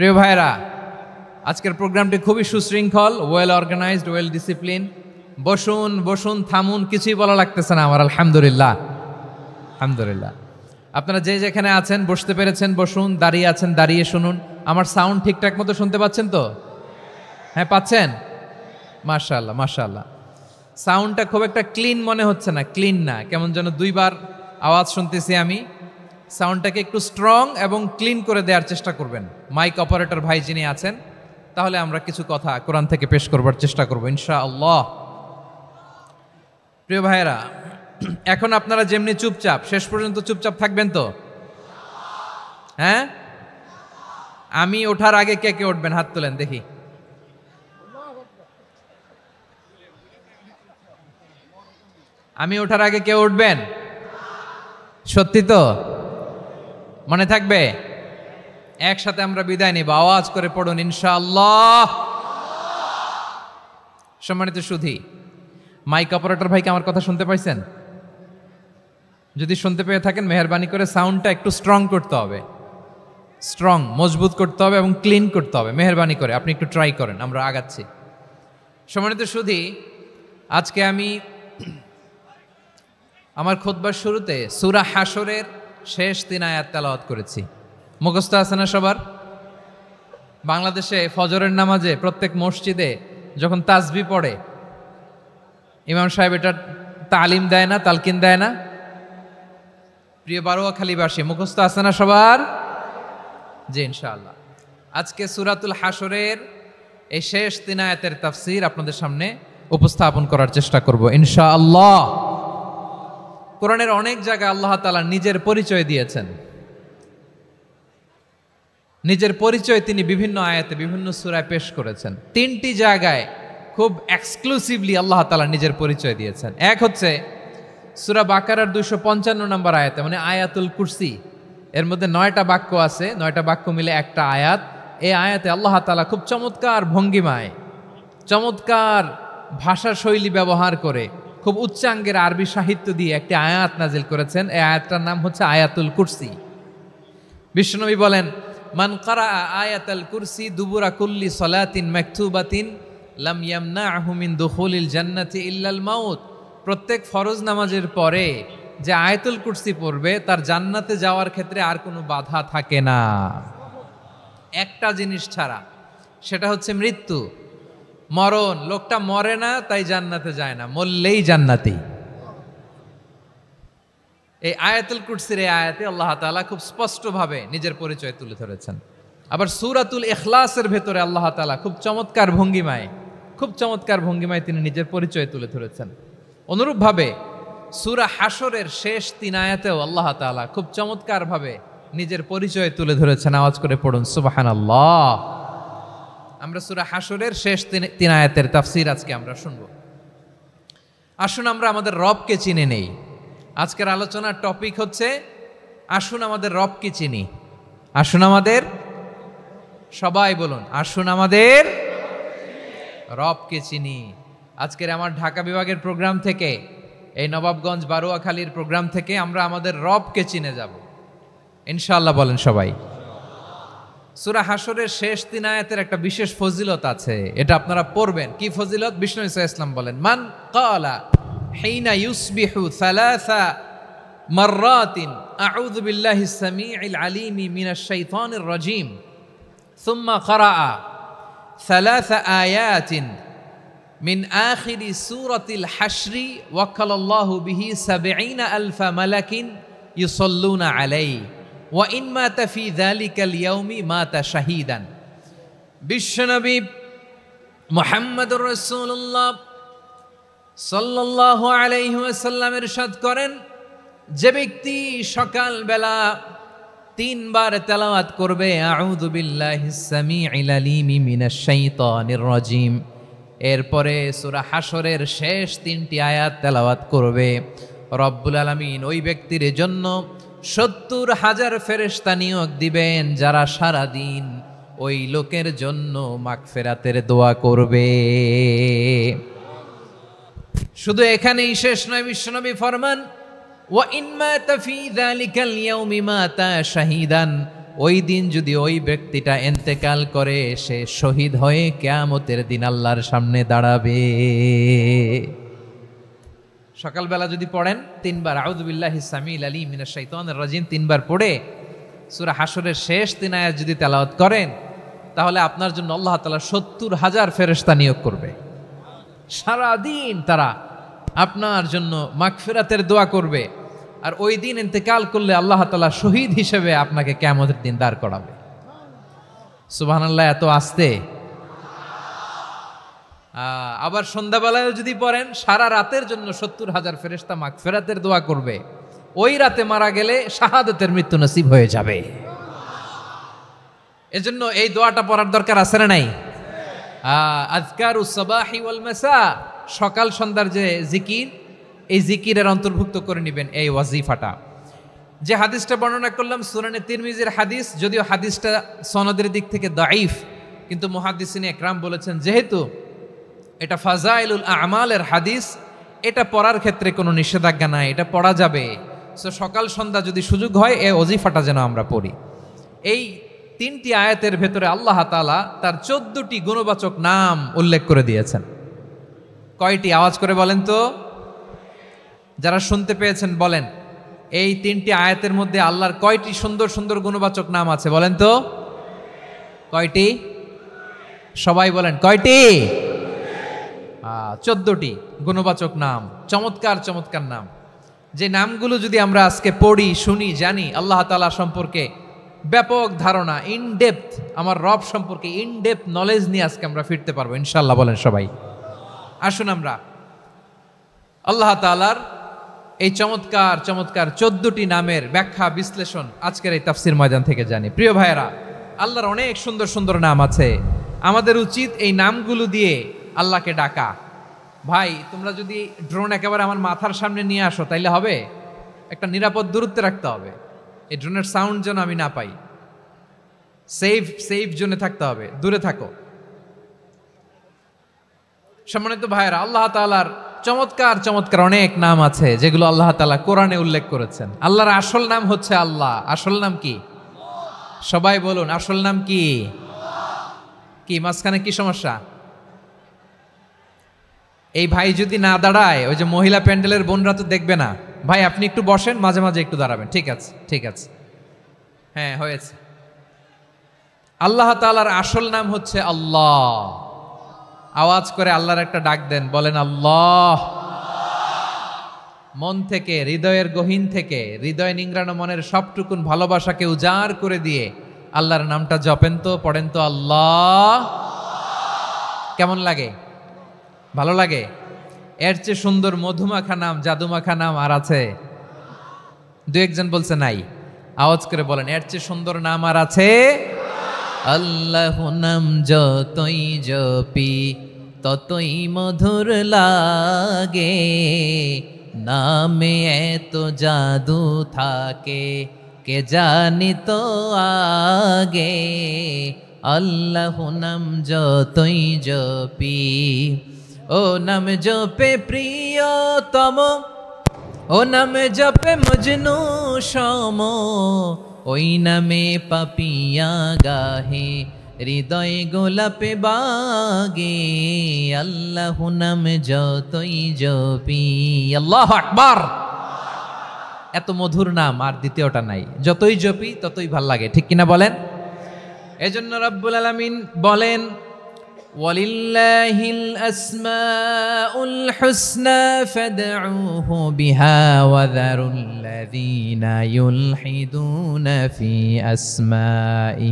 প্রিয় ভাইরা, আজকের প্রোগ্রামটি খুবই সুশৃঙ্খল, ওয়েল অর্গানাইজড, ওয়েল ডিসিপ্লিন। বসুন বসুন, থামুন, কিছুই বলা লাগতেছে না আমার। আলহামদুলিল্লাহ, আলহামদুলিল্লাহ। আপনারা যে যেখানে আছেন বসতে পেরেছেন বসুন, দাঁড়িয়ে আছেন দাঁড়িয়ে শুনুন। আমার সাউন্ড ঠিকঠাক মতো শুনতে পাচ্ছেন তো? হ্যাঁ, পাচ্ছেন? মাশাআল্লাহ মাশাআল্লাহ। সাউন্ডটা খুব একটা ক্লিন মনে হচ্ছে না, ক্লিন না, কেমন যেন দুইবার আওয়াজ শুনতেছি আমি। সাউন্ডটাকে একটু স্ট্রং এবং ক্লিন করে দেওয়ার চেষ্টা করবেন মাইক অপারেটর ভাই যিনি আছেন। তাহলে আমরা কিছু কথা কোরআন থেকে পেশ করবার চেষ্টা করবো ইনশাআল্লাহ। প্রিয় ভাইয়েরা, এখন আপনারা যেমনি চুপচাপ, শেষ পর্যন্ত চুপচাপ থাকবেন তো? হ্যাঁ, আমি ওঠার আগে কে কে উঠবেন হাত তোলেন দেখি। আমি ওঠার আগে কে উঠবেন? সত্যি তো? মনে থাকবে? একসাথে আমরা বিদায় নিব, আওয়াজ করে পড়ুন ইনশাআল্লাহ। সম্মানিত সুধী, মাইক অপারেটর ভাইকে আমার কথা শুনতে পাইছেন? যদি শুনতে পেয়ে থাকেন মেহেরবানি করে সাউন্ডটা একটু স্ট্রং করতে হবে, স্ট্রং মজবুত করতে হবে এবং ক্লিন করতে হবে। মেহেরবানি করে আপনি একটু ট্রাই করেন, আমরা আগাচ্ছি। সম্মানিত সুধী, আজকে আমি আমার খুতবার শুরুতে সূরা হাশরের শেষ 3 আয়াত তেলাওয়াত করেছি। মুখস্থ আছে না সবার? বাংলাদেশে ফজরের নামাজে প্রত্যেক মসজিদে যখন তাসবিহ পড়ে ইমাম সাহেব এটা তালিম দেয় না, তালকিন দেয় না? প্রিয় বারোয়াখালীবাসী, মুখস্থ আছে না সবার? জি ইনশাআল্লাহ। আজকে সূরাতুল হাশরের এই শেষ 3 আয়াতের তাফসীর আপনাদের সামনে উপস্থাপন করার চেষ্টা করব ইনশাআল্লাহ। কোরআনের অনেক জায়গায় আল্লাহ তাআলা নিজের পরিচয় দিয়েছেন। নিজের পরিচয় তিনি বিভিন্ন আয়াতে বিভিন্ন সূরায় পেশ করেছেন। 3টি জায়গায় খুব এক্সক্লুসিভলি আল্লাহ তাআলা নিজের পরিচয় দিয়েছেন। এক হচ্ছে সূরা বাকারার 255 নম্বর আয়াতে, মানে আয়াতুল কুরসি। এর মধ্যে 9টা বাক্য আছে, 9টা বাক্য মিলে একটা আয়াত। এই আয়াতে আল্লাহ তাআলা খুব চমৎকার ভঙ্গিমায়, চমৎকার ভাষা শৈলী ব্যবহার করে, খুব উচ্চাঙ্গের আরবি সাহিত্য দিয়ে একটি আয়াত নাজিল করেছেন। এই আয়াতটার নাম হচ্ছে আয়াতুল কুরসি। বিশ্বনবী বলেন, মান কারা আয়াতুল কুরসি দুবুরা কুল্লি সালাতিন মাকতুবাতিন লাম ইয়ামনাহু মিন দুখুলিল জান্নাতি ইল্লাল মাউত। প্রত্যেক ফরজ নামাজের পরে যে আয়াতুল কুরসি পড়বে তার জান্নাতে যাওয়ার ক্ষেত্রে আর কোনো বাধা থাকে না, একটা জিনিস ছাড়া, সেটা হচ্ছে মৃত্যু, মরণ। লোকটা মরে না তাই জান্নাতে যায় না, মরলেই জান্নাতি। এই আয়াতুল কুরসির এই আয়াতে আল্লাহ তাআলা খুব স্পষ্টভাবে নিজের পরিচয় তুলে ধরেছেন। আবার সূরাতুল ইখলাসের ভেতরে আল্লাহ তাআলা খুব চমৎকার ভঙ্গিমায় তিনি নিজের পরিচয় তুলে ধরেছেন। অনুরূপভাবে সূরা হাশরের শেষ 3 আয়াতেও আল্লাহ তাআলা খুব চমৎকারভাবে নিজের পরিচয় তুলে ধরেছেন। আওয়াজ করে পড়ুন সুবহানাল্লাহ। আমরা সূরা হাশরের শেষ 3 আয়াতের তাফসীর আজকে আমরা শুনব। আসুন আমরা আমাদের রবকে চিনে নেই। আজকের আলোচনার টপিক হচ্ছে আসুন আমাদের রবকে চিনি। আসুন আমাদের, সবাই বলুন, আসুন আমাদের রবকে চিনি। আজকের আমার ঢাকা বিভাগের প্রোগ্রাম থেকে, এই নবাবগঞ্জ বারুয়াখালীর প্রোগ্রাম থেকে আমরা আমাদের রবকে চিনে যাব ইনশাআল্লাহ। বলেন সবাই। সূরা হাশরের শেষ 3 আয়াতের একটা বিশেষ ফজিলত আছে, এটা আপনারা পড়বেন। কি ফজিলত? বিষ্ণু ঈসা ইসলাম বলেন, মান ক্বালা হিনা ইউসবিহু সালাসা মাররাতিন আউযু বিল্লাহিস সামিউল আলিম মিনাশ শাইতানির রাজীম সুম্মা ক্বারাআ সালাসা আয়াতিন মিন আখিরি সূরাতিল হাশরি ওয়াক্কালাল্লাহু বিহি ৭০,০০০ মালাকিন ইউসাল্লুনা আলাইহি ওয়া ইন মাতা ফি যালিকাল ইয়াউমি মাতা শাহীদান। বিশ্বনবী মুহাম্মদুর রাসূলুল্লাহ সাল্লাল্লাহু আলাইহি ওয়াসাল্লাম ইরশাদ করেন, যে ব্যক্তি সকালবেলা 3 বার তেলাওয়াত করবে আউযু বিল্লাহিস সামিউল আলিম মিনাশ শাইতানির রাজীম, এরপরে সূরা হাশরের শেষ 3টি আয়াত তেলাওয়াত করবে, রব্বুল আলামিন ওই ব্যক্তির জন্য ৭০,০০০ ফেরেশতা নিয়োগ দিবেন যারা সারা দিন ওই লোকের জন্য মাগফিরাতের দোয়া করবে। শুধু এখানেই শেষ নয়, বিশ্বনবী ফরমান ওয়া ইন মাতা ফি যালিকাল ইয়াউমি মাতা শাহীদান, ওই দিন যদি ওই ব্যক্তিটা ইন্তেকাল করে সে শহীদ হয়ে কিয়ামতের দিন আল্লাহর সামনে দাঁড়াবে। সকালবেলা যদি পড়েন 3 বার আউযু বিল্লাহিস সামিউল আলিম মিনাশ শাইতানির রাজীম 3 বার পড়ে সূরা হাশরের শেষ 3 আয়াত যদি তেলাওয়াত করেন, তাহলে আপনার জন্য আল্লাহ তাআলা ৭০,০০০ ফেরেশতা নিয়োগ করবে। সারা দিন তারা আপনার জন্য মাগফিরাতের দোয়া করবে, আর ওই দিন ইন্তেকাল করলে আল্লাহ তাআলা শহীদ হিসেবে আপনাকে কিয়ামতের দিন দাঁড় করাবে। সুবহানাল্লাহ। এত আস্তে। আবার সন্ধ্যাবেলায় যদি পড়েন, সারা রাতের জন্য ৭০,০০০ ফেরেশতা মাগফিরাতের দোয়া করবে। ওই রাতে মারা গেলে শাহাদাতের মৃত্যু নসিব হয়ে যাবে। এজন্য এই দোয়াটা পড়ার দরকার আছে না নাই? আযকারুস সাবাহি ওয়াল মাসা, সকাল সন্ধ্যার যে জিকির, এই জিকিরের অন্তর্ভুক্ত করে নেবেন এই ওয়াজিফাটা। যে হাদিসটা বর্ণনা করলাম সুনানে তিরমিজির হাদিস, যদিও হাদিসটা সনদের দিক থেকে দাঈফ, কিন্তু মুহাদ্দিসিনে একরাম বলেছেন যেহেতু এটা ফাজাইলুল আমালের হাদিস, এটা পড়ার ক্ষেত্রে কোনো নিষেধাজ্ঞা নাই, এটা পড়া যাবে। সো সকাল সন্ধ্যা যদি সুযোগ হয় এই ওয়াজিফাটা যেন আমরা পড়ি। এই 3টি আয়াতের ভেতরে আল্লাহ তাআলা তার 14টি গুণবাচক নাম উল্লেখ করে দিয়েছেন। কয়টি? আওয়াজ করে বলেন তো, যারা শুনতে পেয়েছেন বলেন। এই 3টি আয়াতের মধ্যে আল্লাহর কয়টি সুন্দর সুন্দর গুণবাচক নাম আছে বলেন তো? কয়টি? সবাই বলেন কয়টি? 14টি গুণবাচক নাম, চমৎকার চমৎকার নাম। যে নামগুলো যদি আমরা আজকে পড়ি, শুনি, জানি, আল্লাহ তাআলা সম্পর্কে ব্যাপক ধারণা, ইনডেপথ, আমার রব সম্পর্কে ইনডেপথ নলেজ নিয়ে আজকে আমরা ফিরতে পারবো ইনশাআল্লাহ। বলেন সবাই। আসুন আমরা আল্লাহ তাআলার এই চমৎকার চমৎকার 14টি নামের ব্যাখ্যা বিশ্লেষণ আজকের এই তাফসীর ময়দান থেকে জানি। প্রিয় ভাইয়েরা, আল্লাহর অনেক সুন্দর সুন্দর নাম আছে। আমাদের উচিত এই নামগুলো দিয়ে আল্লাহকে ডাকা। ভাই, তোমরা যদি ড্রোন একেবারে আমার মাথার সামনে নিয়ে আসো তাইলে হবে? একটা নিরাপদ দূরত্বে রাখতে হবে, এই ড্রোনের সাউন্ড যেন আমি না পাই। সেফ জোনে থাকতে হবে, দূরে থাকো। সম্মানিত ভাইয়েরা, আল্লাহ তাআলার চমৎকার চমৎকার অনেক নাম আছে যেগুলো আল্লাহ তাআলা কোরআনে উল্লেখ করেছেন। আল্লাহর আসল নাম হচ্ছে আল্লাহ। আসল নাম কি? সবাই বলুন, আসল নাম কি? কি মাঝখানে কি সমস্যা? এই ভাই যদি না দাঁড়ায়, ওই যে মহিলা প্যান্ডেলের বোনরা তো দেখবে না। ভাই আপনি একটু বসেন, মাঝে মাঝে একটু দাঁড়াবেন। ঠিক আছে, ঠিক আছে, হ্যাঁ হয়েছে। আল্লাহ তাআলার আসল নাম হচ্ছে আল্লাহ। আওয়াজ করে আল্লাহর একটা ডাক দেন, বলেন আল্লাহ। মন থেকে, হৃদয়ের গহীন থেকে, হৃদয় নিংড়ানো মনের সবটুকুন ভালোবাসাকে উজাড় করে দিয়ে আল্লাহর নামটা জপেন তো, পড়েন তো আল্লাহ। কেমন লাগে? ভালো লাগে? এর চেয়ে সুন্দর মধুমাখা নাম, জাদুমাখা নাম আর আছে? দু একজন বলছে নাই। আওয়াজ করে বলেন, এর চেয়ে সুন্দর নাম আর আছে? আল্লাহ নাম যতই জপি ততই মধুর লাগে, নামে এত জাদু থাকে কে জানি তো আগে। আল্লাহ নাম যতই জপি, ও নাম জপে প্রিয়তম, ও নাম জপে মজনু সম, ওই নামে পাপিয়া গাহে হৃদয় গোলাপে বাগে। আল্লাহ নাম যতই জপি, আল্লাহু আকবার। এত মধুর নাম আর দ্বিতীয়টা নাই, যতই জপি ততই ভাল লাগে, ঠিক কিনা বলেন? এজন্য রব্বুল আলামিন বলেন, ওয়ালিল্লাহিল আসমাউল হুসনা ফাদউহু বিহা ওয়া যারুল্লাযীনা ইউলহিদুনা ফি আসমাইহি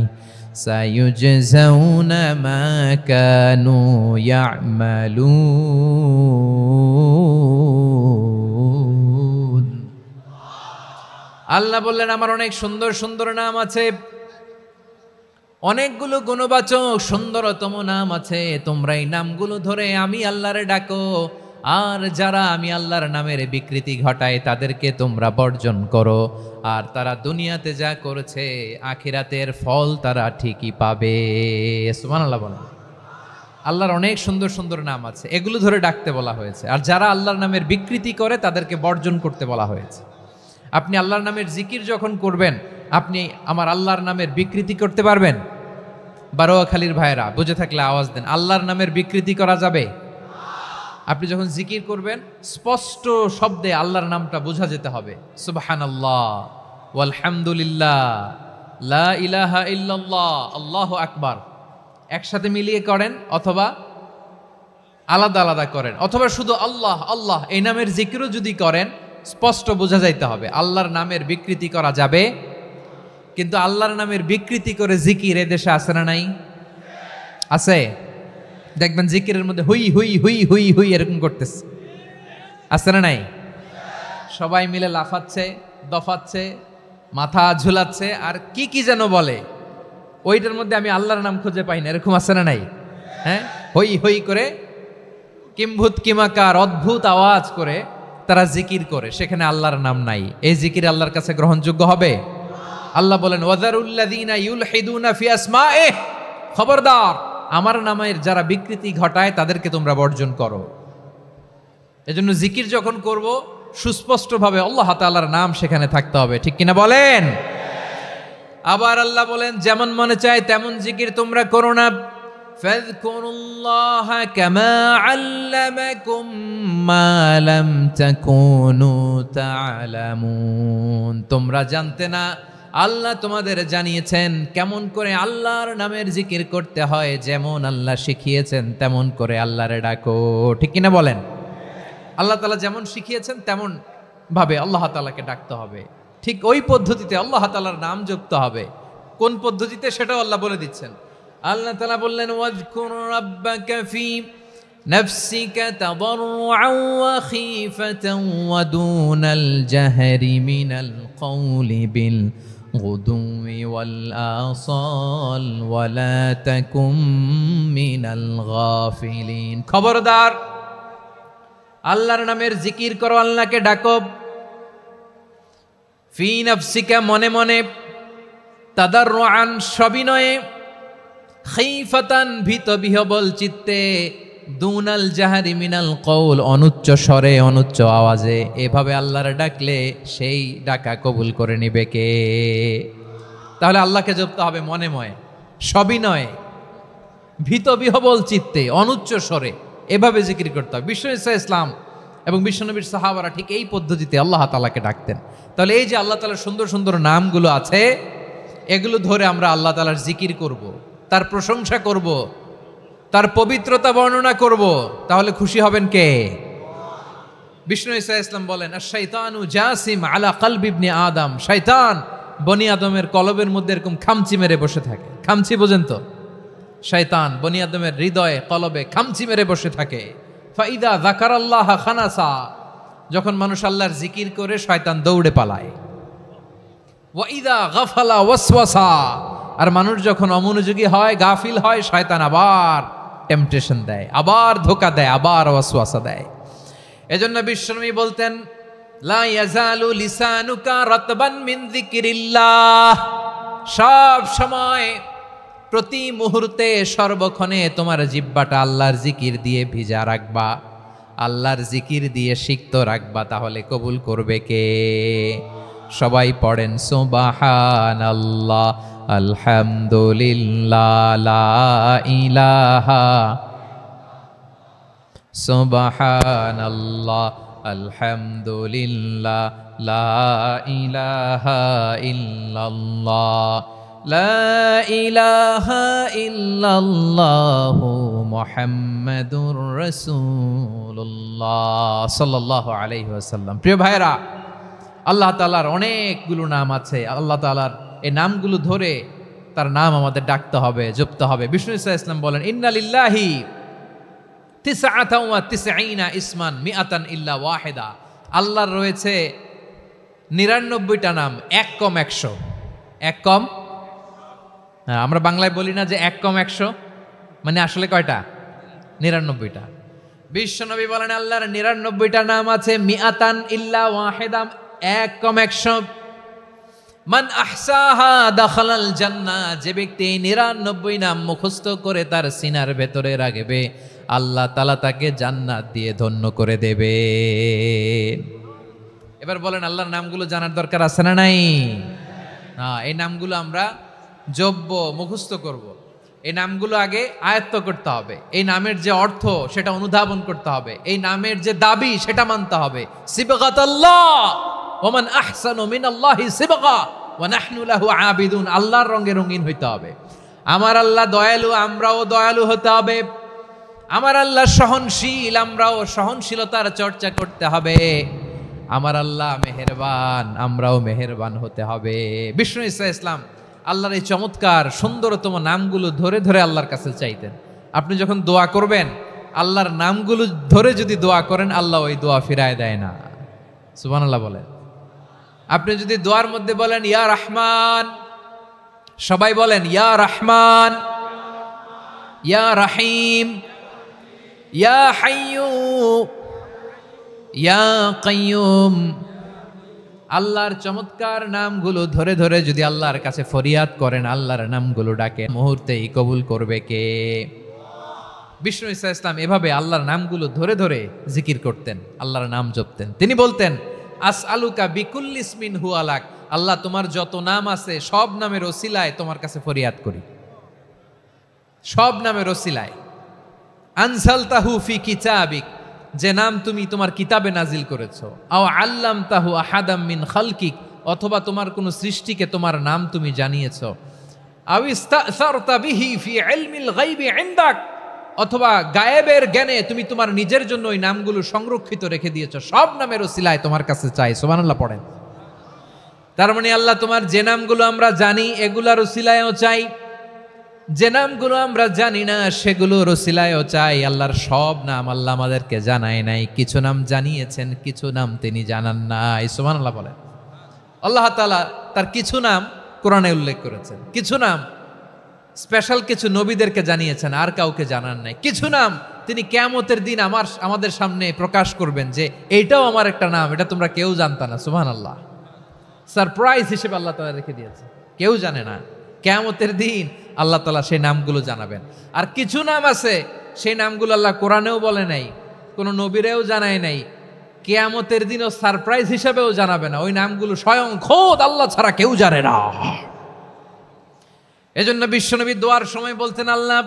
সায়ুজজাউনা মা কানু ইয়া'মালুন। আল্লাহ বললেন, আমার অনেক সুন্দর সুন্দর নাম আছে, অনেকগুলো গুণবাচক সুন্দরতম নাম আছে। তোমরা এই নামগুলো ধরে আমি আল্লাহরে ডাকো, আর যারা আমি আল্লাহর নামের বিকৃতি ঘটায় তাদেরকে তোমরা বর্জন করো। আর তারা দুনিয়াতে যা করেছে আখিরাতের ফল তারা ঠিকই পাবে। সুবহানাল্লাহ বলেন। আল্লাহর অনেক সুন্দর সুন্দর নাম আছে, এগুলো ধরে ডাকতে বলা হয়েছে। আর যারা আল্লাহর নামের বিকৃতি করে তাদেরকে বর্জন করতে বলা হয়েছে। আপনি আল্লাহর নামের জিকির যখন করবেন, আপনি আমার আল্লাহর নামের বিকৃতি করতে পারবেন? বারোয়াখালীর ভাইয়েরা বুঝে থাকলে আওয়াজ দেন, আল্লাহর নামের বিকৃতি করা যাবে? আপনি যখন জিকির করবেন স্পষ্ট শব্দে আল্লাহর নামটা বোঝা যেতে হবে। সুবহানাল্লাহ, ওয়ালহামদুলিল্লাহ, লা ইলাহা ইল্লাল্লাহ, আল্লাহু আকবার একসাথে মিলিয়ে করেন, অথবা আলাদা আলাদা করেন, অথবা শুধু আল্লাহ আল্লাহ এই নামের জিকিরও যদি করেন স্পষ্ট বোঝা যাইতে হবে। আল্লাহর নামের বিকৃতি করা যাবে, কিন্তু আল্লাহর নামের বিকৃতি করে জিকির এদেশে আছে না নাই? আছে। দেখবেন জিকিরের মধ্যে হুই হুই হুই হুই হুই এরকম করতেছে, আছে না নাই? সবাই মিলে লাফাচ্ছে, দফাচ্ছে, মাথা ঝুলাচ্ছে, আর কি কি যেন বলে, ওইটার মধ্যে আমি আল্লাহর নাম খুঁজে পাই না, এরকম আছে না নাই? হ্যাঁ, হই হই করে কিম্ভূত কিমাকার অদ্ভুত আওয়াজ করে তারা জিকির করে, সেখানে আল্লাহর নাম নাই। এই জিকির আল্লাহর কাছে গ্রহণযোগ্য হবে? আল্লাহ বলেন, ওয়াযারুল্লাযীনা ইউলহিদুনা ফি আসমাইহি, খবরদার আমার নামের যারা বিকৃতি ঘটায় তাদেরকে তোমরা বর্জন করো। এজন্য জিকির যখন করব সুস্পষ্টভাবে আল্লাহ তাআলার নাম সেখানে থাকতে হবে, ঠিক কিনা বলেন? আবার আল্লাহ বলেন, যেমন মনে চায় তেমন জিকির তোমরা করো না। ফাযকুরুল্লাহা কামা আল্লামাকুম মা লাম তাকুনু তা'লামুন। তোমরা জানতে না, আল্লাহ তোমাদের জানিয়েছেন কেমন করে আল্লাহর নামের জিকির করতে হয়। যেমন আল্লাহ শিখিয়েছেন তেমন করে আল্লাহরে ডাকো, ঠিক কিনা বলেন? আল্লাহ তাআলা যেমন শিখিয়েছেন তেমন ভাবে আল্লাহ তাআলাকে ডাকতে হবে, ঠিক ওই পদ্ধতিতে আল্লাহ তাআলার নাম যুক্ত হবে। কোন পদ্ধতিতে সেটাও আল্লাহ বলে দিচ্ছেন। আল্লাহ তাআলা বললেন, ওয়াযকুর রাব্বাকা ফি নাফসিকা তাদাররুআন ওয়া খীফাতান ওয়া দুনাল জাহরি মিনাল কওলি বিল গুদুওয়ি ওয়াল আসাল ওয়া লা তাকুম মিনাল গাফিলিন। খবরদার আল্লাহর নামের জিকির করো, আল্লাহকে ডাকো। ফি নাফসিকা মনে মনে, তাদাররুআন সবিনয়ে, খীফাতান ভীত বিহবল চিত্তে, দুনাল জাহারি মিনাল কওল অনুচ্চ স্বরে অনুচ্চ আওয়াজে। এভাবে আল্লাহর ডাকলে সেই ডাকা কবুল করে নিবে কে? তাহলে আল্লাহকে জপতে হবে মনে মনে, সবিনয়ে, ভীত বিহবল চিত্তে, অনুচ্চ স্বরে, এভাবে জিকির করতে হবে। বিশ্ব ইসলাম এবং বিশ্বনবীর সাহাবারা ঠিক এই পদ্ধতিতে আল্লাহ তাআলাকে ডাকতেন। তাহলে এই যে আল্লাহ তাআলার সুন্দর সুন্দর নামগুলো আছে, এগুলো ধরে আমরা আল্লাহ তাআলার জিকির করব, তার প্রশংসা করব, তার পবিত্রতা বর্ণনা করব, তাহলে খুশি হবেন কে? বিষ্ণু ঈসা ইসলাম বলেন, আশ-শাইতানু জাসিম আলা কলবি ইবনে আদম। শয়তান বনি আদমের কলবের মধ্যে এরকম খামচি মেরে বসে থাকে। খামচি বোঝেন তো? শয়তান বনি আদমের হৃদয়ে কলবে খামচি মেরে বসে থাকে। ফাইদা যাকারাল্লাহ খানাসা, যখন মানুষ আল্লাহর জিকির করে শয়তান দৌড়ে পালায়। ওয়াইদা গাফালা ওয়াসওয়াসা, আর মানুষ যখন অমনোযোগী হয়, গাফিল হয়, শয়তান আবার টেম্পটেশন দেয়, আবার ধোঁকা দেয়, আবার ওয়াসওয়াসা দেয়। এজন্য বিশ্বনবী বলতেন, লা ইয়াজালু লিসানুকা রাতবান মিন যিকরিল্লাহ, সব সময় প্রতি মুহূর্তে সর্বক্ষণে তোমার জিহ্বাটা আল্লাহর জিকির দিয়ে ভিজা রাখবা, আল্লাহর জিকির দিয়ে সিক্ত রাখবা, তাহলে কবুল করবে কে? সবাই পড়েন সুবহানাল্লাহ, আলহামদুলিল্লাহ, লা ইলাহা, সুবহানাল্লাহ, আলহামদুলিল্লাহ, লা ইলাহা ইল্লাল্লাহ, লা ইলাহা ইল্লাল্লাহু মুহাম্মাদুর রাসূলুল্লাহ সাল্লাল্লাহু আলাইহি ওয়াসাল্লাম। প্রিয় ভাইরা, আল্লাহ তাআলার অনেকগুলো নাম আছে। আল্লাহ তাআলার এই নামগুলো ধরে তার নাম আমাদের ডাকতে হবে, জপতে হবে। বিষ্ণু ইসলাম বলেন, ইন্না লিল্লাহি তিসআতান ওয়া তিসঈনা ইসমান মিআতান ইল্লা ওয়াহিদা, আল্লাহর রয়েছে 99টা নাম, এক কম 100। এক কম, আমরা বাংলায় বলি না যে এক কম 100, মানে আসলে কয়টা? 99টা। বিশ্বনবী বলেন আল্লাহর 99টা নাম আছে, মিআতান ইল্লা ওয়াহিদা, এক কম 100। মান আহসাহা দাখালাল জান্নাহ, যে ব্যক্তি 99 নাম মুখস্থ করে তার সিনার ভেতরে রাখবে, আল্লাহ তাআলা তাকে জান্নাত দিয়ে ধন্য করে দেবে। এবার বলেন, আল্লাহর নামগুলো জানার দরকার আছে না নাই? এই নামগুলো আমরা জপব, মুখস্থ করব। এই নামগুলো আগে আয়ত্ত করতে হবে। এই নামের যে অর্থ সেটা অনুধাবন করতে হবে। এই নামের যে দাবি সেটা মানতে হবে। সিবগাতাল্লাহ ওয়া মান আহসানু মিনাল্লাহি সিবগা ওয়া নাহনু লাহু আবিদুন, আল্লাহর রঙে রঙিন হইতে হবে। আমার আল্লাহ দয়ালু, আমরাও দয়ালু হতে হবে। আমার আল্লাহ সহনশীল, আমরাও সহনশীলতার চর্চা করতে হবে। আমার আল্লাহ মেহেরবান, আমরাও মেহেরবান হতে হবে। বিষ্ণু ইসলাম আল্লাহর এই চমৎকার সুন্দরতম নামগুলো ধরে ধরে আল্লাহর কাছে চাইতেন। আপনি যখন দোয়া করবেন, আল্লাহর নামগুলো ধরে যদি দোয়া করেন, আল্লাহ ওই দোয়া ফিরায় দেয় না। সুবহানাল্লাহ বলেন। আপনি যদি দোয়ার মধ্যে বলেন ইয়া রহমান, সবাই বলেন ইয়া রহমান, ইয়া রহিম, ইয়া হাইয়্যু, ইয়া কাইয়্যুম, আল্লাহর চমৎকার নামগুলো ধরে ধরে যদি আল্লাহর কাছে ফরিয়াদ করেন, আল্লাহর নামগুলো ডাকে, মুহূর্তেই কবুল করবে কে? বিষ্ণু ইসলাম এভাবে আল্লাহর নামগুলো ধরে ধরে জিকির করতেন, আল্লাহর নাম জপতেন। তিনি বলতেন, আসআলুকা বিকুল্লি ইসমিন হুয়া লাক, আল্লাহ তোমার যত নাম আছে সব নামের ওসিলায় তোমার কাছে ফরিয়াদ করি, সব নামের ওসিলায়। আনসালতাহু ফি কিতাবিক, যে নাম তুমি তোমার কিতাবে নাজিল করেছো। আও আল্লামতাহু আহাদাম মিন খালকিক, অথবা তোমার কোনো সৃষ্টিকে তোমার নাম তুমি জানিয়েছো। আও ইস্তাসারতা বিহি ফি ইলমিল গায়বি ইনদাক, অথবা গায়েবের জ্ঞানে তুমি তোমার নিজের জন্য ওই নামগুলো সংরক্ষিত রেখে দিয়েছো। সব নামের ওসিলায় তোমার কাছে চাই। সুবহানাল্লাহ পড়েন। তার মানে আল্লাহ তোমার যে নামগুলো আমরা জানি এগুলার ওসিলায়ও চাই, যে নামগুলো আমরা জানি না সেগুলোর ওসিলায়ও চাই। আল্লাহর সব নাম আল্লাহ আমাদেরকে জানায় নাই, কিছু নাম জানিয়েছেন, কিছু নাম তিনি জানান নাই। সুবহানাল্লাহ বলেন। আল্লাহ তাআলা তার কিছু নাম কোরআনে উল্লেখ করেছেন, কিছু নাম স্পেশাল কিছু নবীদেরকে জানিয়েছেন, আর কাউকে জানান নাই। কিছু নাম তিনি কিয়ামতের দিন আমাদের সামনে প্রকাশ করবেন যে এইটাও আমার একটা নাম, এটা তোমরা কেউ জানতা না। সুবহানাল্লাহ, সারপ্রাইজ হিসেবে আল্লাহ তাআলা রেখে দিয়েছে, কেউ জানে না। কিয়ামতের দিন আল্লাহ তাআলা সেই নামগুলো জানাবেন। আর কিছু নাম আছে সেই নামগুলো আল্লাহ কোরআনেও বলে নাই, কোনো নবীরেও জানায় নাই, কিয়ামতের দিনও সারপ্রাইজ হিসেবেও জানাবে না। ওই নামগুলো স্বয়ং খোদ আল্লাহ ছাড়া কেউ জানে না। এজন্য বিশ্বনবী দোয়ার সময় বলতেন, আল্লাহ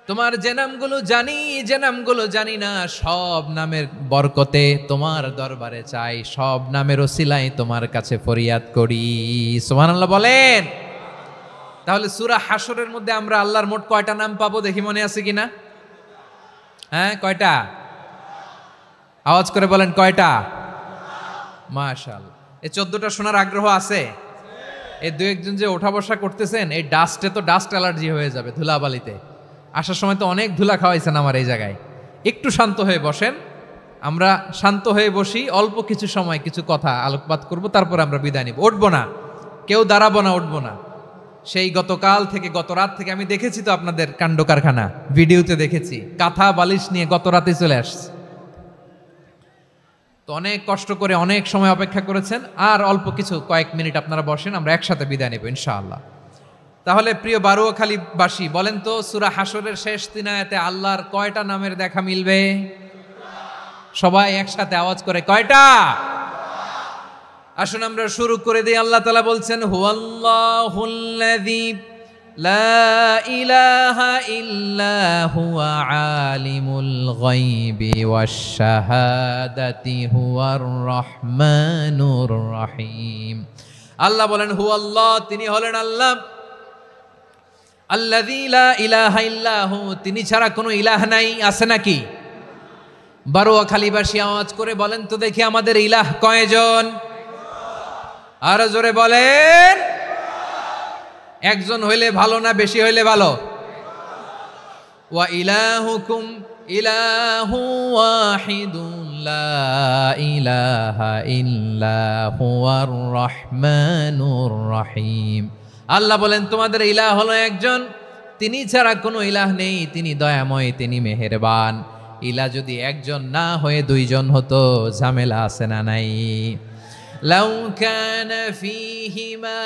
তোমার যে নামগুলো জানি, যে নামগুলো জানি না, সব নামের বরকতে তোমার দরবারে চাই, সব নামের ওসিলায় তোমার কাছে ফরিয়াদ করি। সুবহানাল্লাহ বলেন। তাহলে সূরা হাশরের মধ্যে আমরা আল্লাহর মোট কয়টা নাম পাবো দেখি, মনে আছে কিনা? হ্যাঁ, কয়টা? আওয়াজ করে বলেন কয়টা? মাশাআল্লাহ। এই 14টা শোনার আগ্রহ আছে? এই দু একজন যে ওঠা বসা করতেছেন, এই ডাস্টে তো ডাস্ট অ্যালার্জি হয়ে যাবে, ধুলাবালিতে। আসার সময় তো অনেক ধুলা খাওয়াইছেন আমার এই জায়গায়। একটু শান্ত হয়ে বসেন, আমরা শান্ত হয়ে বসি, অল্প কিছু সময় কিছু কথা আলোকপাত করব, তারপর আমরা বিদায় নিব। উঠবো না, কেউ দাঁড়াবো না, উঠবো না। সেই গতকাল থেকে, গত রাত থেকে আমি দেখেছি তো আপনাদের কাণ্ড কারখানা, ভিডিওতে দেখেছি, কাঁথা বালিশ নিয়ে গত রাতে চলে আসছে। তো অনেক কষ্ট করে অনেক সময় অপেক্ষা করেছেন, আর অল্প কিছু কয়েক মিনিট আপনারা বসেন, আমরা একসাথে বিদায় নেব ইনশাআল্লাহ। তাহলে প্রিয় বারুয়াখালীবাসী, বলেন তো সূরা হাসরের শেষ 3 আয়াতে আল্লাহর কয়টা নামের দেখা মিলবে? সবাই একসাথে আওয়াজ করে, কয়টা? আসুন আমরা শুরু করে দিই। আল্লাহ তাআলা বলছেন, হুয়াল্লাহুল্লাযী লা ইলাহা ইল্লা হুয়া আলিমুল গায়বি ওয়াশ শাহাদাতি হুয়ার রহমানুর রহিম। আল্লাহ বলেন হুয়াল্লাহ, তিনি হলেন আল্লাহ, আল্লাযী লা ইলাহা ইল্লা হু, তিনি ছাড়া কোনো ইলাহ নাই। আছে নাকি? বারুয়াখালীবাসী আওয়াজ করে বলেন তো দেখি, আমাদের ইলাহ কয়জন? আরো জোরে বলেন। একজন হইলে ভালো না বেশি হইলে ভালো? ওয়া ইলাহুকুম ইলাহু ওয়াহিদুন লা ইলাহা ইল্লা হুয়ার রহমানুর রহিম। আল্লাহ বলেন তোমাদের ইলাহ হলো একজন, তিনি ছাড়া কোনো ইলাহ নেই, তিনি দয়াময়, তিনি মেহেরবান। ইলাহ যদি একজন না হয়ে দুইজন হতো, ঝামেলা আছে না নাই? লাউ কানা ফীহিমা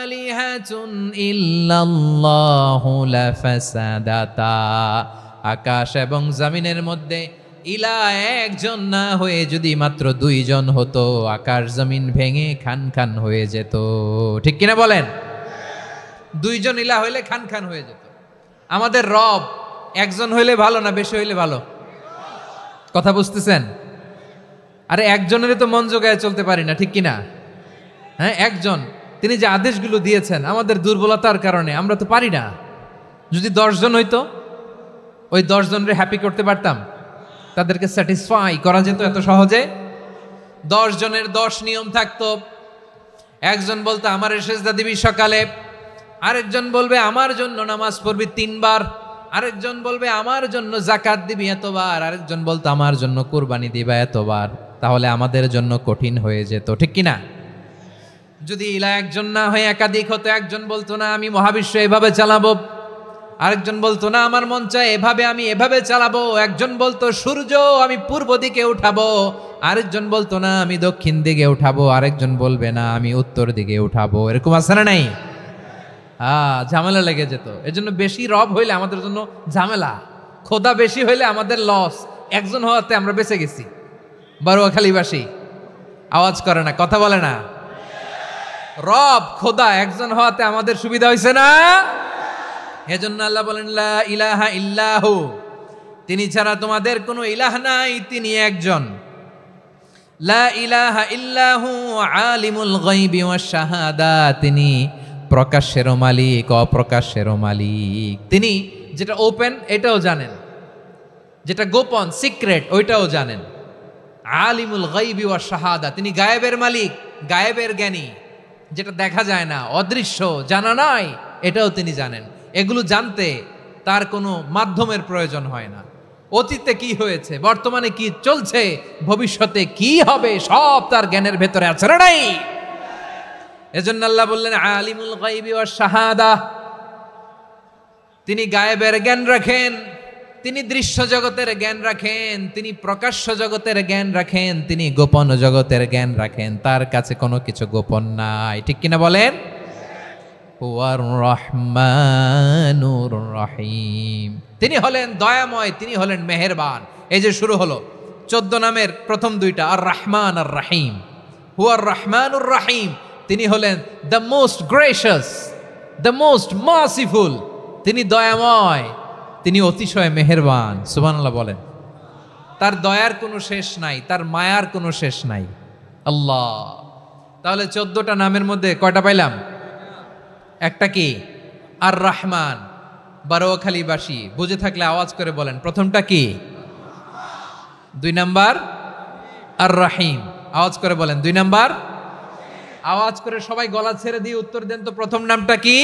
আলিহাতুন ইল্লাল্লাহু লাফাসাদাতা, আকাশ এবং জমিনের মধ্যে ইলাহ একজন না হয়ে যদি মাত্র দুইজন হতো, আকাশ জমিন ভেঙে খান খান হয়ে যেত। ঠিক কিনা বলেন? দুইজন ইলাহ হইলে খান খান হয়ে যেত। আমাদের রব একজন হইলে ভালো না বেশি হইলে ভালো? কথা বুঝতেছেন? আরে একজনের তো মন জোগায় চলতে পারি না, ঠিক কিনা? হ্যাঁ, একজন, তিনি যে আদেশগুলো দিয়েছেন আমাদের দুর্বলতার কারণে আমরা তো পারি না। যদি 10 জন হইতো, ওই 10 জনের হ্যাপি করতে পারতাম, তাদেরকে স্যাটিসফাই করা যেত এত সহজে? 10 জনের 10 নিয়ম থাকতো। একজন বলতো আমার সেজদা দিবি সকালে, আরেকজন বলবে আমার জন্য নামাজ পড়বি 3 বার, আরেকজন বলবে আমার জন্য যাকাত দিবি এতবার, আরেকজন বলতো আমার জন্য কুরবানি দিবা এতবার। তাহলে আমাদের জন্য কঠিন হয়ে যেত, ঠিক কিনা? যদি ইলাহ একজন না হয়ে একাধিক হতো, একজন বলতো না আমি মহাবিশ্ব এভাবে চালাবো, আরেকজন বলতো না আমার মন চায় এভাবে, আমি এভাবে চালাবো, একজন বলতো সূর্য আমি পূর্ব দিকে উঠাবো, আরেকজন বলতো না আমি দক্ষিণ দিকে উঠাবো, আরেকজন বলবে না আমি উত্তর দিকে উঠাবো। এরকম আছে না নাই? ঝামেলা লেগে যেত। এজন্য বেশি রব হইলে আমাদের জন্য ঝামেলা, খোদা বেশি হইলে আমাদের লস। একজন হওয়াতে আমরা বেঁচে গেছি। বারুয়াখালীবাসী আওয়াজ করে না, কথা বলে না। রব খোদা একজন হওয়াতে আমাদের সুবিধা হয়েছে না? এজন্য আল্লাহ বলেন লা ইলাহা ইল্লাহু, তিনি ছাড়া তোমাদের কোনো ইলাহ নাই, তিনি একজন। লা ইলাহা ইল্লাহু আলিমুল গায়বি ওয়াশ শাহাদা, তিনি প্রকাশেরও মালিক অপ্রকাশেরও মালিক। তিনি যেটা ওপেন এটাও জানেন, যেটা গোপন সিক্রেট ওইটাও জানেন। আলিমুল গায়বি ওয়াশ শাহাদা, তিনি গায়েবের মালিক, গায়েবের জ্ঞানী, যেটা দেখা যায় না, অদৃশ্য, জানা নাই, এটাও তিনি জানেন। এগুলো জানতে তার কোনো মাধ্যমের প্রয়োজন হয় না। অতীতে কি হয়েছে, বর্তমানে কি চলছে, ভবিষ্যতে কি হবে, সব তার জ্ঞানের ভেতরে আছে না নাই? এজন্য আল্লাহ বললেন আলিমুল গায়বি ওয়াশ শাহাদা, তিনি গায়েবের জ্ঞান রাখেন, তিনি দৃশ্য জগতের জ্ঞান রাখেন, তিনি প্রকাশ্য জগতের জ্ঞান রাখেন, তিনি গোপন জগতের জ্ঞান রাখেন। তার কাছে কোনো কিছু গোপন নাই, ঠিক কিনা বলেন? হুয়ার রহমানুর রহিম, তিনি হলেন দয়াময়, তিনি হলেন মেহেরবান। এই যে শুরু হলো 14 নামের প্রথম 2টা, আর রহমান আর রহিম। হুয়ার রহমানুর রহিম, তিনি হলেন the most gracious, the most merciful, তিনি দয়াময়, তিনি অতিশয় মেহেরবান। সুবহানাল্লাহ বলেন। তার দয়ার কোনো শেষ নাই, তার মায়ার কোনো শেষ নাই। আল্লাহ, তাহলে 14টা নামের মধ্যে কয়টা পাইলাম? একটা কি? আর রহমান। বারুয়াখালীবাসী বুঝে থাকলে আওয়াজ করে বলেন, প্রথমটা কি? 2 নাম্বার আর রহিম। আওয়াজ করে বলেন 2 নাম্বার। আওয়াজ করে সবাই গলা ছেড়ে দিয়ে উত্তর দেন তো, প্রথম নামটা কি?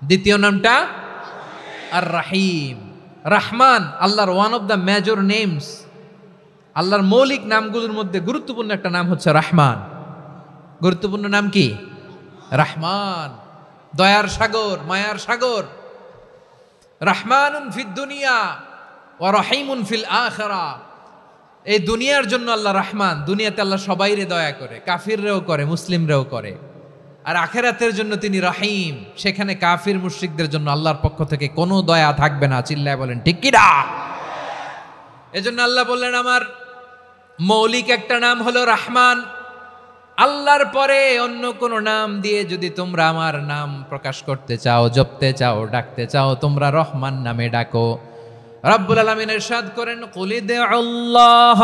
দ্বিতীয় নামটা? আর রহিম। রহমান আল্লাহর one of the major names, আল্লাহর মৌলিক নামগুলোর মধ্যে গুরুত্বপূর্ণ একটা নাম হচ্ছে রহমান। গুরুত্বপূর্ণ নাম কি? রহমান, দয়ার সাগর, মায়ার সাগর। রহমানুন ফিদ দুনিয়া ওয়া রহিমুন ফিল আখিরা। এই দুনিয়ার জন্য আল্লাহ রহমান, দুনিয়াতে আল্লাহ সবাইরে দয়া করে, কাফিররেও করে, মুসলিমরেও করে। আর আখিরাতের জন্য তিনি রহিম, সেখানে কাফির মুশরিকদের জন্য আল্লাহর পক্ষ থেকে কোনো দয়া থাকবে না। চিল্লায় বলেন ঠিক কি না? এজন্য আল্লাহ বললেন আমার মৌলিক একটা নাম হলো রহমান। আল্লাহর পরে অন্য কোনো নাম দিয়ে যদি তোমরা আমার নাম প্রকাশ করতে চাও, জপতে চাও, ডাকতে চাও, তোমরা রহমান নামে ডাকো। রব্বুল আলামিন ইরশাদ করেন, কুলিদুল্লাহ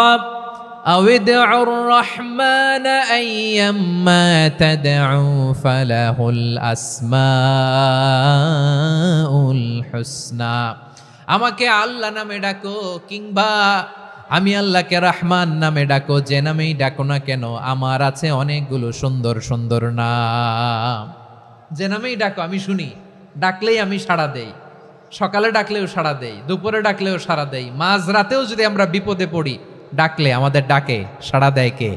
আউদিউর রহমান আইয়াম্মা তাদউ ফালাহুল আসমাউল হুসনা। আমাকে আল্লাহ নামে ডাকো, কিংবা আমি আল্লাহকে রহমান নামে ডাকো, যে নামেই ডাকো না কেন আমার আছে অনেকগুলো সুন্দর সুন্দর নাম। যে নামেই ডাকো আমি শুনি, ডাকলেই আমি সাড়া দেই। সকালে ডাকলেও সাড়া দেই, দুপুরে ডাকলেও সাড়া দেই, মাঝ রাতেও যদি আমরা বিপদে পড়ি ডাকলে আমাদের ডাকে সাড়া দেয় কে?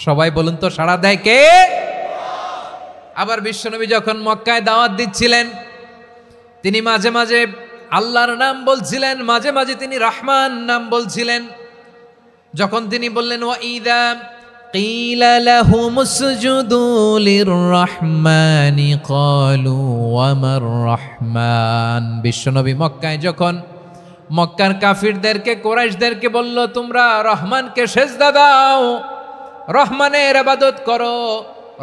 সবাই বলুন তো, সাড়া দেয় কে? আবার বিশ্বনবী যখন মক্কায় দাওয়াত দিচ্ছিলেন, তিনি মাঝে মাঝে আল্লাহর নাম বলছিলেন, মাঝে মাঝে তিনি রহমান নাম বলছিলেন। যখন তিনি বললেন ওয়াইদা কিলা লাহুম উসজুদু লিররহমানি ক্বালু ওয়ামার রহমান। বিশ্বনবী মক্কায় যখন মক্কার কাফিরদেরকে, কুরাইশদেরকে বলল তোমরা রহমানকে সেজদা দাও, রহমানের ইবাদত করো,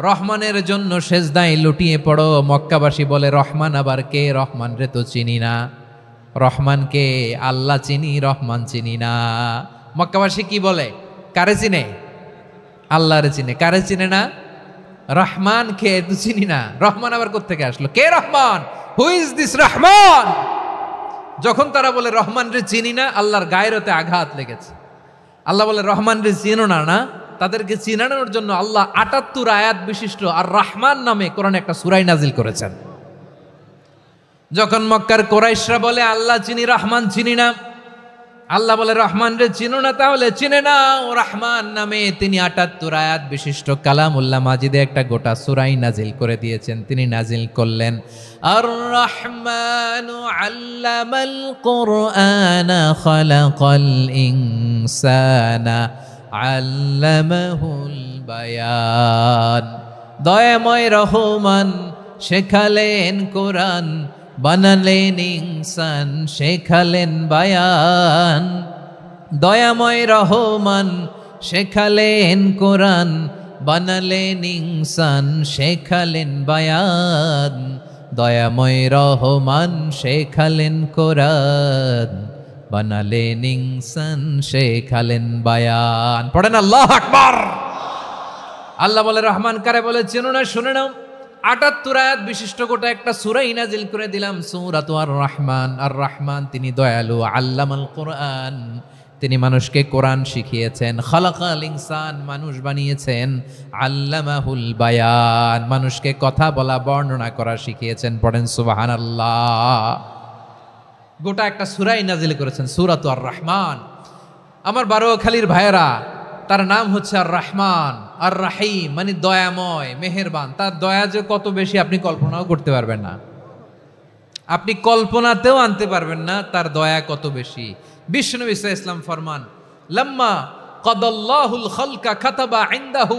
রহমানের জন্য সেজদায় লুটিয়ে পড়ো। মক্কাবাসী বলে রহমান আবার কে? রহমান রে তো চিনি না। রহমানকে আল্লাহ চিনি, রহমান চিনি না। মক্কাবাসী কি বলে? কারে চিনে? আল্লাহরে চিনে। কারে চিনে না? রহমান কে তো চিনি না। রহমান আবার কোত্থেকে আসলো? কে Rahman? Who is this Rahman? যখন তারা বলে রহমান রে চিনি না, আল্লাহর গায়রতে আঘাত লেগেছে। আল্লাহ বলে রহমান রে চিনো না, না? তাদেরকে চিনানোর জন্য আল্লাহ ৭৮ আয়াত বিশিষ্ট আর রহমান নামে কোরআনে একটা সূরা নাজিল করেছেন। যখন মক্কার কুরাইশরা বলে আল্লাহ চিনি, রহমান চিনি না, আল্লাহ বলে রহমান রে চিনো না, তাহলে চিনে নাও রহমান নামে। তিনি ৭৮ আয়াত বিশিষ্ট কালামুল্লাহ মাজিদে একটা গোটা সূরা নাজিল করে দিয়েছেন। তিনি নাজিল করলেন আর রহমানু আল্লামাল কুরআনা খালাকাল ইনসানা আল্লামাহুল বায়ান। দয়াময় রহমান শেখালেন কোরআন, বানালেন ইনসান, শেখালেন বায়ান। দয়াময় রহমান শেখালেন কোরআন, বানালেন ইনসান, শেখালেন বায়ান। দয়াময় রহমান শেখালেন কোরআন, বানালেন ইনসান, শেখালেন বায়ান। পড়েন আল্লাহু আকবার। আল্লাহ বলে রহমান কারে বলে চেনো না? শুনে নাও, ৭৮ আয়াত বিশিষ্ট গোটা একটা সূরা নাজিল করে দিলাম, সূরাতু আর রহমান। আর রহমান তিনি দয়ালু, আল্লামাল কোরআন, তিনি মানুষকে কোরআন শিখিয়েছেন। খালাকাল ইনসান, মানুষ বানিয়েছেন। আল্লামাহুল বায়ান, মানুষকে কথা বলা, বর্ণনা করা শিখিয়েছেন। পড়েন সুবহানাল্লাহ। গোটা একটা সূরা নাজিল করেছেন, সূরাতু আর রহমান। আমার বারোখালীর ভাইয়েরা, তার নাম হচ্ছে আর রহমান, আর রাহিম মানে দয়াময়, মেহেরবান। তার দয়া যে কত বেশি আপনি কল্পনাও করতে পারবেন না, আপনি কল্পনাতেও আনতে পারবেন না তার দয়া কত বেশি। বিশ্বনবী সাল্লাল্লাহু আলাইহি ওয়াসাল্লাম ফরমান, লাম্মা কাদাল্লাহুল খালকা কাতাবা ইনদাহু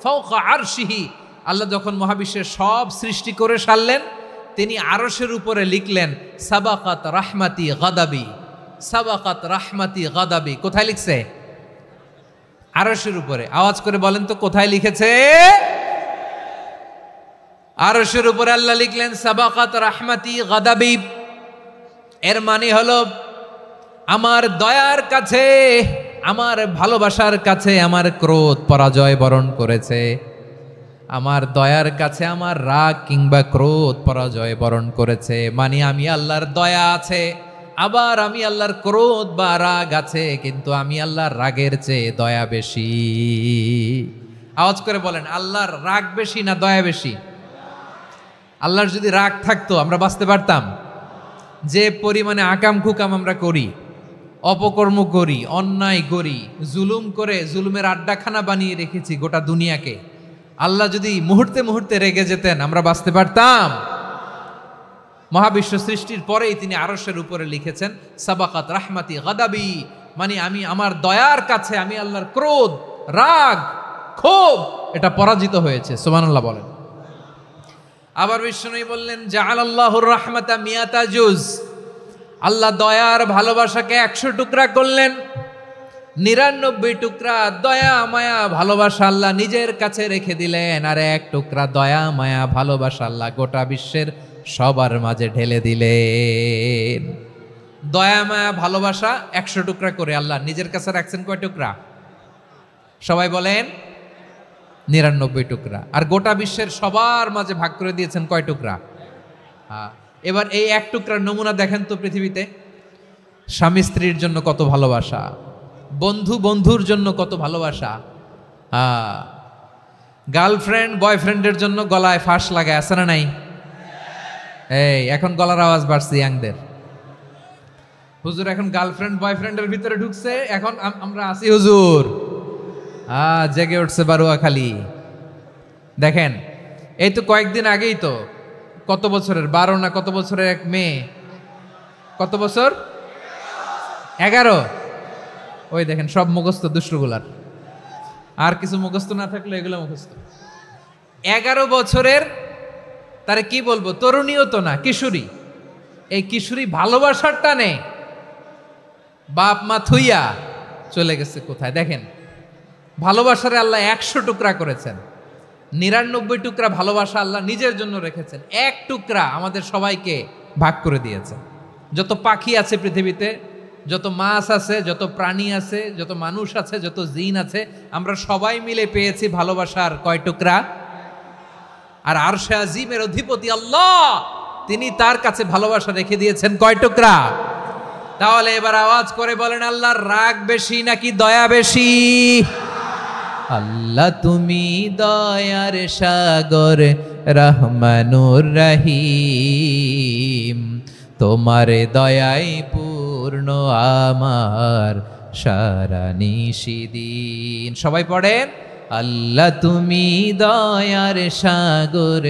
ফাওকা আরশিহি। আল্লাহ যখন মহাবিশ্বের সব সৃষ্টি করে সারলেন, তিনি আরশের উপরে লিখলেন সাবাকাত রাহমাতি গাদাবি, সাবাকাত রাহমাতি গাদাবি। কোথায় লিখছে? আরশের উপরে। আওয়াজ করে বলেন তো কোথায় লিখেছে? আরশের উপরে আল্লাহ লিখলেন সাবাকাত রাহমাতি গাদাবি। এর মানে হলো আমার দয়ার কাছে, আমার ভালোবাসার কাছে আমার ক্রোধ পরাজয় বরণ করেছে। আমার দয়ার কাছে আমার রাগ কিংবা ক্রোধ পরাজয় বরণ করেছে। মানে আমি আল্লাহর দয়া আছে, আবার আমি আল্লাহর ক্রোধ বা রাগ আছে, কিন্তু আমি আল্লাহর রাগের চেয়ে দয়া বেশি। আওয়াজ করে বলেন, আল্লাহর রাগ বেশি না দয়া বেশি? আল্লাহর যদি রাগ থাকতো আমরা বাঁচতে পারতাম? যে পরিমাণে আকাম কুকাম আমরা করি, অপকর্ম করি, অন্যায় করি, জুলুম করে জুলুমের আড্ডাখানা বানিয়ে রেখেছি গোটা দুনিয়াকে, আল্লাহ যদি মুহূর্তে মুহূর্তে রেগে যেতেন আমরা বাঁচতে পারতাম? মহাবিশ্ব সৃষ্টির পরেই তিনি আরশের উপরে লিখেছেন সাবাকাত রাহমাতি গাদাবি, মানে আমি আমার দয়ার কাছে আমি আল্লাহর ক্রোধ, রাগ, ক্ষোভ এটা পরাজিত হয়েছে। সুবহানাল্লাহ বলেন। আবার বিষ্ণু বললেন জাআলাল্লাহুর রাহমাতা মিয়াতা জুজ, আল্লাহ দয়ার ভালোবাসাকে 100 টুকরা করলেন। 99 টুকরা দয়া মায়া ভালোবাসা আল্লাহ নিজের কাছে রেখে দিলেন, আর 1 টুকরা দয়া মায়া ভালোবাসা আল্লাহ গোটা বিশ্বের সবার মাঝে ঢেলে দিলেন। দয়া মায়া ভালোবাসা 100 টুকরা করে আল্লাহ নিজের কাছে রাখছেন কয় টুকরা? সবাই বলেন 99 টুকরা। আর গোটা বিশ্বের সবার মাঝে ভাগ করে দিয়েছেন কয় টুকরা? এবার এই 1 টুকরার নমুনা দেখেন তো পৃথিবীতে। স্বামী স্ত্রীর জন্য কত ভালোবাসা, বন্ধু বন্ধুর জন্য কত ভালোবাসা, গার্লফ্রেন্ড বয়ফ্রেন্ডের জন্য গলায় ফাঁস লাগায়, আছে না নাই? এই এখন গলার আওয়াজ বাড়ছে ইয়াংদের। হুজুর এখন গার্লফ্রেন্ড বয়ফ্রেন্ডের ভিতরে ঢুকছে, এখন আমরা আছি হুজুর। জেগে উঠছে বারুয়াখালী। দেখেন এই তো কয়েকদিন আগেই তো, কত বছরের 12 না কত বছরের এক মেয়ে, কত বছর? 11। ওই দেখেন সব মুখস্থ দুষ্টগুলার, আর কিছু মুখস্থ না থাকলে এগুলো মুখস্থ। 11 বছরের, তারে কি বলবো, তরুণীও তো না, কিশোরী। এই কিশোরী ভালোবাসার টানে বাপ মা থুইয়া চলে গেছে কোথায়? দেখেন ভালোবাসারে আল্লাহ 100 টুকরা করেছেন, 99 টুকরা ভালোবাসা আল্লাহ নিজের জন্য রেখেছেন, 1 টুকরা আমাদের সবাইকে ভাগ করে দিয়েছেন। যত পাখি আছে পৃথিবীতে, যত মাছ আছে, যত প্রাণী আছে, যত মানুষ আছে, যত জিন আছে, আমরা সবাই মিলে পেয়েছি ভালোবাসার কয় টুকরা? আর আরশে আজিমের অধিপতি আল্লাহ, তিনি তার কাছে ভালোবাসা রেখে দিয়েছেন কয় টুকরা? তাহলে এবার আওয়াজ করে বলেন, আল্লাহর রাগ বেশি নাকি দয়া বেশি? আল্লাহ তুমি দয়ার সাগর রহমানুর রহিম, তোমার দয়াই পূর্ণ আমার সারা নিশিদিন। সবাই পড়েন, আল্লাহ তুমি দয়ার সাগর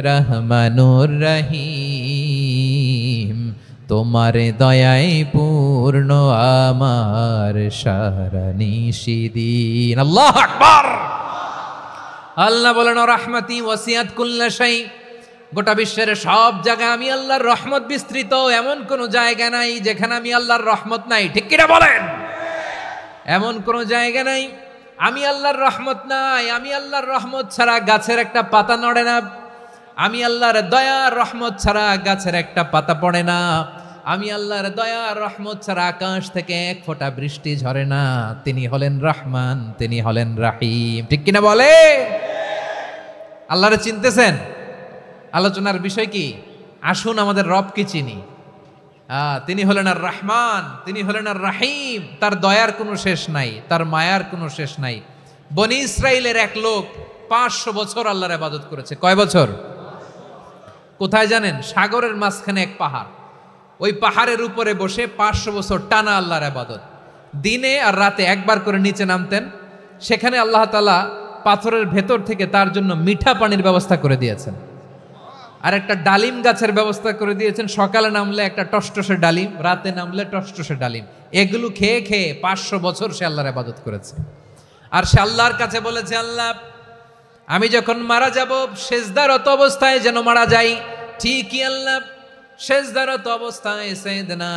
রহমানুর রহিম, তোমার দয়াই পূর্ণ আমার সারা নিশিদিন। আল্লাহু আকবার। আল্লাহ বলেন রাহমাতি ওয়াসিয়াত কুল্লা শাই, গোটা বিশ্বের সব জায়গায় আমি আল্লাহর রহমত বিস্তৃত, এমন কোন জায়গা নাই যেখানে আমি আল্লাহর রহমত নাই। ঠিক কিনা বলেন? এমন কোন জায়গা নাই আমি আল্লাহর রহমত নাই। আমি আল্লাহর রহমত ছাড়া গাছের একটা পাতা নড়ে না, আমি আল্লাহর দয়ার রহমত ছাড়া গাছের একটা পাতা পড়ে না, আমি আল্লাহর দয়ার রহমত ছাড়া আকাশ থেকে 1 ফোঁটা বৃষ্টি ঝরে না। তিনি হলেন রহমান, তিনি হলেন রাহিম। ঠিক কিনা বলে? আল্লাহরে চিনতেছেন? আলোচনার বিষয় কি? আসুন আমাদের রবকে চিনি। তিনি হলেন আর রহমান, তিনি হলেন আর রাহিম। তার দয়ার কোনো শেষ নাই, তার মায়ার কোনো শেষ নাই। বনি ইসরাইলের এক লোক 500 বছর আল্লাহর ইবাদত করেছে। কয় বছর? কোথায় জানেন? সাগরের মাঝখানে এক পাহাড়, ওই পাহাড়ের উপরে বসে 500 বছর টানা আল্লাহর ইবাদত। দিনে আর রাতে একবার করে নিচে নামতেন। সেখানে আল্লাহ তাআলা পাথরের ভেতর থেকে তার জন্য মিঠা পানির ব্যবস্থা করে দিয়েছেন, আর একটা ডালিম গাছের ব্যবস্থা করে দিয়েছেন। সকালে নামলে একটা টসটসে ডালিম, রাতে নামলে টসটসে ডালিম। এগুলো খেয়ে খেয়ে 500 বছর সে আল্লাহর ইবাদত করেছে। আর সে আল্লাহর কাছে বলেছে, আল্লাহ আমি যখন মারা যাব সেজদারত অবস্থায় যেন মারা যাই। ঠিকই আল্লাহ সেজদারত অবস্থায় সাইয়েদনা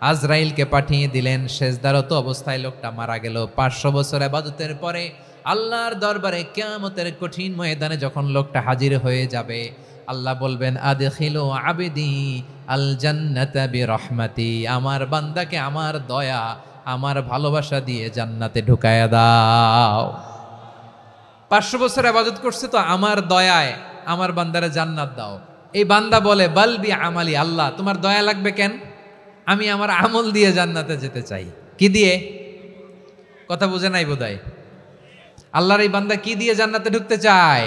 আজরাইলকে পাঠিয়ে দিলেন। সেজদারত অবস্থায় লোকটা মারা গেল। 500 বছর ইবাদতের পরে আল্লাহর দরবারে কিয়ামতের কঠিন ময়দানে যখন লোকটা হাজির হয়ে যাবে, আল্লাহ বলবেন আদখিলু আবদি আল জান্নাতা বিরহমাতি, আমার বান্দাকে আমার দয়া আমার ভালোবাসা দিয়ে জান্নাতে ঢুকায়া দাও। 500 বছর ইবাদত করছে তো আমার দয়ায় আমার বান্দারে জান্নাত দাও। এই বান্দা বলে বালবি আমালি, আল্লাহ তোমার দয়া লাগবে কেন? আমি আমার আমল দিয়ে জান্নাতে যেতে চাই। কি দিয়ে? কথা বুঝে নাই বোধহয়। আল্লাহর এই বান্দা কি দিয়ে জান্নাতে ঢুকতে চায়?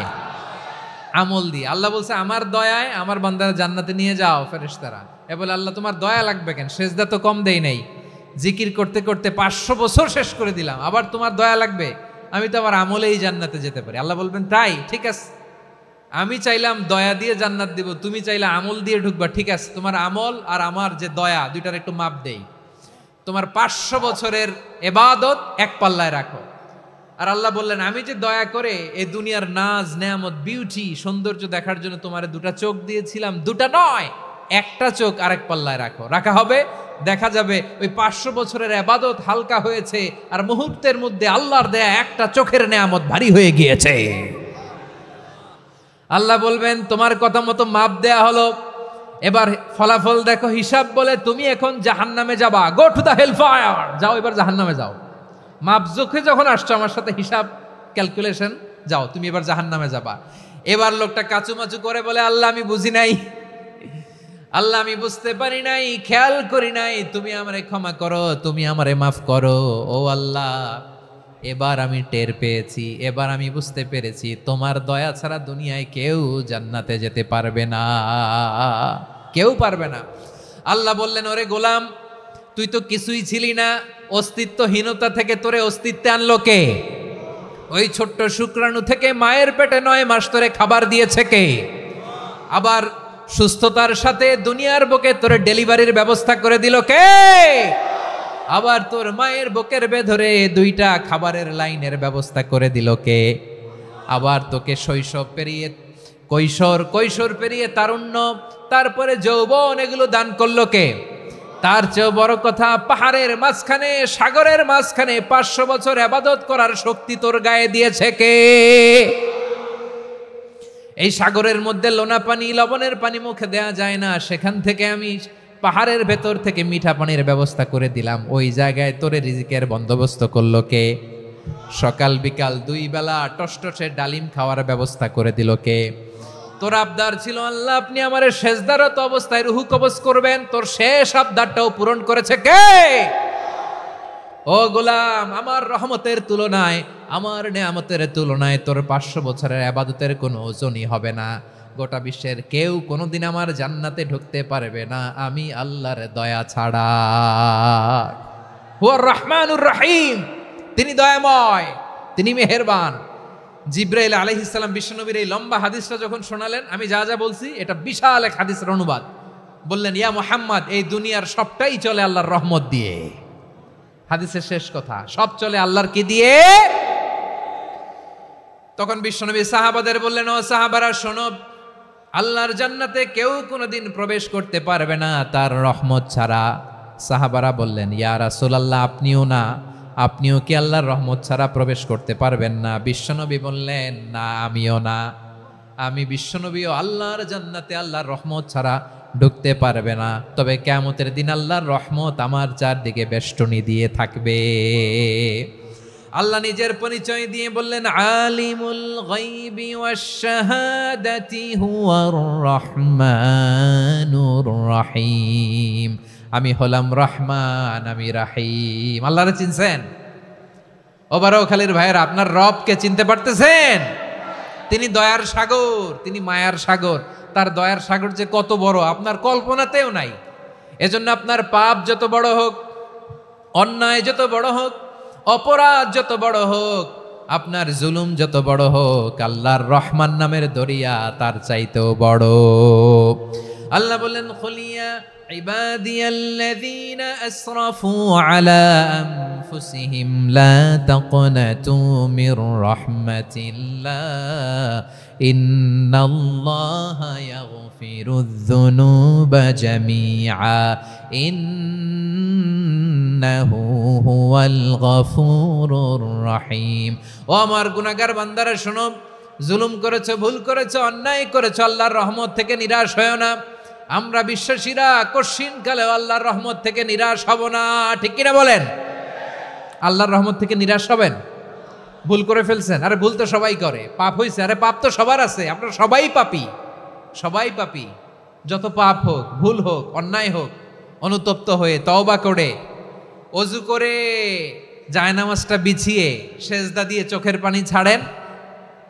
আমল দিয়ে। আল্লাহ বলছে আমার দয়ায় আমার বান্দারা জান্নাতে নিয়ে যাও ফেরেশতারা। এ বলে আল্লাহ তোমার দয়া লাগবে কেন, সেজদা তো কম দেই নাই, জিকির করতে করতে 500 বছর শেষ করে দিলাম, আবার তোমার দয়া লাগবে? আমি তো আমার আমলেই জান্নাতে যেতে পারি। আল্লাহ বলবেন তাই, ঠিক আছে, আমি চাইলাম দয়া দিয়ে জান্নাত দিব, তুমি চাইলে আমল দিয়ে ঢুকবা, ঠিক আছে, তোমার আমল আর আমার যে দয়া দুইটার একটু মাপ দেই, তোমার 500 বছরের ইবাদত এক পাল্লায় রাখো। আর আল্লাহ বললেন আমি যে দয়া করে এই দুনিয়ার নাজ নেয়ামত বিউটি সৌন্দর্য দেখার জন্য তোমারে দুটা চোখ দিয়েছিলাম, দুটা নয় একটা চোখ আরেক পাল্লায় রাখো। রাখা হবে, দেখা যাবে ওই 500 বছরের ইবাদত হালকা হয়েছে আর মুহূর্তের মধ্যে আল্লাহর দেয়া একটা চোখের নেয়ামত ভারী হয়ে গিয়েছে। আল্লাহ বলবেন তোমার কথা মতো মাপ দেয়া হলো, এবার ফলাফল দেখো, হিসাব বলে তুমি এখন জাহান্নামে যাবা, go to the hell fire, যাও এবার জাহান্নামে যাও। মাপ চোখে যখন আসছো আমার সাথে হিসাব ক্যালকুলেশন, যাও তুমি এবার জাহান্নামে যাবা। এবার লোকটা কাচুমাচু করে বলে আল্লাহ আমি বুঝি নাই, আল্লাহ আমি বুঝতে পারি নাই, খেয়াল করি নাই, তুমি আমারে ক্ষমা করো, তুমি আমারে মাফ করো। ও আল্লাহ এবার আমি টের পেয়েছি, এবার আমি বুঝতে পেরেছি তোমার দয়া ছাড়া দুনিয়ায় কেউ জান্নাতে যেতে পারবে না, কেউ পারবে না। আল্লাহ বললেন ওরে গোলাম তুই তো কিছুই ছিলি না, অস্তিত্বহীনতা থেকে তোরে অস্তিত্বে আনলো কে? ওই ছোট্ট শুক্রাণু থেকে মায়ের পেটে 9 মাস তোরে খাবার দিয়েছে কে? আবার সুস্থতার সাথে দুনিয়ার বুকে তোরে ডেলিভারির ব্যবস্থা করে দিল কে? আবার তোর মায়ের বুকের ভেতরে 2টা খাবারের লাইনের ব্যবস্থা করে দিল কে? আবার তোকে শৈশব পেরিয়ে কৈশোর পেরিয়ে তারুণ্য, তারপরে যৌবন, এগুলো দান করলো কে? তার চেয়েও বড় কথা, পাহাড়ের মাঝখানে সাগরের মাঝখানে 500 বছর ইবাদত করার শক্তি তোর গায়ে দিয়েছে কে? এই সাগরের মধ্যে লোনা পানি, লবণের পানি মুখে দেয়া যায় না, সেখান থেকে আমি পাহাড়ের ভেতর থেকে মিঠা পানির ব্যবস্থা করে দিলাম, ওই জায়গায় তোরে রিজিকের বন্দোবস্ত করলো কে? সকাল বিকাল 2 বেলা টসটসে ডালিম খাওয়ার ব্যবস্থা করে দিল কে? তোর আবদার ছিল আল্লাহ আপনি আমারে সেজদারত অবস্থায় রুহু কবজ করবেন, তোর শেষ আবদারটাও পূরণ করেছে কে? ও গোলাম আমার রহমতের তুলনায়, আমার নেয়ামতের তুলনায় তোর 500 বছরের ইবাদতের কোনো ওজনই হবে না। গোটা বিশ্বের কেউ কোনোদিন আমার জান্নাতে ঢুকতে পারবে না আমি আল্লাহর দয়া ছাড়া। হুয়ার রহমানুর রহিম, তিনি দয়াময়, তিনি মেহেরবান। জিব্রাইল আলাইহিস সালাম বিশ্বনবীর এই লম্বা হাদিসটা যখন শোনালেন, আমি যা যা বলছি এটা বিশাল এক হাদিসের অনুবাদ, বললেন ইয়া মুহাম্মদ এই দুনিয়ার সবটাই চলে আল্লাহর রহমত দিয়ে। হাদিসের শেষ কথা, সব চলে আল্লাহর কি দিয়ে? তখন বিশ্বনবী সাহাবাদের বললেন ও সাহাবারা শোনো, আল্লাহর জান্নাতে কেউ কোনোদিন প্রবেশ করতে পারবে না তার রহমত ছাড়া। সাহাবারা বললেন ইয়া রাসূলুল্লাহ আপনিও না, আপনিও কি আল্লাহর রহমত ছাড়া প্রবেশ করতে পারবেন না? বিশ্বনবী বললেন না আমিও না, আমি বিশ্বনবীও আল্লাহর জান্নাতে আল্লাহর রহমত ছাড়া ঢুকতে পারবে না, তবে কিয়ামতের দিন আল্লাহর রহমত আমার চারদিকে বেষ্টনী দিয়ে থাকবে। আল্লাহ নিজের পরিচয় দিয়ে বললেন আলিমুল গায়বি ওয়াশ শাহাদাতি হুয়ার রহমানুর রহিম, আমি হলাম রহমান, আমি রাহিম। আল্লাহরে চিনছেন? ও বারোখালীর ভাইয়েরা আপনার রবকে চিনতে পারতেছেন? তিনি দয়ার সাগর, তিনি মায়ার সাগর। তার দয়ার সাগর যে কত বড় আপনার কল্পনাতেও নাই। এজন্য আপনার পাপ যত বড় হোক, অন্যায় যত বড় হোক, অপরাধ যত বড় হোক, আপনার জুলুম যত বড় হোক, আল্লাহর রহমান নামের দরিয়া তার চাইতেও বড়। আল্লাহ বললেন খুলিয়া ইবাদিয়াল্লাযীনা আসরাফু আলা আনফুসিহিম লা তাকনাতু মির রাহমাতিল্লাহ ইন্নাল্লাহা ইয়াগফিরুয যুনুবা জামিআ ইন্নাহু হুয়াল গফুরুর রহিম। ও আমার গুনাহগার বান্দারা শোনো, জুলুম করেছো, ভুল করেছো, অন্যায় করেছো, আল্লাহর রহমত থেকে নিরাশ হয়ো না। আমরা বিশ্বাসীরা কশিনকালে আল্লাহর রহমত থেকে নিরাশ হব না, ঠিক কিনা বলেন? আল্লাহর রহমত থেকে নিরাশ হবেন? ভুল করে ফেলছেন, আরে ভুল তো সবাই করে, পাপ হয়েছে, আরে পাপ তো সবার আছে, আপনারা সবাই পাপী, সবাই পাপী। যত পাপ হোক, ভুল হোক, অন্যায় হোক, অনুতপ্ত হয়ে তওবা করে ওযু করে জায়নামাজটা বিছিয়ে সেজদা দিয়ে চোখের পানি ছাড়েন,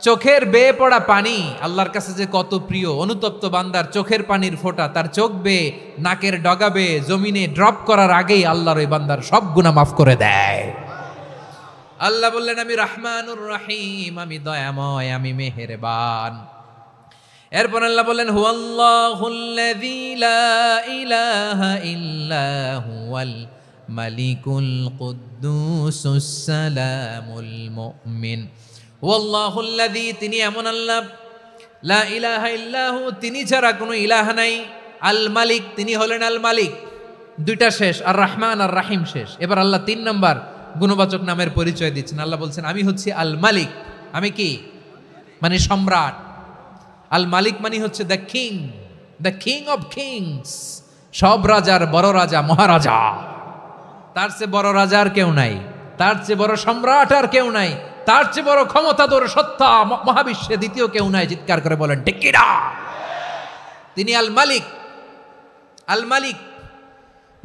চোখের বেয়ে পড়া পানি আল্লাহর কাছে যে কত প্রিয়। অনুতপ্ত বান্দার চোখের পানির ফোঁটা তার চোখ বেয়ে নাকের ডগা বেয়ে জমিনে ড্রপ করার আগেই আল্লাহর ওই বান্দার সব গুনাহ মাফ করে দেয়। আল্লাহ বললেন আমি রহমানুর রহিম, আমি দয়াময়, আমি মেহেরবান। এরপর আল্লাহ বললেন হুয়াল্লাহুল্লাযী লা ইলাহা ইল্লা হুয়াল মালিকুল কুদ্দুসুস সালামুল মুমিন। হুয়াল্লাহুল্লাযী, তিনি এমন আল্লাহ, লা ইলাহা ইল্লাহু, তিনি ছাড়া কোনো ইলাহ নাই, আল মালিক, তিনি হলেন আল মালিক। দুইটা শেষ, আর রহমান আর রাহিম শেষ। এবার আল্লাহ 3 নম্বর গুণবাচক নামের পরিচয় দিচ্ছেন। আল্লাহ বলছেন আমি হচ্ছি আল মালিক। আমি কি? মানে সম্রাট। আল মালিক মানে হচ্ছে the king, the king of kings, সব রাজার বড় রাজা, মহারাজা। তার চেয়ে বড় রাজা আর কেউ নাই, তার চেয়ে বড় সম্রাট আর কেউ নাই, তার চেয়ে বড় ক্ষমতাধর সত্তা মহাবিশ্বে দ্বিতীয় কেউ নাই। চিৎকার করে বলেন ঠিক কি না? তিনি আল মালিক। আল মালিক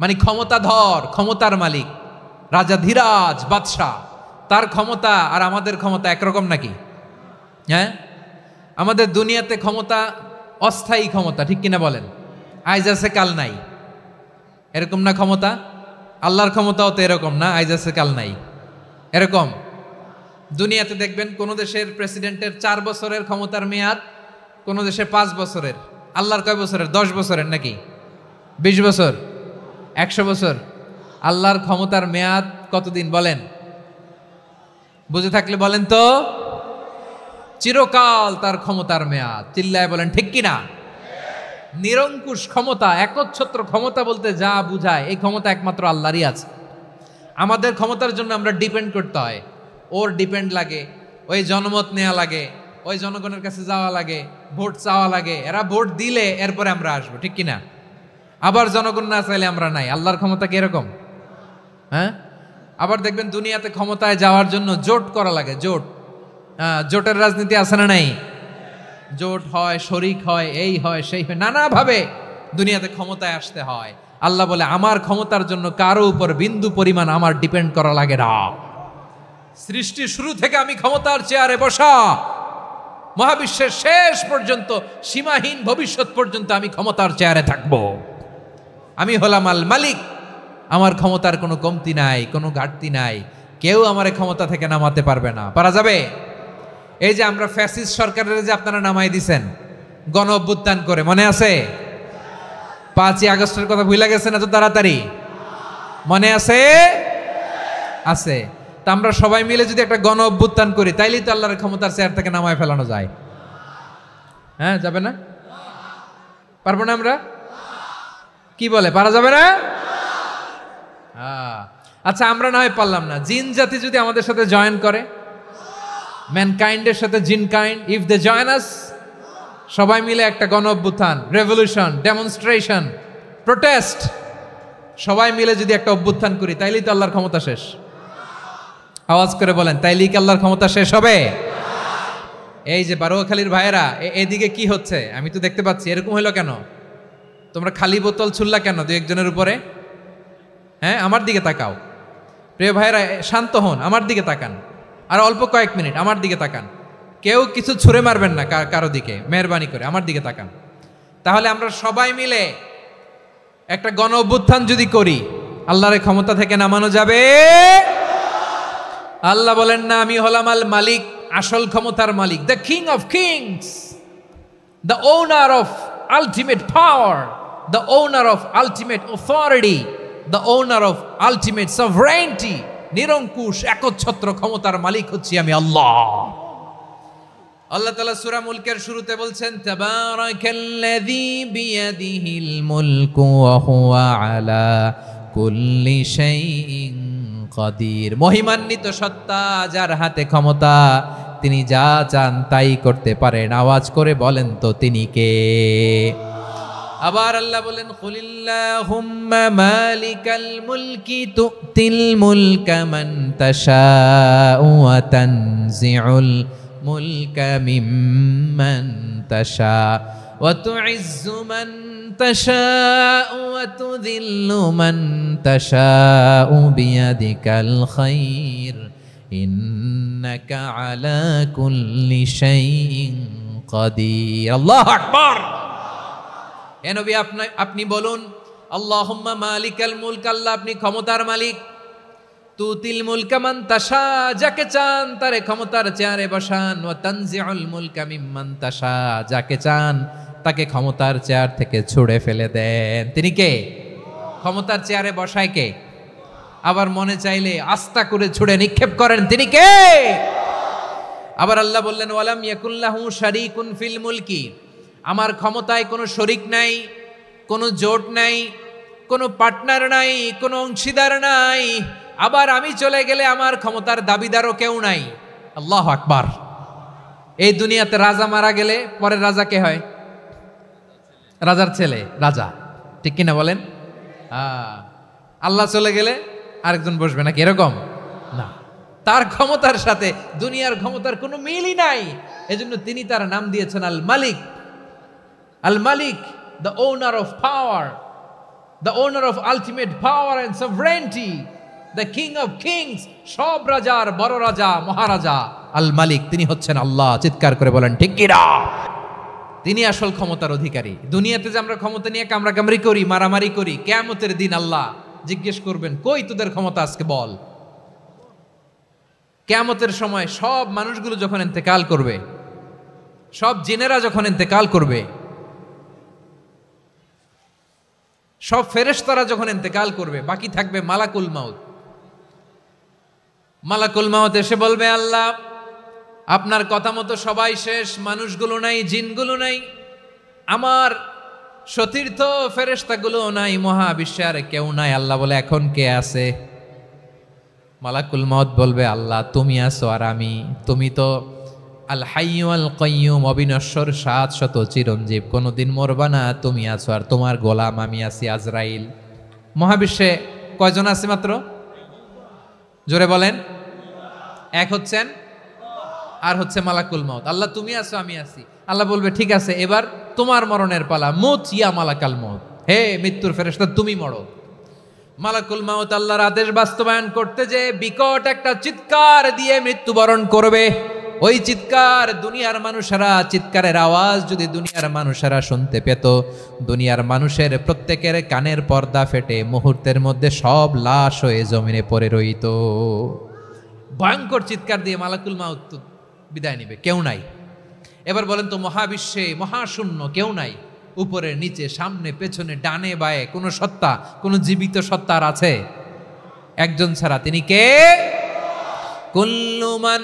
মানে ক্ষমতাধর, ক্ষমতার মালিক, রাজা ধীরাজ বাদশাহ। তার ক্ষমতা আর আমাদের ক্ষমতা একরকম নাকি? হ্যাঁ, আমাদের দুনিয়াতে ক্ষমতা অস্থায়ী ক্ষমতা, ঠিক কিনা বলেন? আইজ আছে কাল নাই, এরকম না ক্ষমতা? আল্লাহর ক্ষমতাও তো এরকম না, আইজ আছে কাল নাই এরকম। দুনিয়াতে দেখবেন কোন দেশের প্রেসিডেন্টের 4 বছরের ক্ষমতার মেয়াদ, কোন দেশে 5 বছরের। আল্লাহর কয় বছরের? 10 বছরের নাকি 20 বছর, 100 বছর? আল্লাহর ক্ষমতার মেয়াদ কতদিন বলেন? বুঝে থাকলে বলেন তো। চিরকাল তার ক্ষমতার মেয়াদ। চিল্লায় বলেন ঠিক কিনা? নিরঙ্কুশ ক্ষমতা, একচ্ছত্র ক্ষমতা বলতে যা বুঝায়, এই ক্ষমতা একমাত্র আল্লাহরই আছে। আমাদের ক্ষমতার জন্য আমরা ডিপেন্ড করতে হয়, ওর ডিপেন্ড লাগে, ওই জনমত নেওয়া লাগে, ওই জনগণের কাছে যাওয়া লাগে, ভোট চাওয়া লাগে, এরা ভোট দিলে এরপরে আমরা আসবো, ঠিক কিনা? আবার জনগণ না চাইলে আমরা নাই। আল্লাহর ক্ষমতা কি এরকম? হ্যাঁ। আবার দেখবেন দুনিয়াতে ক্ষমতায় যাওয়ার জন্য জোট করা লাগে, জোট। জোটের রাজনীতি আছে না নাই? জোট হয়, শরিক হয়, এই হয়, সেই হয়, নানাভাবে দুনিয়াতে ক্ষমতায় আসতে হয়। আল্লাহ বলে আমার ক্ষমতার জন্য কারো উপর বিন্দু পরিমাণ আমার ডিপেন্ড করা লাগে না। সৃষ্টির শুরু থেকে আমি ক্ষমতার চেয়ারে বসা, মহাবিশ্বের শেষ পর্যন্ত, সীমাহীন ভবিষ্যৎ পর্যন্ত আমি ক্ষমতার চেয়ারে থাকবো। আমি হলাম আল মালিক। আমার ক্ষমতার কোনো কমতি নাই, কোনো ঘাটতি নাই। কেউ আমার ক্ষমতা থেকে নামাতে পারবে না। পারা যাবে? এই যে আমরা ফ্যাসিস্ট সরকারের যে আপনারা নামাই দিছেন গণ অভ্যুত্থান করে, মনে আছে? 5ই আগস্টের কথা ভুলে গেছেন এত তাড়াতাড়ি? মনে আছে? আছে। তা আমরা সবাই মিলে যদি একটা গণ অভ্যুত্থান করি, তাইলেই তো আল্লাহর ক্ষমতার চেয়ার থেকে নামায় ফেলানো যায়। হ্যাঁ, যাবে না? পারবো না আমরা? কি বলে, পারা যাবে না? আচ্ছা, আমরা না হয় পারলাম না, জিন জাতি যদি আমাদের সাথে জয়েন করে, ম্যানকাইন্ডের সাথে জিনকাইন্ড, ইফ দে জয়েন আস, সবাই মিলে একটা গণ অভ্যুত্থান, রেভলিউশন, ডেমনস্ট্রেশন, প্রোটেস্ট, সবাই মিলে যদি একটা অভ্যুত্থান করি, তাইলেই তো আল্লাহর ক্ষমতা শেষ। আওয়াজ করে বলেন, তাইলেই কি আল্লাহর ক্ষমতা শেষ হবে? এই যে বারোয়াখালীর ভাইয়েরা, এদিকে কি হচ্ছে আমি তো দেখতে পাচ্ছি। এরকম হলো কেন? তোমরা খালি বোতল ছুড়লা কেন 2-1 জনের উপরে? হ্যাঁ, আমার দিকে তাকাও। প্রিয় ভাইয়েরা, শান্ত হন, আমার দিকে তাকান, আর অল্প কয়েক মিনিট আমার দিকে তাকান। কেউ কিছু ছুঁড়ে মারবেন না কারো দিকে, মেহরবানি করে আমার দিকে তাকান। তাহলে আমরা সবাই মিলে একটা গণ অভ্যুত্থান যদি করি, আল্লাহর ক্ষমতা থেকে নামানো যাবে? আল্লাহ বলেন না, আমি হলাম আল মালিক, আসল ক্ষমতার মালিক, the king of kings, the owner of ultimate power, the owner of ultimate authority, the owner of ultimate sovereignty. নিরঙ্কুশ একচ্ছত্র ক্ষমতার মালিক হচ্ছি আমি আল্লাহ। আল্লাহ তাআলা সূরা মুলকের শুরুতে বলছেন, তাবারাকাল্লাযী বিয়াদিহিল মুলকু ওয়া হুয়া আলা কুল্লি শাইইন কাদির। মহিমান্বিত সত্তা, যার হাতে ক্ষমতা, তিনি যা চান তাই করতে পারেন। আওয়াজ করে বলেন তো তিনি কে? আবার আল্লাহ বলেন, কুলিল্লাহুম্মা মালিকাল মুলকি তুতিল মুলকা মান তাশাউ ওয়া তানজিউল মুলকা মিম্মান তাশা ওয়া তুইজ্জু মান তাশাউ ওয়া তুযিল্লু মান তাশাউ বিয়াদিকাল খায়র ইন্নাকা আলা কুল্লি শাইইন কাদির। আল্লাহু আকবার। হে নবী, আপনি বলুন, আল্লাহুম্মা মালিকাল মুলক, আল্লাহ আপনি ক্ষমতার মালিক। তুতিল মুলকা মান তাশা, যাকে চান তারে ক্ষমতার চেয়ারে বসান। ওয়া তানজিউল মুলকা মিম্মান তাশা, যাকে চান তাকে ক্ষমতার চেয়ার থেকে ছুঁড়ে ফেলে দেন। তিনি কে? ক্ষমতার চেয়ারে বসায় কে? আবার মনে চাইলে আস্থা করে ছুঁড়ে নিক্ষেপ করেন, তিনি কে? আবার আল্লাহ বললেন, ওয়ালাম ইয়াকুল্লাহু শারীকুন ফিল মুলকি, আমার ক্ষমতায় কোনো শরিক নাই, কোনো জোট নাই, কোনো পার্টনার নাই, কোনো অংশীদার নাই। আবার আমি চলে গেলে আমার ক্ষমতার দাবিদারও কেউ নাই। আল্লাহু আকবার। এই দুনিয়াতে রাজা মারা গেলে পরের রাজা কে হয়? রাজার ছেলে রাজা, ঠিক কিনা বলেন? আল্লাহ চলে গেলে আরেকজন বসবে নাকি? এরকম না, তার ক্ষমতার সাথে দুনিয়ার ক্ষমতার কোনো মিলই নাই। এজন্য তিনি তার নাম দিয়েছেন আল মালিক। আল মালিক, the owner of power, the owner of ultimate power and sovereignty, the king of kings, সব রাজার বড় রাজা, মহারাজা আল মালিক, তিনি হচ্ছেন আল্লাহ। চিৎকার করে বলেন ঠিক কিনা? তিনি আসল ক্ষমতার অধিকারী। দুনিয়াতে যে আমরা ক্ষমতা নিয়ে কামড়াকামড়ি করি, মারামারি করি, কিয়ামতের দিন আল্লাহ জিজ্ঞেস করবেন, কই তোদের ক্ষমতা আজকে বল। কিয়ামতের সময় সব মানুষগুলো যখন ইন্তেকাল করবে, সব জিনেরা যখন ইন্তেকাল করবে, সব ফেরেশতারা যখন ইন্তেকাল করবে, বাকি থাকবে মালাকুল মাউত। মালাকুল মাউত এসে বলবে, আল্লাহ আপনার কথা মতো সবাই শেষ, মানুষগুলো নাই, জিনগুলো নাই, আমার সতীর্থ ফেরেশতাগুলো নাই, মহাবিশ্বে আর কেউ নাই। আল্লাহ বলে, এখন কে আছে? মালাকুল মাউত বলবে, আল্লাহ তুমি আছো আর আমি। তুমি তো আল হাইয়্যু আল কাইয়্যুম, অবিনশ্বর, শাশ্বত, চিরঞ্জীব, কোনোদিন মরবা না, তুমি আছো আর তোমার গোলাম আমি আছি আজরাইল। মহাবিশ্বে কয়জন আছে মাত্র? জোরে বলেন। এক হচ্ছেন আর হচ্ছে মালাকুল মাউত। আল্লাহ তুমি আছো আমি আছি। আল্লাহ বলবে, ঠিক আছে, এবার তোমার মরণের পালা, মুত ইয়া মালাকাল মাউত, হে মৃত্যুর ফেরেশতা তুমি মরো। মালাকুল মাউত আল্লাহর আদেশ বাস্তবায়ন করতে যে বিকট একটা চিৎকার দিয়ে মৃত্যুবরণ করবে। ওই চিৎকার দুনিয়ার মানুষেরা, চিৎকারের আওয়াজ যদি দুনিয়ার মানুষেরা শুনতে পেত, দুনিয়ার মানুষের প্রত্যেকের কানের পর্দা ফেটে মুহূর্তের মধ্যে সব লাশ হয়ে জমিনে পড়ে রইত। ভয়ঙ্কর চিৎকার দিয়ে মালাকুল মাউত বিদায় নিবে, কেউ নাই। এবার বলেন তো, মহাবিশ্বে মহাশূন্য, কেউ নাই, উপরে নিচে, সামনে পেছনে, ডানে বায়ে কোনো সত্তা, কোনো জীবিত সত্তার আছে? একজন ছাড়া, তিনি কে? কুল্লু মান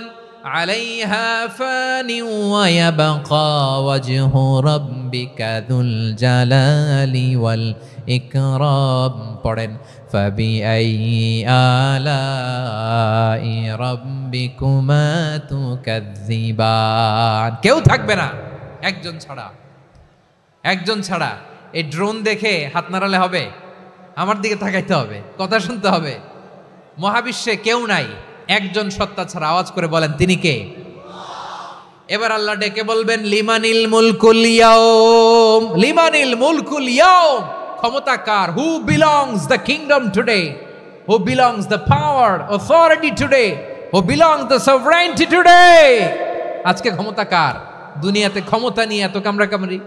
আলাইহা ফানি ওয়া ইয়াবকা ওয়াজহু রাব্বিকা যুল জালালি ওয়াল ইকরাম। পড়েন, ফাবিআইয়ি আলাই রাব্বিকুমা তুকাযযিবান। কেউ থাকবে না একজন ছাড়া, একজন ছাড়া। এই ড্রোন দেখে হাত নাড়ালে হবে? আমার দিকে তাকাইতে হবে, কথা শুনতে হবে। মহাবিশ্বে কেউ নাই, একজন সত্তা ছাড়া। আওয়াজ করে বলেন, তিনি কে? এবার আল্লাহ ডেকে বলবেন, লিমানিল মুলকুল ইয়াউম, লিমানিল মুলকুল ইয়াউম, ক্ষমতা কার? Who belongs the kingdom today, who belongs the power authority today, who belongs the sovereignty today. আজকে ক্ষমতা কার? দুনিয়াতে ক্ষমতা নিয়ে এত কামড়াকামড়ি,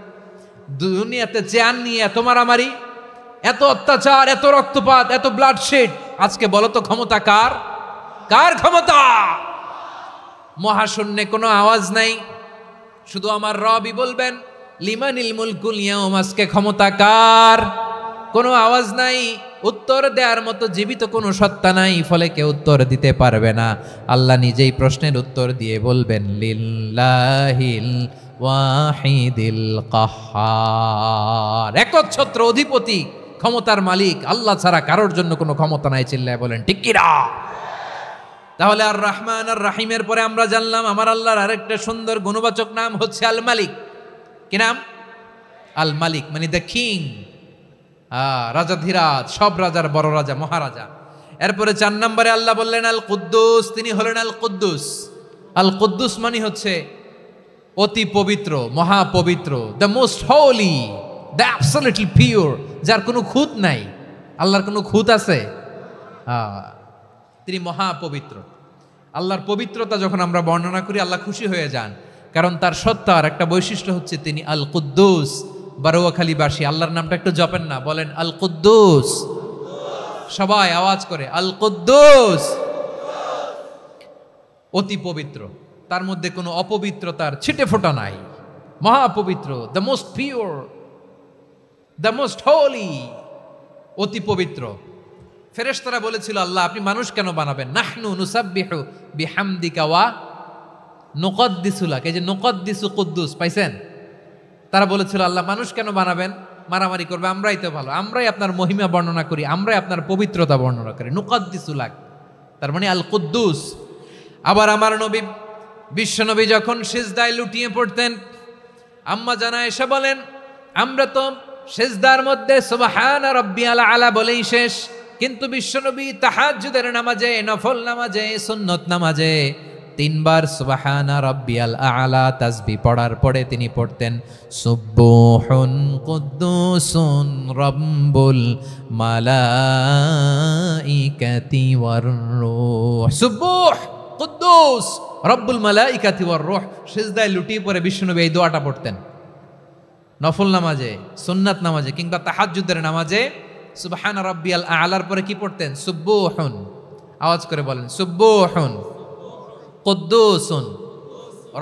দুনিয়াতে চেয়ার নিয়ে এত মারামারি, এত অত্যাচার, এত রক্তপাত, এত ব্লাডশেড। আজকে বলো তো ক্ষমতা কার? কার ক্ষমতা? মহাশূন্যে কোনো আওয়াজ নাই, শুধু আমার রবই বলবেন, লিমানিল মুলকুল ইয়াউম, আজকে ক্ষমতা কার? কোনো আওয়াজ নাই, উত্তর দেওয়ার মতো জীবিত কোনো সত্তা নাই, ফলে কেউ উত্তর দিতে পারবে না। আল্লাহ নিজেই প্রশ্নের উত্তর দিয়ে বলবেন, লিল্লাহিল ওয়াহিদিল কাহ্হার, একচ্ছত্র অধিপতি, ক্ষমতার মালিক আল্লাহ ছাড়া কারোর জন্য কোনো ক্ষমতা নাই। চিল্লায় বলেন ঠিক কিনা? তাহলে আর রহমান আর রাহিমের পরে আমরা জানলাম আমার আল্লাহর আরেকটা সুন্দর গুণবাচক নাম হচ্ছে আল মালিক। কি নাম? আল মালিক, মানে দ্য কিং, রাজাধিরাজ, সব রাজার বড় রাজা, মহারাজা। এরপরে 4 নম্বরে আল্লাহ বললেন আল কুদ্দুস, তিনি হলেন আল কুদ্দুস। আল কুদ্দুস মানে হচ্ছে অতি পবিত্র, মহাপবিত্র, the most holy, the absolutely pure, যার কোনো খুঁত নাই। আল্লাহর কোনো খুঁত আছে? তিনি মহাপবিত্র। আল্লাহর পবিত্রতা যখন আমরা বর্ণনা করি আল্লাহ খুশি হয়ে যান, কারণ তার সত্তার একটা বৈশিষ্ট্য হচ্ছে তিনি আল কুদ্দুস। বারোয়াখালীবাসী আল্লাহর নামটা একটু জপেন না, বলেন আল কুদ্দুস, সবাই আওয়াজ করে আল কুদ্দুস। অতি পবিত্র, তার মধ্যে কোনো অপবিত্রতার ছিটে ফোঁটা নাই, মহাপবিত্র, the most pure, the most holy, অতি পবিত্র। ফেরেশতারা বলেছিল আল্লাহ আপনি মানুষ কেন বানাবেন? নাহনু নুসাব্বিহু বিহামদিকা ওয়া নুকদ্দিসু লাক, এই যে নুকদ্দিসু কুদ্দুস পাইছেন? তারা বলেছিল আল্লাহ মানুষ কেন বানাবেন, মারামারি করবে, আমরাই তো ভালো, আমরাই আপনার মহিমা বর্ণনা করি, আমরাই আপনার পবিত্রতা বর্ণনা করি, নুকদ্দিসু লাক, তার মানে আল কুদ্দুস। আবার আমার নবী বিশ্বনবী যখন সিজদায় লুটিয়ে পড়তেন, আম্মা জানা এসে বলেন আমরা তো সিজদার মধ্যে সুবহান রাব্বিয়াল আলা বলেই শেষ, কিন্তু বিশ্বনবী তাহাজ্জুদের নামাজে, নফল নামাজে, সুন্নত নামাজে তিনবার সুবহানা রাব্বিয়াল আলা তাসবিহ পড়ার পরে তিনি পড়তেন সুবহুন কুদ্দুসুন রাব্বুল মালাইকাতি ওয়ার রূহ। সুবহ কুদ্দুস রব্বুল মালাইকাতি ওয়ার রূহ। সিজদায় লুটিয়ে পড়ে বিশ্বনবী এই দোয়াটা পড়তেন নফল নামাজে, সুন্নাত নামাজে কিংবা তাহাজ্জুদের নামাজে। সুবহানা রাব্বিয়াল আলার পরে কি পড়তেন? সুবহুন, আওয়াজ করে বলেন সুবহুন কুদ্দুসুন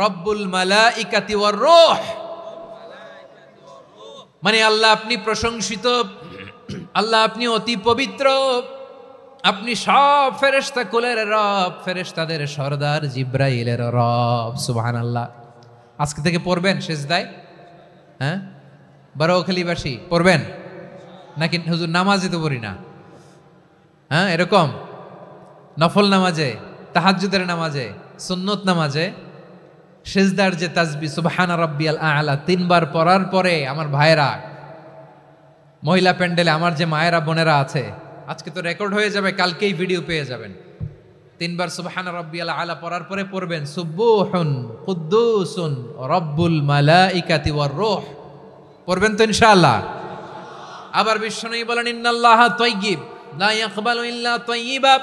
রব্বুল মালাইকাতি ওয়ার রূহ। মানে আল্লাহ আপনি প্রশংসিত, আল্লাহ আপনি অতি পবিত্র, আপনি সব ফেরেশতা কুলের রব, ফেরেশতাদের সরদার জিব্রাইলের রব। সুবহানাল্লাহ। আজকে থেকে পড়বেন সিজদায়? হ্যাঁ, বারোয়াখালীবাসী পড়বেন নাকি? হুজুর নামাজে তো পড়ি না। হ্যাঁ, এরকম নফল নামাজে, তাহাজ্জুদের নামাজে, সুন্নত নামাজে সিজদার যে তাসবিহ সুবহানা রাব্বিয়াল আলা তিনবার পড়ার পরে আমার ভাইরা, মহিলা প্যান্ডেলে আমার যে মায়েরা বোনেরা আছে, আজকে তো রেকর্ড হয়ে যাবে, কালকেই ভিডিও পেয়ে যাবেন। তিনবার সুবহানা রাব্বিয়াল আলা পড়ার পরে পড়বেন সুবহুন কুদ্দুসুন রব্বুল মালাইকাতি ওয়ার রূহ। পড়বেন তো ইনশাআল্লাহ? আবার বিশ্বনবী বলেন ইন্নাল্লাহা তাইয়্যিব লা ইয়াকবালু ইল্লা তাইয়্যিবা।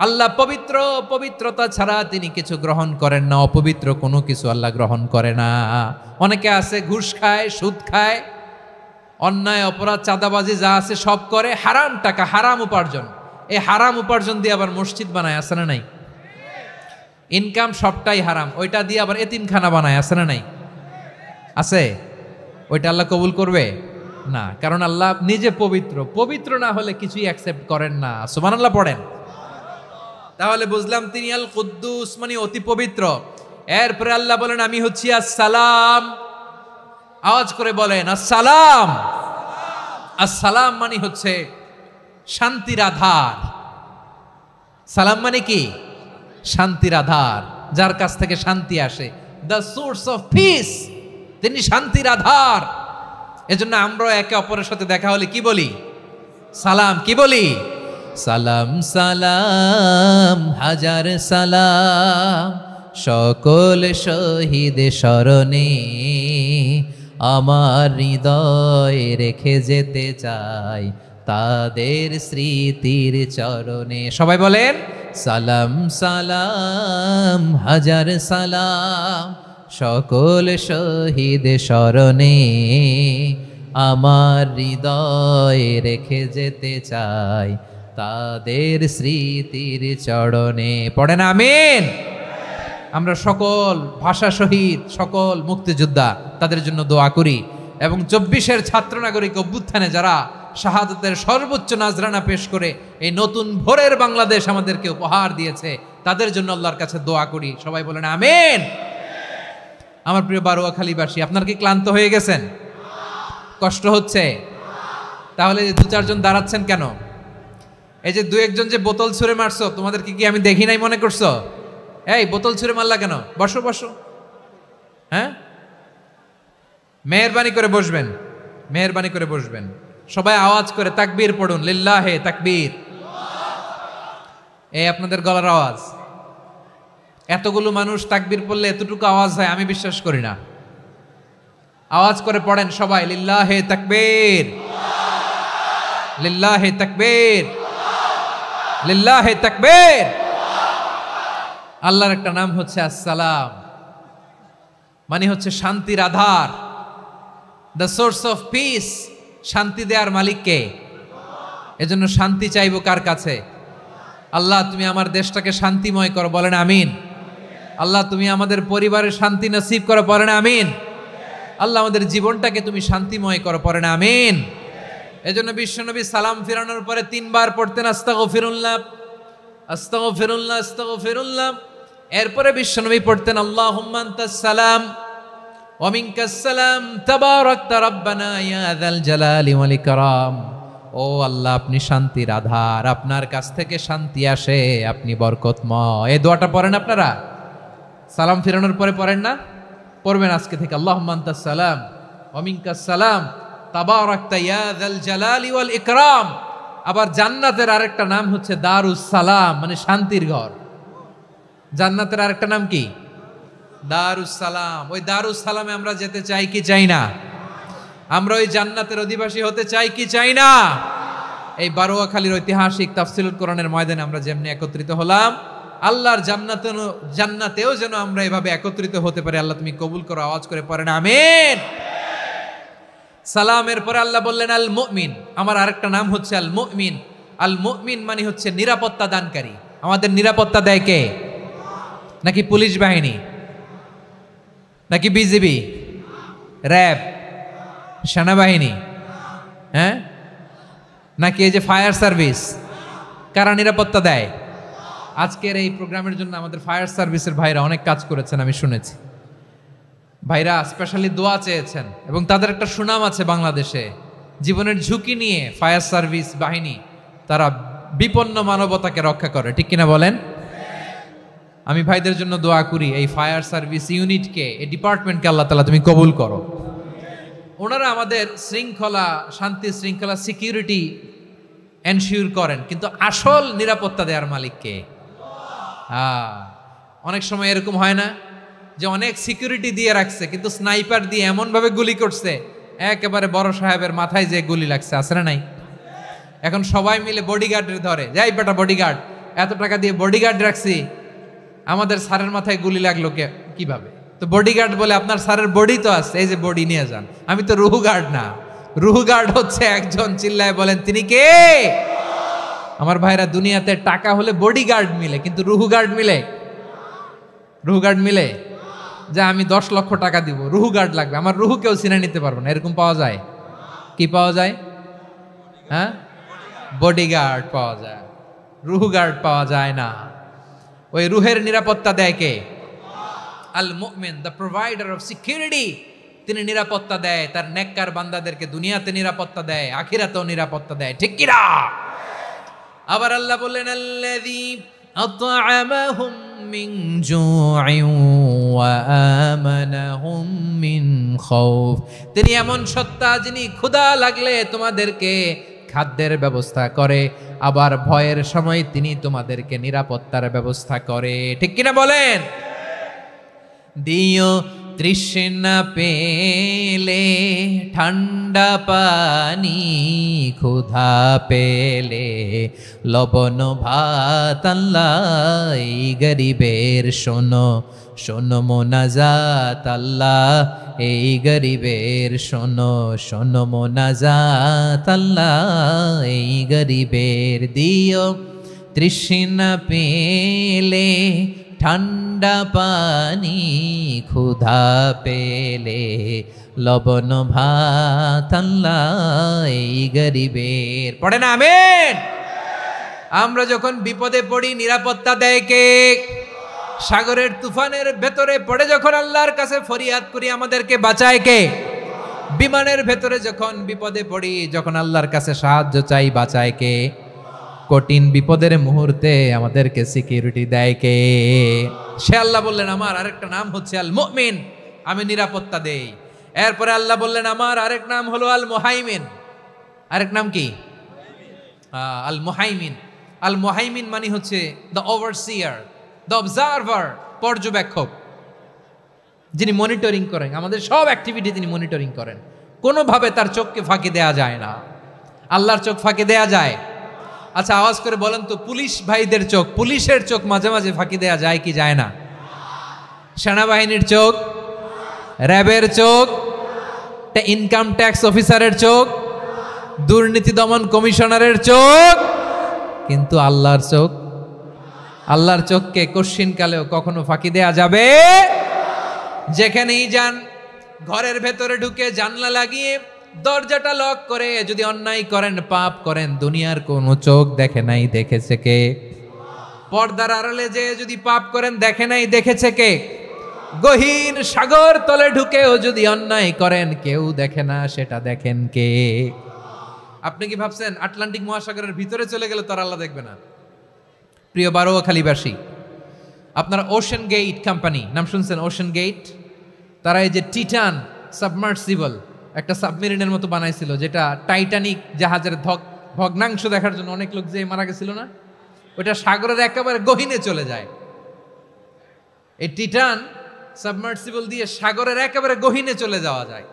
আল্লাহ পবিত্র, পবিত্রতা ছাড়া তিনি কিছু গ্রহণ করেন না, অপবিত্র কোনো কিছু আল্লাহ গ্রহণ করে না। অনেকে আছে ঘুষ খায়, সুদ খায়, অন্যায় অপরাধ চাঁদাবাজি যা আছে সব করে, হারাম টাকা, হারাম উপার্জন। এই হারাম উপার্জন দিয়ে আবার মসজিদ বানায়, আছে না নাই? ইনকাম সবটাই হারাম, ওইটা দিয়ে আবার এতিমখানা বানায়, আছে না নাই? আছে। ওইটা আল্লাহ কবুল করবে না, কারণ আল্লাহ নিজে পবিত্র। পবিত্র না হলে কিছুই অ্যাকসেপ্ট করেন না। সুবহানাল্লাহ পড়েন। তাহলে বুঝলাম তিনি আল কুদ্দুস মানে অতি পবিত্র। এরপরে আল্লাহ বলেন আমি হচ্ছি আসসালাম। আওয়াজ করে বলেন আসসালাম। আসসালাম মানে হচ্ছে শান্তির আধার। সালাম মানে কি? শান্তির আধার, যার কাছ থেকে শান্তি আসে। দ্য সোর্স অফ পিস, তিনি শান্তির আধার। এজন্য আমরা একে অপরের সাথে দেখা হলে কি বলি? সালাম। কি বলি? সালাম সালাম হাজার সালাম সকল শহীদ স্মরণে আমার হৃদয় রেখে যেতে চাই তাদের স্মৃতির চরণে। সবাই বলেন সালাম সালাম হাজার সালাম সকল শহীদ স্মরণে আমার হৃদয় রেখে যেতে চাই তাদের স্মৃতির চরণে। পড়েন আমিন। আমরা সকল ভাষা শহীদ, সকল মুক্তিযোদ্ধা তাদের জন্য দোয়া করি, এবং 24-এর ছাত্র নাগরিক অভ্যুত্থানে যারা শাহাদাতের সর্বোচ্চ নাজরানা পেশ করে এই নতুন ভোরের বাংলাদেশ আমাদেরকে উপহার দিয়েছে, তাদের জন্য আল্লাহর কাছে দোয়া করি। সবাই বলেন আমিন। আমার প্রিয় বারোয়াখালীবাসী, আপনারা কি ক্লান্ত হয়ে গেছেন? কষ্ট হচ্ছে? তাহলে 2-4 জন দাঁড়াচ্ছেন কেন? এই যে 2-1 যে বোতল ছুঁড়ে মারছো, তোমাদেরকে কি আমি দেখি নাই মনে করছো? এই বোতল ছুঁড়ে মারলা কেন? বসো বসো। হ্যাঁ, মেহেরবানি করে বসবেন, মেহেরবানি করে বসবেন। সবাই আওয়াজ করে তাকবীর পড়ুন, লিল্লাহে তাকবীর। এই আপনাদের গলার আওয়াজ। এতগুলো মানুষ তাকবীর পড়লে এতটুকু আওয়াজ হয় আমি বিশ্বাস করি না। আওয়াজ করে পড়েন সবাই, লিল্লাহে তাকবীর, লিল্লাহে তাকবীর, লিল্লাহে তাকবীর। আল্লাহর একটা নাম হচ্ছে আসসালাম, মানে হচ্ছে শান্তির আধার, দ্য সোর্স অফ পিস। শান্তি দেওয়ার মালিক কে? এজন্য শান্তি চাইবো কার কাছে? আল্লাহ তুমি আমার দেশটাকে শান্তিময় করো, বলেন আমিন। আল্লাহ তুমি আমাদের পরিবারের শান্তি নসিব করো, পড়েন আমিন। আল্লাহ আমাদের জীবনটাকে তুমি শান্তিময় করো, পড়েন আমিন। এজন্য বিশ্বনবী সালাম ফিরানোর পরে 3 বার পড়তেন আস্তাগফিরুল্লাহ, আস্তাগফিরুল্লাহ, আস্তাগফিরুল্লাহ। এরপরে বিশ্বনবী পড়তেন আল্লাহুম্মা আনতাস সালাম ওয়া মিনকাস সালাম তাবারাকতা রাব্বানা ইয়া যাল জালালি ওয়াল ইকরাম। ও আল্লাহ আপনি শান্তির আধার, আপনার কাছ থেকে শান্তি আসে, আপনি বরকতময়। এই দোয়াটা পড়েন আপনারা সালাম ফিরানোর পরে, পড়েন না? পড়বেন আজকে থেকে আল্লাহুম্মা আনতাস সালাম ওয়া মিনকাস সালাম তাবারাকতা ইয়া যাল জালালি ওয়াল ইকরাম। আবার জান্নাতের আরেকটা নাম হচ্ছে দারুস সালাম, মানে শান্তির ঘর। জান্নাতের আরেকটা নাম কি? দারুস সালাম। ওই দারুস সালামে আমরা যেতে চাই কি চাই না? আমরা ওই জান্নাতের অধিবাসী হতে চাই কি চাই না? এই বারোয়াখালীর ঐতিহাসিক তাফসীরুল কোরআনের ময়দানে আমরা যেমনি একত্রিত হলাম, আল্লাহর জান্নাতেও যেন আমরা এভাবে একত্রিত হতে পারি। আল্লাহ তুমি কবুল করো, আওয়াজ করে পড়েন আমিন। সালামের পরে আল্লাহ বললেন আল মুমিন। আমার আরেকটা নাম হচ্ছে আল মুমিন। আল মুমিন মানে হচ্ছে নিরাপত্তা দানকারী। আমাদের নিরাপত্তা দেয় কে? নাকি পুলিশ বাহিনী, নাকি বিজিবি, র্যাব, সেনাবাহিনী, হ্যাঁ, নাকি এই যে ফায়ার সার্ভিস? কারা নিরাপত্তা দেয়? আজকের এই প্রোগ্রামের জন্য আমাদের ফায়ার সার্ভিসের ভাইরা অনেক কাজ করেছেন, আমি শুনেছি। ভাইরা স্পেশালি দোয়া চেয়েছেন এবং তাদের একটা সুনাম আছে বাংলাদেশে। জীবনের ঝুঁকি নিয়ে ফায়ার সার্ভিস বাহিনী তারা বিপন্ন মানবতাকে রক্ষা করে, ঠিক কিনা বলেন? আমি ভাইদের জন্য দোয়া করি, এই ফায়ার সার্ভিস ইউনিটকে, এই ডিপার্টমেন্টকে আল্লাহ তাআলা তুমি কবুল করো। ওনারা আমাদের শৃঙ্খলা, শান্তি শৃঙ্খলা, সিকিউরিটি এনশিওর করেন, কিন্তু আসল নিরাপত্তা দেওয়ার মালিক কে? অনেক সময় এরকম হয় না যে অনেক সিকিউরিটি দিয়ে রাখছে, কিন্তু স্নাইপার দিয়ে এমন ভাবে গুলি করছে একেবারে বড় সাহেবের মাথায় যে গুলি লাগছে, আছে না নাই? এখন সবাই মিলে বডিগার্ডের ধরে, যাই বেটা বডিগার্ড, এত টাকা দিয়ে বডিগার্ড রাখছি, আমাদের স্যারের মাথায় গুলি লাগলো কিভাবে? তো বডিগার্ড বলে আপনার স্যারের বডি তো আছে, এই যে বডি নিয়ে যান। আমি তো রুহু গার্ড না, রুহু গার্ড হচ্ছে একজন, চিল্লায় বলেন তিনি কে? আমার ভাইরা, দুনিয়াতে টাকা হলে বডিগার্ড মিলে, কিন্তু রুহু গার্ড মিলে? রুহু গার্ড মিলে? যে আমি 10 লক্ষ টাকা দিব, রুহু গার্ড লাগবে, আমার রুহু কেউ চিনে নিতে পারবো না, এরকম পাওয়া যায়? কি পাওয়া যায়? হ্যাঁ, বডিগার্ড পাওয়া যায়, রুহু গার্ড পাওয়া যায় না। ওই রুহের নিরাপত্তা দেয় কে? আল মুমিন, দ্য প্রোভাইডার অফ সিকিউরিটি। তিনি নিরাপত্তা দেয় তার নেককার বান্দাদেরকে, দুনিয়াতে নিরাপত্তা দেয়, আখিরাতেও নিরাপত্তা দেয়, ঠিক কি না? আবার আল্লাহ বললেন আল্লাযী আত'আমাহুম মিন জু'ইন ওয়া আমানাহুম মিন খাউফ। তিনি এমন সত্তা যিনি ক্ষুধা লাগলে তোমাদেরকে খাদ্যের ব্যবস্থা করে, আবার ভয়ের সময় তিনি তোমাদেরকে নিরাপত্তার ব্যবস্থা করে, ঠিক কিনা বলেন? দিও তৃষ্ণা পেলে ঠান্ডা পানি, ক্ষুধা পেলে লবণ ভাত, আল্লাহ এই গরিবের শোনো শোনো মোনাজাত, আল্লাহ এই গরিবের শোনো শোনো মোনাজাত, আল্লাহ এই গরিবের। দিও তৃষ্ণা পেলে ঠান্ডা পানি, ক্ষুধা পেলে লবণ ভাত, আল্লাহ এই গরিবের। পড়ে না আমিন? আমরা যখন বিপদে পড়ি নিরাপত্তা দেয় কে? সাগরের তুফানের ভেতরে পড়ে যখন আল্লাহর কাছে ফরিয়াদ করি আমাদেরকে বাঁচায় কে? বিমানের ভেতরে যখন বিপদে পড়ি, যখন আল্লাহর কাছে সাহায্য চাই, বাঁচায় কে? কঠিন বিপদের মুহূর্তে আমাদেরকে সিকিউরিটি দেয় কে? সে আল্লাহ বললেন আমার আরেকটা নাম হচ্ছে আল মুমিন, আমি নিরাপত্তা দেই। এরপরে আল্লাহ বললেন আমার আরেক নাম হলো আল মুহাইমিন। আরেক নাম কি? আল মুহাইমিন। আল মুহাইমিন মানে হচ্ছে দ্য ওভারসিয়ার, দ্য অবজারভার, পর্যবেক্ষক, যিনি মনিটরিং করেন আমাদের সব অ্যাক্টিভিটি, তিনি মনিটরিং করেন। কোনোভাবে তার চোখকে ফাঁকি দেয়া যায় না। আল্লাহর চোখ ফাঁকি দেয়া যায়? আচ্ছা আওয়াজ করে বলেন তো, পুলিশ ভাইদের চোখ, পুলিশের চোখ মাঝে মাঝে ফাঁকি দেয়া যায় কি যায় না? সেনাবাহিনীর চোখ, র্যাবের চোখ, ইনকাম ট্যাক্স অফিসারের চোখ, দুর্নীতি দমন কমিশনারের চোখ, কিন্তু আল্লাহর চোখ, আল্লাহর চোখকে কশ্চিনকালেও কখনো ফাঁকি দেয়া যাবে? যেখানেই যান, ঘরের ভেতরে ঢুকে জানলা লাগিয়ে দরজাটা লক করে যদি অন্যায় করেন, পাপ করেন, দুনিয়ার কোনো চোখ দেখে নাই, দেখেছে কে? পর্দার আড়ালে যে যদি পাপ করেন, দেখে নাই, দেখেছে কে? গহীন সাগর তলে ঢুকেও যদি অন্যায় করেন, কেউ দেখে না, সেটা দেখেন কে? আপনি কি ভাবছেন আটলান্টিক মহাসাগরের ভিতরে চলে গেলে তার আল্লাহ দেখবে না? প্রিয় বারোয়াখালীবাসী, আপনারা ওশেন গেট কোম্পানি নাম শুনছেন? ওশেন গেট, তারা এই যে টিটান সাবমার্সিবল একটা সাবমেরিনের মতো বানাইছিল, যেটা টাইটানিক জাহাজের ভগ্নাংশ দেখার জন্য অনেক লোক যে মারা গেছিল না, ওটা সাগরের একেবারে গহীনে চলে যায়। এই টিটান সাবমার্সিবল দিয়ে সাগরের একেবারে গহীনে চলে যাওয়া যায়।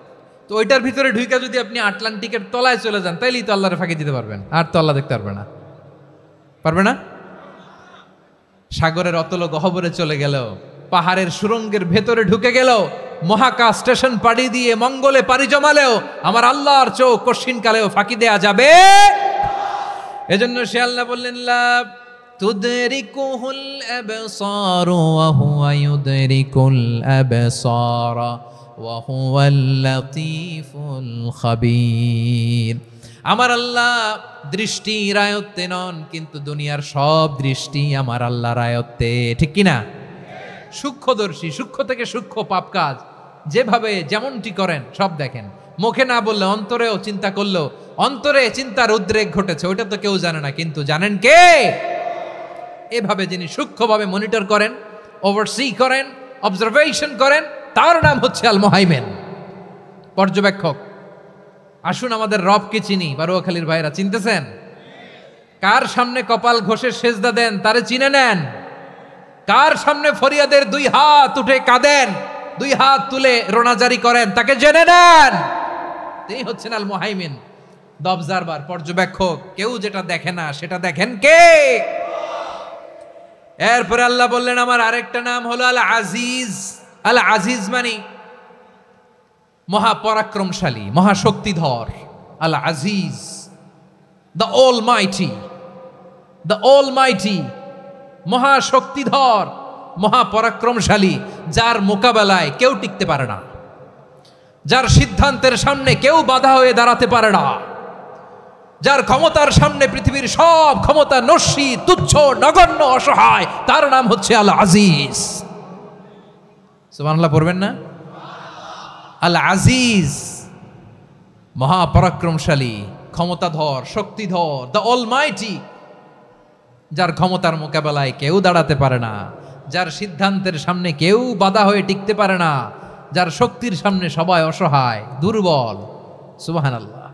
তো ওইটার ভিতরে ঢুকে যদি আপনি আটলান্টিকের তলায় চলে যান, তাইলেই তো আল্লাহরে ফাঁকি দিতে পারবেন, আর তো আল্লাহ দেখতে পারবে না। পারবে না? সাগরের অতল গহ্বরে চলে গেল, পাহাড়ের সুরঙ্গের ভেতরে ঢুকে গেল, মহাকাশ স্টেশন পাড়ি দিয়ে মঙ্গলে পাড়ি জমালেও আমার আল্লাহর চোখ কশ্চিনকালেও ফাঁকি দেয়া যাবে? এজন্য সে আল্লাহ বললেন, লা তুদরিকুহুল আবসার ওয়া হুয়া ইউদরিকুল আবসার ওয়া হুয়াল লাতীফুল খাবীর। আমার আল্লাহ দৃষ্টির আয়ত্তে নন, কিন্তু দুনিয়ার সব দৃষ্টি আমার আল্লাহর আয়ত্তে, ঠিক কিনা? সূক্ষ্মদর্শী, সূক্ষ্ম থেকে সূক্ষ্ম পাপ কাজ যেভাবে যেমনটি করেন সব দেখেন। মুখে না বললে অন্তরেও চিন্তা করলেও অন্তরে চিন্তার উদ্রেক ঘটেছে, ওইটা তো কেউ জানে না, কিন্তু জানেন কে? এভাবে যিনি সূক্ষ্মভাবে মনিটর করেন, ওভারসি করেন, অবজারভেশন করেন, তার নাম হচ্ছে আল মুহাইমিন, পর্যবেক্ষক। আসুন আমাদের রবকে চিনি। বারোয়াখালীর ভাইরা চিনতেছেন? কার সামনে কপাল ঘষে সেজদা দেন তারে চিনে নেন। কার সামনে ফরিয়াদের দুই হাত উঠে কাঁদেন, দুই হাত তুলে রোনাজারি করেন, তাকে জেনে নেন। তিনি হচ্ছেন আল মুহাইমিন, দ্য অবজারভার, পর্যবেক্ষক। কেউ যেটা দেখে না সেটা দেখেন কে? এরপরে আল্লাহ বললেন আমার আরেকটা নাম হলো আল আজিজ। আল আজিজ মানে মহাপরাক্রমশালী, মহাশক্তিধর। আল আজিজ, দ্য অলমাইটি, দ্য অলমাইটি, মহাশক্তিধর, মহাপরাক্রমশালী, যার মোকাবেলায় কেউ টিকতে পারে না, যার সিদ্ধান্তের সামনে কেউ বাধা হয়ে দাঁড়াতে পারে না, যার ক্ষমতার সামনে পৃথিবীর সব ক্ষমতা নস্যি, তুচ্ছ, নগণ্য, অসহায়, তার নাম হচ্ছে আল আজিজ। সুবহানাল্লাহ পড়বেন না? আল আজিজ, মহাপরাক্রমশালী, ক্ষমতাধর, শক্তিধর, দ্য অলমাইটি, যার ক্ষমতার মোকাবেলায় কেউ দাঁড়াতে পারে না, যার সিদ্ধান্তের সামনে কেউ বাধা হয়ে টিকতে পারে না, যার শক্তির সামনে সবাই অসহায়, দুর্বল। সুবহানাল্লাহ,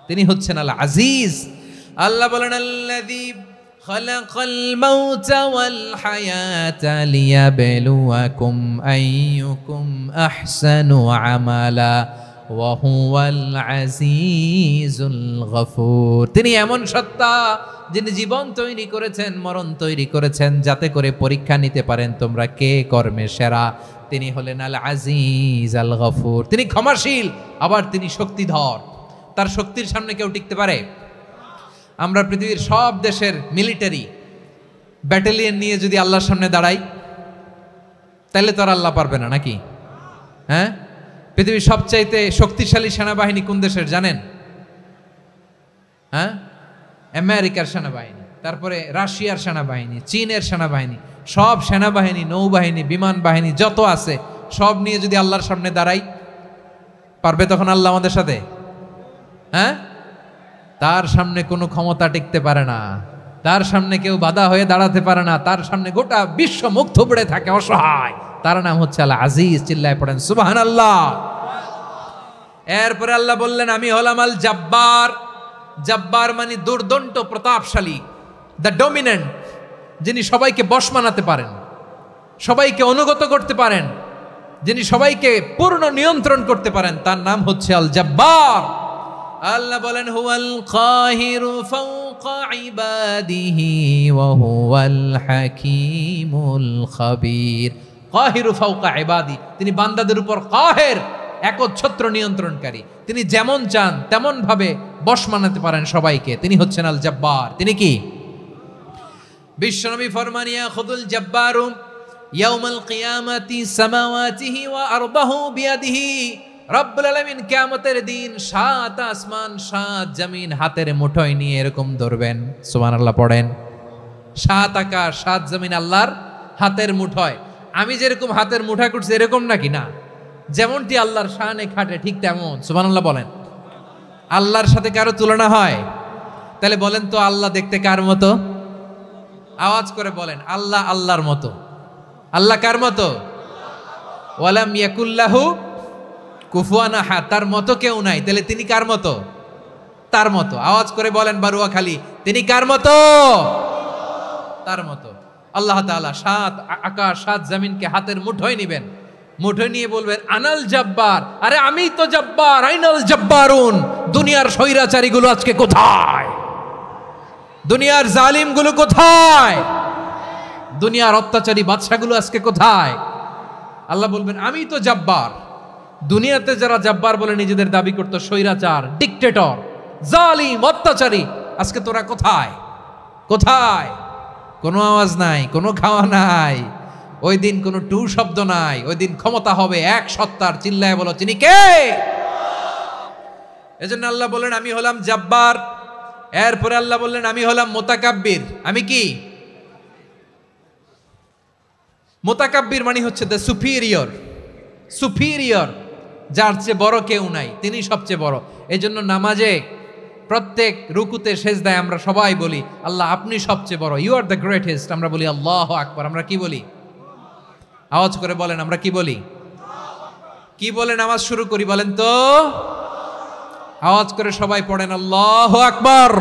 তিনি হচ্ছেন আল আজিজ। আল্লাহ বলেন আল্লাযী খালাকাল মাউতা ওয়াল হায়াতা লিয়াবলুয়াকুম আইয়ুকুম আহসানু আমালা ওয়া হুয়াল আজিজুল গফুর। তিনি এমন সত্তা যিনি জীবন তৈরি করেছেন, মরণ তৈরি করেছেন, যাতে করে পরীক্ষা নিতে পারেন তোমরা কে কর্মে সেরা। তিনি হলেন আল আজিজ আল গফুর। তিনি ক্ষমাশীল, আবার তিনি শক্তিধর। তার শক্তির সামনে কেউ টিকতে পারে? আমরা পৃথিবীর সব দেশের মিলিটারি ব্যাটালিয়ন নিয়ে যদি আল্লাহর সামনে দাঁড়াই, তাহলে তো আর আল্লাহ পারবে না নাকি? হ্যাঁ, পৃথিবীর সবচাইতে শক্তিশালী সেনাবাহিনী কোন দেশের জানেন? হ্যাঁ, আমেরিকার সেনাবাহিনী, তারপরে রাশিয়ার সেনাবাহিনী, চীনের সেনাবাহিনী, সব সেনাবাহিনী, নৌবাহিনী, বিমান বাহিনী যত আছে সব নিয়ে যদি আল্লাহর সামনে দাঁড়াই, পারবে তখন আল্লাহ আমাদের সাথে? হ্যাঁ, তার সামনে কোনো ক্ষমতা টিকতে পারে না, তার সামনে কেউ বাধা হয়ে দাঁড়াতে পারে না, তার সামনে গোটা বিশ্ব মুখ থুবড়ে থাকে, অসহায়। তার নাম হচ্ছে আল আজিজ। চিল্লায় পড়েন সুবহানাল্লাহ। এরপরে আল্লাহ বললেন আমি হলাম আল জাব্বার। জাব্বার মানে দুর্দণ্ড, প্রতাপশালী, দ্য ডমিনেন্ট, যিনি সবাইকে বশ মানাতে পারেন, সবাইকে অনুগত করতে পারেন, যিনি সবাইকে পূর্ণ নিয়ন্ত্রণ করতে পারেন, তার নাম হচ্ছে আল জাব্বার। আল্লাহ বলেন হুয়াল কাহিরু ফাওকা ইবাদিহি ওয়া হুয়াল হাকীমুল খাবীর। কাহিরু ফাওকা ইবাদি, তিনি বান্দাদের উপর কাহের, একচ্ছত্র নিয়ন্ত্রণকারী। তিনি যেমন চান তেমন ভাবে বশ মানাতে পারেন সবাইকে। তিনি হচ্ছেন আল জব্বার। তিনি কি? বিশ্বনবী ফরমান ইয়াখুদুল জব্বারু ইয়াউমাল কিয়ামাতি সামাওয়াতিহি ওয়া আরদাহু বিয়াদিহি। রব্বুল আলামিন কিয়ামতের দিন 7 আসমান 7 জমিন হাতের মুঠোয় নিয়ে এরকম ধরবেন। সুবহানাল্লাহ পড়েন। 7 আকাশ 7 জমিন আল্লাহর হাতের মুঠোয়। আমি যেরকম হাতের মুঠা করছি এরকম নাকি? না, যেমনটি আল্লাহর শানে খাটে ঠিক তেমন। সুবহানাল্লাহ বলেন। আল্লাহর সাথে কারো তুলনা হয়? তাহলে বলেন তো আল্লাহ দেখতে কার মতো? আওয়াজ করে বলেন, আল্লাহ আল্লাহর মতো। আল্লাহ কার মতো? ওয়ালাম ইয়াকুল্লাহু কুফুয়ান আহাদ, তার মতো কেউ নাই। তাহলে তিনি কার মতো? তার মতো। আওয়াজ করে বলেন বারুয়াখালী, তিনি কার মতো? তার মতো। আল্লাহ তাআলা 7 আকাশ 7 জমিনকে হাতের মুঠোয় নিবেন, মুঠোয় নিয়ে বলবেন আনাল জব্বার। আরে আমি তো জব্বার, আইনাল জব্বারুন। দুনিয়ার স্বৈরাচারীগুলো আজকে কোথায়? দুনিয়ার জালিমগুলো কোথায়? দুনিয়ার অত্যাচারী বাদশাগুলো আজকে কোথায়? আল্লাহ বলবেন আমি তো জব্বার। দুনিয়াতে যারা জব্বার বলে নিজেদের দাবি করতো, স্বৈরাচার, ডিক্টেটর, জালিম, অত্যাচারী, আজকে তোরা কোথায়? কোথায়? কোনো আওয়াজ নাই, কোনো খাওয়া নাই। ওই দিন কোনো টু শব্দ নাই। ওই দিন ক্ষমতা হবে এক সত্তার। চিল্লায় বলো তিনি কে? এজন্য আল্লাহ বললেন আমি হলাম জব্বার। এরপরে আল্লাহ বললেন আমি হলাম মুতাকাব্বির। আমি কি? মুতাকাব্বির মানে হচ্ছে দ্য সুপিরিয়র। সুপিরিয়র, যার চেয়ে বড় কেউ নাই, তিনি সবচেয়ে বড়। এজন্য নামাজে প্রত্যেক রুকুতে সেজদায় আমরা সবাই বলি আল্লাহ আপনি সবচেয়ে বড়, ইউ আর দ্য গ্রেটেস্ট। আমরা বলি আল্লাহু আকবার। আমরা কি বলি? আওয়াজ করে বলেন, আমরা কি বলি? কি বলে নামাজ শুরু করি বলেন তো? আওয়াজ করে সবাই পড়েন আল্লাহু আকবার।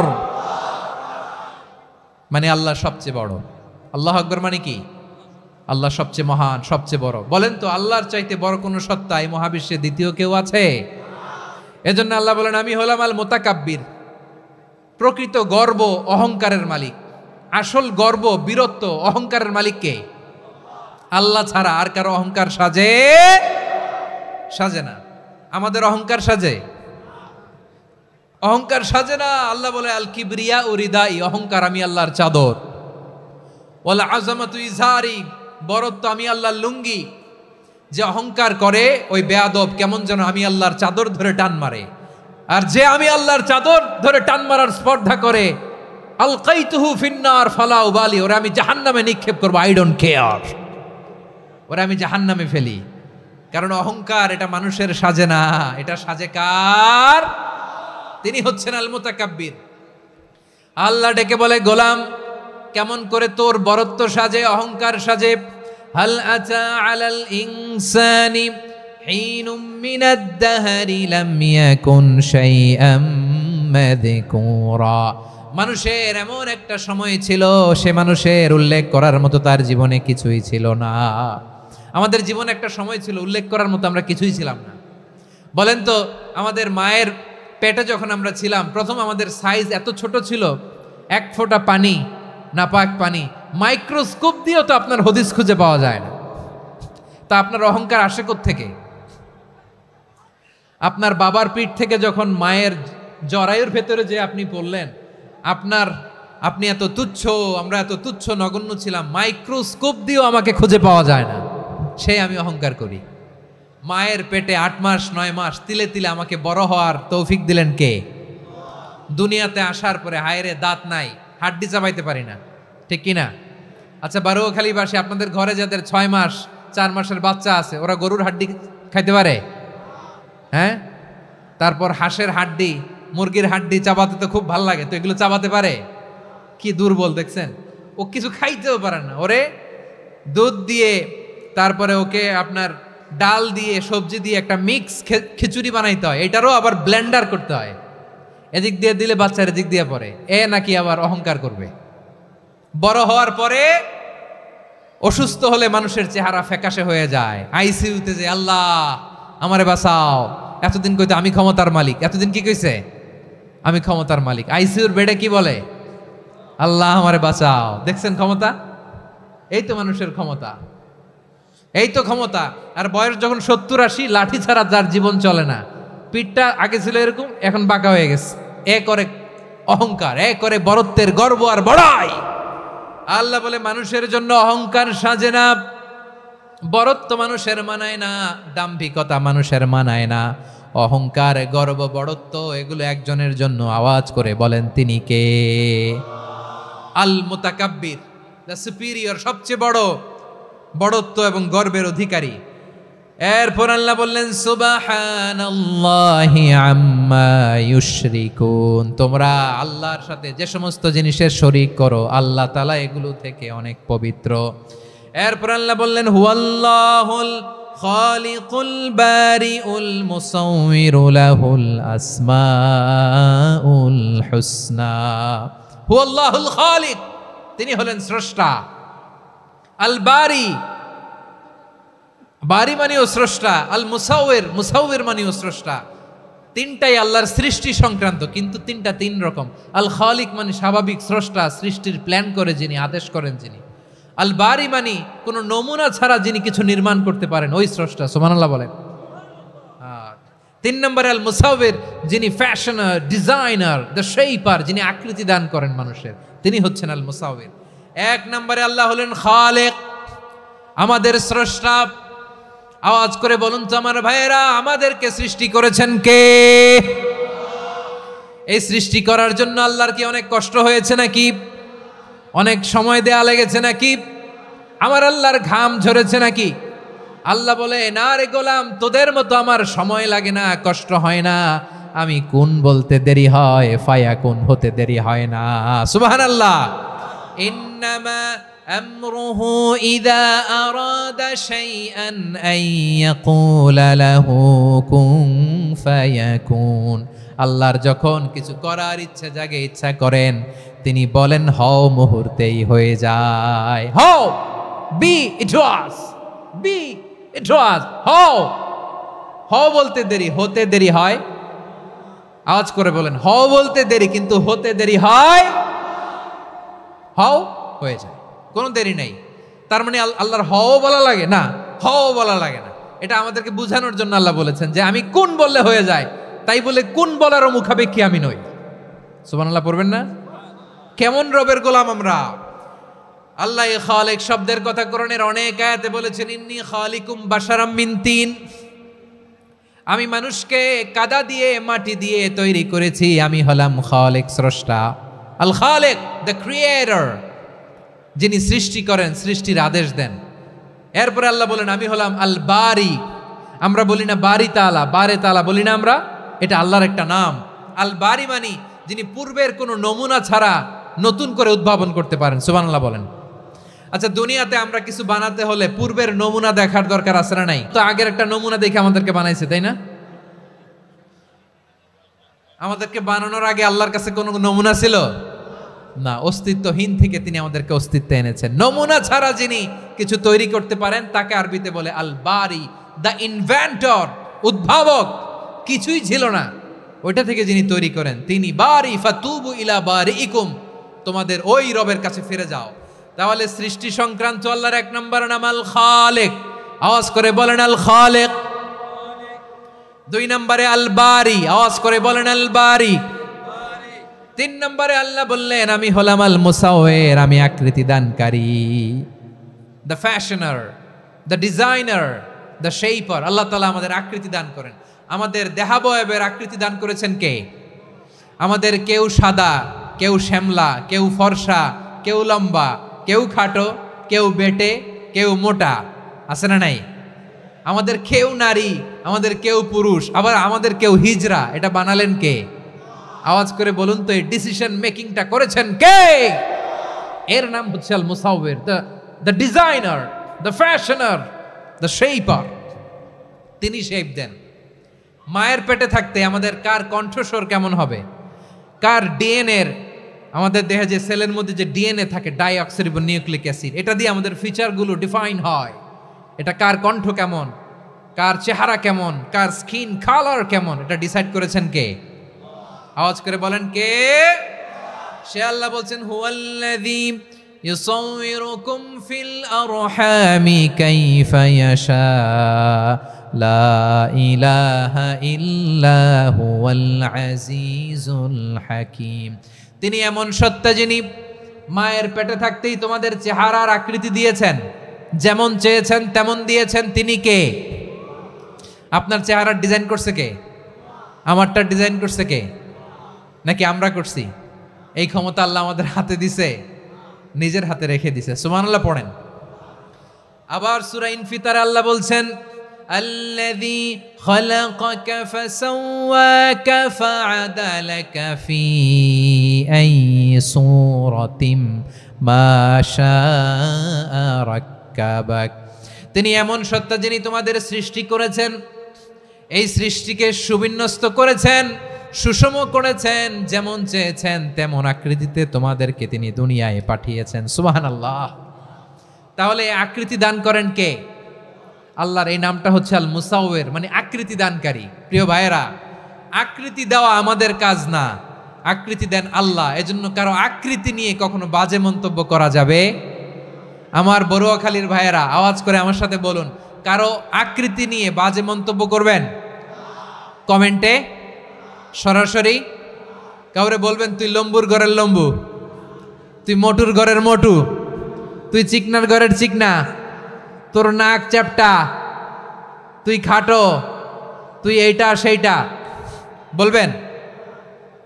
মানে আল্লাহ সবচেয়ে বড়। আল্লাহু আকবার মানে কি? আল্লাহ সবচেয়ে মহান, সবচেয়ে বড়। বলেন তো আল্লাহর চাইতে বড় কোন সত্তা এই মহাবিশ্বে দ্বিতীয় কেউ আছে? এজন্য আল্লাহ বলেন আমি হলাম আল মুতাকাব্বির। প্রকৃত গর্ব অহংকারের মালিক। আসল গর্ব, বীরত্ব, অহংকারের মালিক কে? আল্লাহ ছাড়া আর কারো অহংকার সাজে? সাজে না। আমাদের অহংকার সাজে? অহংকার সাজে না। আল্লাহ বলে আল কিবরিয়া উরিদাই, অহংকার আমি আল্লাহর চাদর। ওয়াল আযামাতু ইজারি, বরত্ব আমি আল্লাহর লুঙ্গি। যে অহংকার করে ওই বেয়াদব কেমন যেন আমি আল্লাহর চাদর ধরে টান মারে। আর যে আমি আল্লাহর চাদর ধরে টান মারার স্পর্ধা করে, আলকাইতুহু ফিন্নার ফালা উবালি, ওরা আমি জাহান্নামে নিক্ষেপ করবো, আই ডোন্ট কেয়ার। ওরা আমি জাহান্নামে ফেলি। কারণ অহংকার এটা মানুষের সাজে না, এটা সাজে কার? তিনি হচ্ছেন আল মুতাকাব্বির। আল্লাহ ডেকে বলে গোলাম কেমন করে তোর বরত্ব সাজে, অহংকার সাজে? হাল আতা আলাল ইনসানি হিনুম মিনাদ দাহরি লাম ইয়াকুন শাইআম মাযকুরা। মানুষের এমন একটা সময় ছিল, সে মানুষের উল্লেখ করার মতো তার জীবনে কিছুই ছিল না। আমাদের জীবনে একটা সময় ছিল উল্লেখ করার মতো আমরা কিছুই ছিলাম না। বলেন তো আমাদের মায়ের পেটে যখন আমরা ছিলাম, প্রথম আমাদের সাইজ এত ছোট ছিল, এক ফোঁটা পানি, নাপাক পানি, মাইক্রোস্কোপ দিয়েও তো আপনার হদিস খুঁজে পাওয়া যায় না। তা আপনার অহংকার আসে কোত্থেকে? আপনার বাবার পিঠ থেকে যখন মায়ের জরায়ুর ভেতরে যে আপনি পড়লেন, আপনি এত তুচ্ছ, আমরা এত তুচ্ছ নগণ্য ছিলাম, মাইক্রোস্কোপ দিয়েও আমাকে খুঁজে পাওয়া যায় না, সেই আমি অহংকার করি। মায়ের পেটে 8 মাস 9 মাস তিলে তিলে আমাকে বড় হওয়ার তৌফিক দিলেন কে? দুনিয়াতে আসার পরে হায়রে দাঁত নাই, হাড্ডি চাবাইতে পারি না, ঠিক কিনা? আচ্ছা বারুয়াখালীবাসী, আপনাদের ঘরে যাদের 6 মাস 4 মাসের বাচ্চা আছে, ওরা গরুর হাড্ডি খাইতে পারে? হ্যাঁ। তারপর হাঁসের হাড্ডি, মুরগির হাড্ডি চাবাতে তো খুব ভালো লাগে, তো এগুলো চাবাতে পারে? কি দুর্বল দেখছেন, ও কিছু খাইতেও পারে না। ওরে দুধ দিয়ে, তারপরে ওকে আপনার ডাল দিয়ে, সবজি দিয়ে একটা মিক্স খিচুড়ি বানাইতে হয়, এটারও আবার ব্লেন্ডার করতে হয়। এদিক দিয়ে দিলে বাচ্চার এদিক দিয়ে পড়ে, এ নাকি আবার অহংকার করবে। বড় হওয়ার পরে অসুস্থ হলে মানুষের চেহারা ফ্যাকাশে হয়ে যায়, আইসিইউতে যে আল্লাহ আমারে বাঁচাও, এতদিন কইতে আমি ক্ষমতার মালিক, এতদিন কি কইছে? আমি ক্ষমতার মালিক। আইসিইউর বেডে কি বলে? আল্লাহ আমারে বাঁচাও। দেখছেন ক্ষমতা? এই তো মানুষের ক্ষমতা, এই তো ক্ষমতা। আর বয়স যখন 70-80, লাঠি ছাড়া যার জীবন চলে না। পিঠটা আগে ছিল এরকম, এখন বাঁকা হয়ে গেছে। এ করে অহংকার, এ করে বড়ত্বের গর্ব আর বড়াই। আল্লাহ বলে মানুষের জন্য অহংকার সাজে না, বড়ত্ব মানুষের মানায় না, দাম্ভিকতা মানুষের মানায় না। অহংকার, গর্ব, বড়ত্ব এগুলো একজনের জন্য। আওয়াজ করে বলেন তিনি কে? আল মুতাকাব্বির, দ্য সুপিরিয়র, সবচেয়ে বড়, বড়ত্ব এবং গর্বের অধিকারী। এরপর আল্লাহ বললেন সুবহানাল্লাহি আম্মা ইউশরিকুন। তোমরা আল্লাহর সাথে যে সমস্ত জিনিসের শরীক করো, আল্লাহ তাআলা এগুলো থেকে অনেক পবিত্র। এরপর আল্লাহ বললেন হুয়াল্লাহুল খালিকুল বারিউল মুসাউবিরু লাহুল আসমাউল হুসনা। হুয়াল্লাহুল খালিক, তিনি হলেন স্রষ্টা। আল বারি, বারি মানেও স্রষ্টা। আল মুসাউবির, মুসাউবির মানেও স্রষ্টা। তিনটাই আল্লাহর সৃষ্টি সংক্রান্ত, কিন্তু তিনটা তিন রকম। আল খালিক মানে স্বাভাবিক স্রষ্টা, সৃষ্টির প্ল্যান করে যিনি, আদেশ করেন যিনি। আল বারি মানে কোন নমুনা ছাড়া যিনি কিছু নির্মাণ করতে পারেন, ওই স্রষ্টা। সুবহানাল্লাহ বলেন। তিন নম্বরে আল মুসাউবির, যিনি ফ্যাশনার, ডিজাইনার, দ্য শেপার, যিনি আকৃতি দান করেন মানুষের, তিনি হচ্ছেন আল মুসাউবির। এক নম্বরে আল্লাহ হলেন খালেক, আমাদের স্রষ্টা। আওয়াজ করে বলুন তো আমার ভাইয়েরা, আমাদেরকে সৃষ্টি করেছেন কে? এই সৃষ্টি করার জন্য আল্লাহর কি অনেক কষ্ট হয়েছে নাকি? অনেক সময় দেয়া লেগেছে নাকি? আমার আল্লাহর ঘাম ঝরেছে নাকি? আল্লাহ বলে না রে গোলাম, তোদের মতো আমার সময় লাগে না, কষ্ট হয় না। আমি কোন বলতে দেরি হয়, ফায়াকুন হতে দেরি হয় না। সুবহানাল্লাহ। ইন্নামা আমরুহু ইযা আরাদা শাইআন আন ইয়াকুলা লাহু কুন ফায়াকুন। আল্লাহর যখন কিছু করার ইচ্ছা জাগে, ইচ্ছা করেন, তিনি বলেন হও, মুহূর্তেই হয়ে যায়। হও, বি ইট ওয়াজ, বি ইট ওয়াজ। হও, হও বলতে দেরি, হতে দেরি হয়। আওয়াজ করে বলেন, হও বলতে দেরি, কিন্তু হতে দেরি হয়। হও হয়ে যায়, কোনো দেরি নেই। তার মানে আল্লাহর হও বলা লাগে না, হও বলা লাগে না। এটা আমাদেরকে বোঝানোর জন্য আল্লাহ বলেছেন যে আমি কোন বললে হয়ে যায়, তাই বলে কোন বলারও মুখাপেক্ষী আমি নই। সুবহানাল্লাহ পড়বেন না? কেমন রবের গোলাম আমরা। আল্লাহ খালিক শব্দের কথা কোরআনের অনেক আয়াতে বলেছেন, ইন্নী খালিকুম বাশারাম মিন তিন। আমি মানুষকে কাদা দিয়ে, মাটি দিয়ে তৈরি করেছি। আমি হলাম খালিক, স্রষ্টা। আল খালিক, দ্য ক্রিয়েটর, যিনি সৃষ্টি করেন, সৃষ্টির আদেশ দেন। এরপরে আল্লাহ বলেন আমি হলাম আল বারি। আমরা বলি না বারি তাআলা, বারে তাআলা বলি না আমরা, এটা আল্লাহর একটা নাম। আল বারি মানি যিনি পূর্বের কোনো নমুনা ছাড়া নতুন করে উদ্ভাবন করতে পারেন। সুবহানাল্লাহ বলেন। আচ্ছা, দুনিয়াতে আমরা কিছু বানাতে হলে পূর্বের নমুনা দেখার দরকার আছে না নাই? তো আগের একটা নমুনা দেখে আমাদেরকে বানাইছে, তাই না? আমাদেরকে বানানোর আগে আল্লাহর কাছে কোনো নমুনা ছিল না। অস্তিত্বহীন থেকে তিনি আমাদেরকে অস্তিত্বে এনেছেন। নমুনা ছাড়া যিনি কিছু তৈরি করতে পারেন তাকে আরবিতে বলে আল বারি, দ্য ইনভেন্টর, উদ্ভাবক। কিছুই ছিল না, ওইটা থেকে যিনি তৈরি করেন তিনি বারি। ফাতুবু ইলা বারিইকুম, তোমাদের ওই রবের কাছে ফিরে যাও। তাহলে সৃষ্টি সংক্রান্ত আল্লাহর এক নম্বর নাম আল খালিক। আওয়াজ করে বলেন আল খালিক। দুই নম্বরে আল বারি। আওয়াজ করে বলেন আল বারি। তিন নম্বরে আল্লাহ বললেন আমি হলাম আল মুসাউবির, আমি আকৃতি দানকারী, the fashioner, the designer, the shaper. Allah তাআলা আমাদের আকৃতি দান করেন। আমাদের দেহাবয়বের আকৃতি দান করেছেন কে? আমাদের কেউ সাদা, কেউ শ্যামলা, কেউ ফর্সা, কেউ লম্বা, কেউ খাটো, কেউ বেটে, কেউ মোটা, আছে না নাই? আমাদের কেউ নারী, আমাদের কেউ পুরুষ, আবার আমাদের কেউ হিজড়া। এটা বানালেন কে? আওয়াজ করে বলুন তো, এই ডিসিশন মেকিংটা করেছেন কে? এর নাম হচ্ছে আল মুসাউবির, the designer, the fashioner, the shaper. তিনি শেপ দেন। মায়ের পেটে থাকতে আমাদের কার কণ্ঠস্বর কেমন হবে, কার ডিএনএর, আমাদের দেহে যে সেলের মধ্যে যে ডিএনএ থাকে, ডাইঅক্সিরিবোনিউক্লিক অ্যাসিড, এটা দিয়ে আমাদের ফিচারগুলো ডিফাইন হয়। এটা কার কণ্ঠ কেমন, কার চেহারা কেমন, কার স্কিন কালার কেমন, এটা ডিসাইড করেছেন কে? আওয়াজ করে বলেন কে? সে আল্লাহ বলছেন হুয়াল্লাযী ইউসাউইরুকুম ফিল আরহামি কাইফা ইয়াশা লা ইলাহা ইল্লা হুয়াল আজিজুল হাকীম। তিনি এমন সত্তা যিনি মায়ের পেটে থাকতেই তোমাদের চেহারার আকৃতি দিয়েছেন, যেমন চেয়েছেন তেমন দিয়েছেন। তিনি কে? আপনার চেহারার ডিজাইন করছে কে? আমারটা ডিজাইন করছে কে? নাকি আমরা করছি? এই ক্ষমতা আল্লাহ আমাদের হাতে দিছে, নিজের হাতে রেখে দিছে। সুবহানাল্লাহ পড়েন। আবার সূরা ইনফিতারে আল্লাহ বলছেন আল্লাযী খালাকাকা ফাসাওয়াকা ফাআদালাকা ফি আইয়ি সূরাতিম মা শাআ রাক্কাবাক। তিনি এমন সত্তা যিনি তোমাদের সৃষ্টি করেছেন, এই সৃষ্টিকে সুবিন্যস্ত করেছেন, সুষম করেছেন, যেমন চেয়েছেন তেমন আকৃতিতে তোমাদেরকে তিনি দুনিয়ায় পাঠিয়েছেন। সুবহানাল্লাহ। তাহলে আকৃতি দান করেন কে? আল্লাহর এই নামটা হচ্ছে আল মুসাউয়ের, মানে আকৃতি দানকারী। প্রিয় ভাইয়েরা, আকৃতি দেওয়া আমাদের কাজ না, আকৃতি দেন আল্লাহ। এজন্য কারো আকৃতি নিয়ে কখনো বাজে মন্তব্য করা যাবে? আমার বড়ুয়াখালীর ভাইয়েরা আওয়াজ করে আমার সাথে বলুন, কারো আকৃতি নিয়ে বাজে মন্তব্য করবেন? কমেন্টে সরাসরি কাউরে বলবেন তুই লম্বুর ঘরের লম্বু, তুই মোটুর ঘরের মোটু, তুই চিকনার ঘরের চিকনা, তোর নাক চ্যাপটা, তুই খাটো, তুই এইটা সেইটা বলবেন?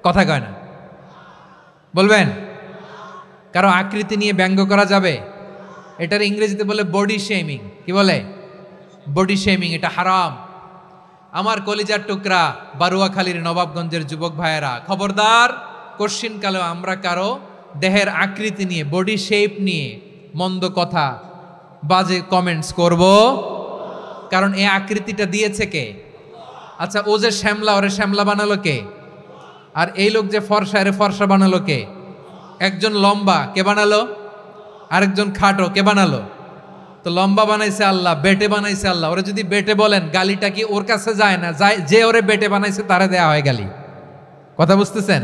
কথা কয় না, বলবেন? কারো আকৃতি নিয়ে ব্যঙ্গ করা যাবে? এটার ইংরেজিতে বলে বডি শেমিং। কি বলে? Body shaming. এটা হারাম। আমার কলিজার টুকরা বারুয়াখালীর নবাবগঞ্জের যুবক ভাইয়েরা, খবরদার, কোশ্চিনকালেও আমরা কারো দেহের আকৃতি নিয়ে, বডি শেপ নিয়ে মন্দ কথা, বাজে কমেন্টস করব। কারণ এই আকৃতিটা দিয়েছে কে? আচ্ছা, ও যে শ্যামলা, ওরে শ্যামলা বানালো কে? আর এই লোক যে ফর্সা, এরে ফর্সা বানালো কে? একজন লম্বা, কে বানালো? আরেকজন খাটো, কে বানালো? তো লম্বা বানাইছে আল্লাহ, বেটে বানাইছে আল্লাহ। ওরা যদি বেটে বলেন, গালিটা কি ওর কাছে যায় না? যায়। যে ওরে বেটে বানাইছে তারে দেয়া হয় গালি। কথা বুঝতেছেন?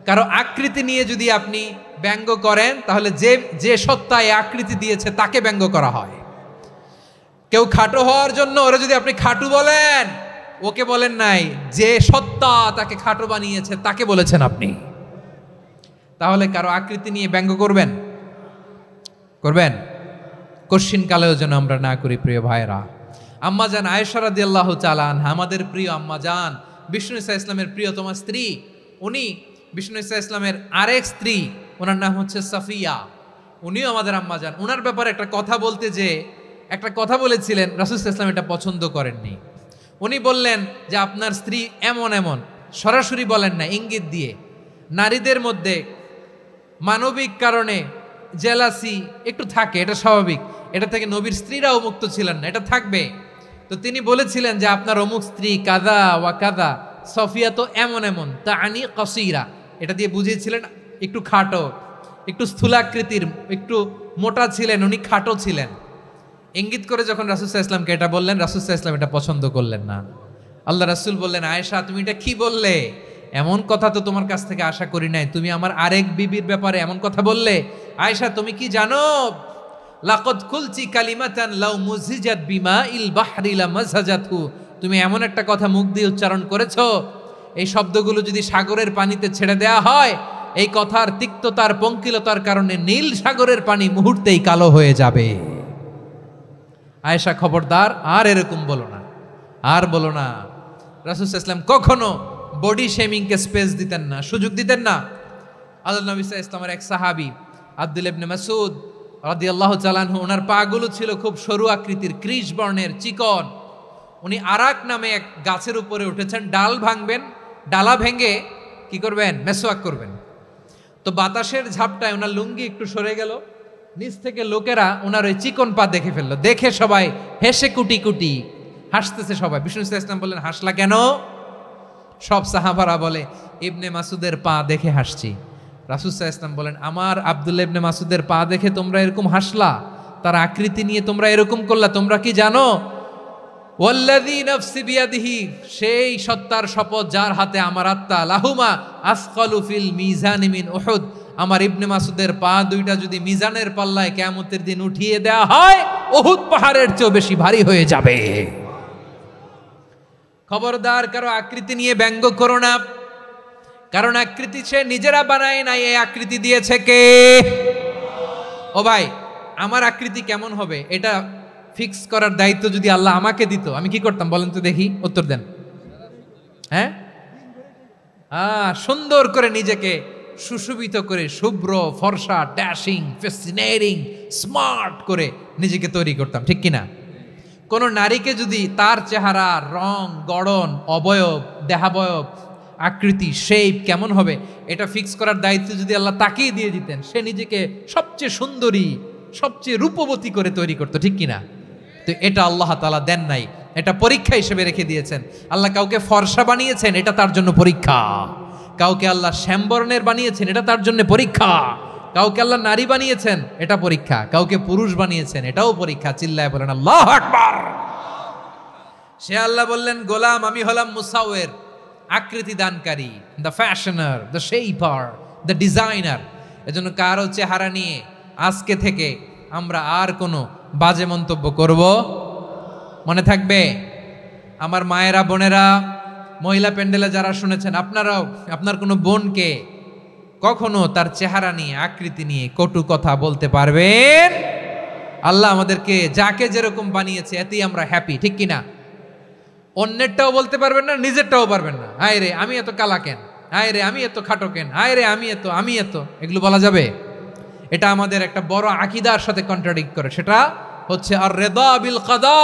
কারো আকৃতি নিয়ে যদি আপনি ব্যঙ্গ করেন, তাহলে যে যে সত্তা এই আকৃতি দিয়েছে তাকে ব্যঙ্গ করা হয়। কেউ খাটো হওয়ার জন্য ওরা যদি আপনি খাটু বলেন, ওকে বলেন নাই, যে সত্তা তাকে খাটো বানিয়েছে তাকে বলেছেন আপনি। তাহলে কারো আকৃতি নিয়ে ব্যঙ্গ করবেন? করবেন? কোশ্চিন কালেও যেন আমরা না করি। প্রিয় ভাইরা, আম্মাজান আয়েশা রাদিয়াল্লাহু তাআলা আনহা, আমাদের প্রিয় আম্মাজান, বিষ্ণু ইসা ইসলামের প্রিয়তমা স্ত্রী, উনি বিষ্ণু ইসা ইসলামের আরেক স্ত্রী, ওনার নাম হচ্ছে সাফিয়া, উনিও আমাদের আম্মাজান। ওনার ব্যাপারে একটা কথা বলতে যে একটা কথা বলেছিলেন, রাসূল সাল্লাল্লাহু আলাইহি ওয়াসাল্লাম এটা পছন্দ করেননি। উনি বললেন যে আপনার স্ত্রী এমন এমন, সরাসরি বলেন না, ইঙ্গিত দিয়ে। নারীদের মধ্যে মানবিক কারণে জেলাসি একটু থাকে, এটা স্বাভাবিক। এটা থেকে নবীর স্ত্রীরাও মুক্ত ছিলেন না, এটা থাকবে। তো তিনি বলেছিলেন যে আপনার অমুক স্ত্রী কাদা ওয়া কাদা, সফিয়া তো এমন এমন, তা আনি কসিরা, এটা দিয়ে বুঝিয়েছিলেন একটু খাটো, একটু স্থূলাকৃতির, একটু মোটা ছিলেন, উনি খাটো ছিলেন। ইঙ্গিত করে যখন রাসূল সাল্লাল্লাহু আলাইহি ওয়াসাল্লামকে এটা বললেন, রাসূল সাল্লাল্লাহু আলাইহি ওয়াসাল্লাম এটা পছন্দ করলেন না। আল্লাহ রাসূল বললেন, আয়েশা তুমি এটা কি বললে? এমন কথা তো তোমার কাছ থেকে আশা করি নাই। তুমি আমার আরেক বিবির ব্যাপারে এমন কথা বললে। আয়েশা, তুমি কি জানো, লাকাদ কুলতি কালিমাতান লাউ মুজিজাত বিমাইল বাহরি লামাজাজাতহু, তুমি এমন একটা কথা মুখ দিয়ে উচ্চারণ করেছো, এই শব্দগুলো যদি সাগরের পানিতে ছেড়ে দেয়া হয়, এই কথার তিক্ততার, পঙ্কিলতার কারণে নীল সাগরের পানি মুহূর্তেই কালো হয়ে যাবে। আয়েশা, খবরদার, আর এরকম বলো না, আর বলো না। রাসূল সাল্লাল্লাহু আলাইহি ওয়াসাল্লাম কখনো বডি শেমিংকে স্পেস দিতেন না, সুযোগ দিতেন না। আল্লাহ নবী সাল্লাল্লাহু আলাইহি ওয়াসাল্লামের এক সাহাবী আব্দুল্লাহ ইবনে মাসউদ রাদিয়াল্লাহু তাআলা আনহু, ওনার পাগুলো ছিল খুব সরু আকৃতির, কৃশ বর্ণের, চিকন। উনি আরাক নামে এক গাছের উপরে উঠেছেন, ডাল ভাঙবেন, ডালা ভেঙে কি করবেন? মেসওয়াক করবেন। তো বাতাসের ঝাপটায় ওনার লুঙ্গি একটু সরে গেল, নিচ থেকে লোকেরা ওনার ওই চিকন পা দেখে ফেললো। দেখে সবাই হেসে কুটি কুটি হাসতেছে সবাই। বিষ্ণু সাল্লাল্লাহু আলাইহি ওয়াসাল্লাম বললেন, হাসলা কেন? সব সাহাবারা বলে, ইবনে মাসুদের পা দেখে হাসছি। রাসূল সাল্লাল্লাহু আলাইহি ওয়াসাল্লাম বলেন, আমার আব্দুল্লাহ ইবনে মাসুদের পা দেখে তোমরা এরকম হাসলা, তার আকৃতি নিয়ে তোমরা এরকম করলা? তোমরা কি জানো ওয়াল্লাযী নাফসি বিয়াদিহি, সেই সত্তার শপথ যার হাতে আমার আত্মা, লাহুমা আসকালু ফিল মিজানি মিন উহুদ, আমার ইবনে মাসুদের পা দুইটা যদি মিজানের পাল্লায় কিয়ামতের দিন উঠিয়ে দেওয়া হয়, উহুদ পাহাড়ের চেয়েও বেশি ভারী হয়ে যাবে। খবরদার কারো আকৃতি নিয়ে ব্যঙ্গ করো না, কারণ আকৃতি সে নিজেরা বানায় নাই, এই আকৃতি দিয়েছে কে? ও ভাই, আমার আকৃতি কেমন হবে এটা ফিক্স করার দায়িত্ব যদি আল্লাহ আমাকে দিত, আমি কি করতাম বলেন তো দেখি, উত্তর দেন। হ্যাঁ, সুন্দর করে নিজেকে সুশোভিত করে, শুভ্র ফর্সা ড্যাশিং ফ্যাসিনেটিং স্মার্ট করে নিজেকে তৈরি করতাম, ঠিক কিনা? কোন নারীকে যদি তার চেহারা, রং, গড়ন, অবয়ব, দেহাবয়ব, আকৃতি, শেপ কেমন হবে এটা ফিক্স করার দায়িত্ব যদি আল্লাহ তাকেই দিয়ে দিতেন, সে নিজেকে সবচেয়ে সুন্দরী, সবচেয়ে রূপবতী করে তৈরি করতো, ঠিক কিনা? তো এটা আল্লাহ তাআলা দেন নাই, এটা পরীক্ষা হিসেবে রেখে দিয়েছেন। আল্লাহ কাউকে ফর্সা বানিয়েছেন, এটা তার জন্য পরীক্ষা। কাউকে আল্লাহ শ্যামবর্ণের বানিয়েছেন, এটা তার জন্য পরীক্ষা। কাউকে আল্লাহ নারী বানিয়েছেন, এটা পরীক্ষা। কাউকে পুরুষ বানিয়েছেন, এটাও পরীক্ষা। চিল্লায় বলেন আল্লাহু আকবার। সে আল্লাহ বললেন, গোলাম আমি হলাম মুসাওয়ির, আকৃতি দানকারী, the fashioner, the shaper, the designer. এজন্য কারো চেহারা নিয়ে আজকে থেকে আমরা আর কোনো বাজে মন্তব্য করব মনে থাকবে। আমার মায়েরা, বোনেরা, মহিলা প্যান্ডেলে যারা শুনেছেন, আপনারাও আপনার কোনো বোনকে কখনো তার চেহারা নিয়ে, আকৃতি নিয়ে কটু কথা বলতে পারবেন? আল্লাহ আমাদেরকে যাকে যেরকম বানিয়েছে এতেই আমরা হ্যাপি, ঠিক কিনা? অন্যেরটাও বলতে পারবেন না, নিজেরটাও পারবেন না। হায় রে আমি এত কালা কেন, হায় রে আমি এত খাটো কেন, হায় রে আমি এত, এগুলো বলা যাবে? এটা আমাদের একটা বড় আকীদার সাথে কন্ট্রাডিক্ট করে। সেটা হচ্ছে আর রিদা বিল কাদা,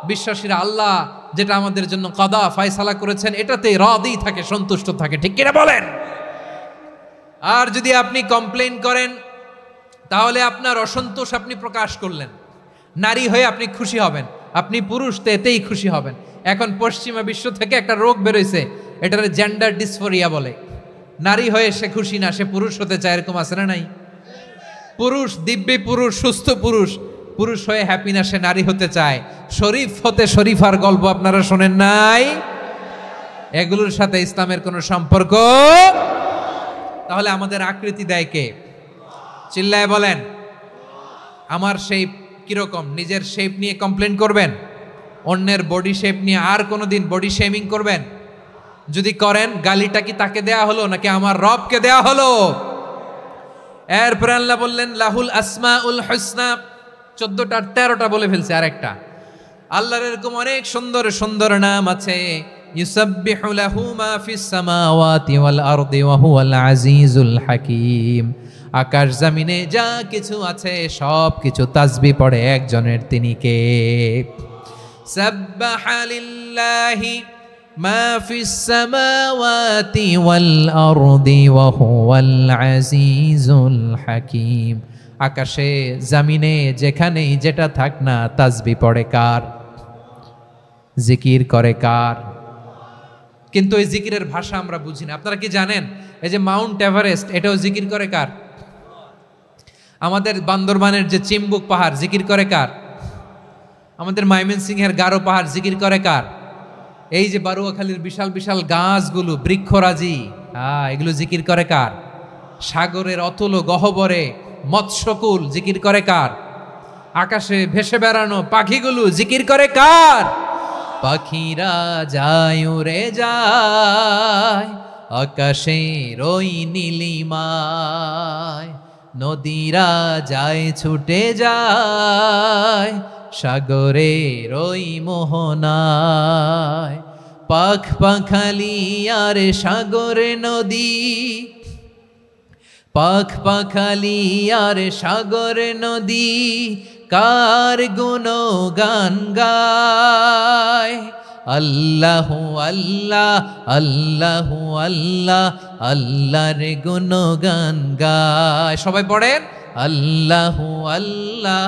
বিশ্বাসীরা আল্লাহ যেটা আমাদের জন্য কাদা ফয়সালা করেছেন এটাতে রাদি থাকে, সন্তুষ্ট থাকে, ঠিক কিনা বলেন? আর যদি আপনি কমপ্লেইন করেন তাহলে আপনার অসন্তোষ আপনি প্রকাশ করলেন। নারী হয়ে আপনি খুশি হবেন, আপনি পুরুষ তো এতেই খুশি হবেন। এখন পশ্চিমা বিশ্ব থেকে একটা রোগ বেরোইছে, এটার জেন্ডার ডিসফোরিয়া বলে। নারী হয়ে সে খুশি না, সে পুরুষ হতে চায়, এরকম আছে না নাই? পুরুষ, দিব্যি পুরুষ, সুস্থ পুরুষ, পুরুষ হয়ে হ্যাপি না, সে নারী হতে চায়। শরীফ হতে শরীফার গল্প আপনারা শোনেন নাই? এগুলোর সাথে ইসলামের কোনো সম্পর্ক? তাহলে আমাদের আকৃতি দেয় কে? চিল্লায় বলেন। আমার শেপ কিরকম, নিজের শেপ নিয়ে কমপ্লেন করবেন? অন্যের বডি শেপ নিয়ে আর কোনোদিন বডি শেমিং করবেন? যদি করেন, গালিটা কি তাকে দেয়া হলো নাকি আমার রবকে দেয়া হলো? এরপর আল্লাহ বললেন লাহুল আসমাউল হুসনা, 14টা 13টা বলে ফেলছে আরেকটা। আল্লাহর এরকম অনেক সুন্দর সুন্দর নাম আছে। ইউসাব্বিহু লাহু মা ফিস সামাওয়াতি ওয়াল আরদি ওয়া হুয়াল আজিজুল হাকীম। আকাশ জমিনে যা কিছু আছে সব কিছু তাসবিহ পড়ে একজনের, তিনি কে? সাব্বাহা লিল্লাহি মা ফিস সামাওয়াতি ওয়াল আরদি ওয়া হুয়াল আজিজুল হাকীম। আকাশে জমিনে যেখানেই যেটা থাক না, তাসবিহ পড়ে কার? জিকির করে কার? কিন্তু এই জিকিরের ভাষা আমরা বুঝি না। আপনারা কি জানেন এই যে মাউন্ট এভারেস্ট, এটাও জিকির করে কার? আমাদের বান্দরবানের যে চিম্বুক পাহাড়, জিকির করে কার? আমাদের ময়মনসিংহের গারো পাহাড়, জিকির করে কার? এই যে বারুয়াখালীর বিশাল বিশাল গাছগুলো, বৃক্ষরাজি, এগুলো জিকির করে কার? সাগরের অতল গহ্বরে মৎস্যকুল, জিকির করে কার? আকাশে ভেসে বেড়ানো পাখিগুলো, জিকির করে কার? পাখিরা যায় উড়ে যায় আকাশের ওই নীলিমায়, নদীরা যায় ছুটে যায় সাগরের ওই মোহনায়। পাখ পাখালি আর সাগর নদী, পাখ পাখালি আর সাগর নদী, কার গুণগান গায়। আল্লাহু আল্লাহ আল্লাহু আল্লাহ, আল্লাহর গুণগান গায়। সবাই পড়েন আল্লাহু আল্লাহ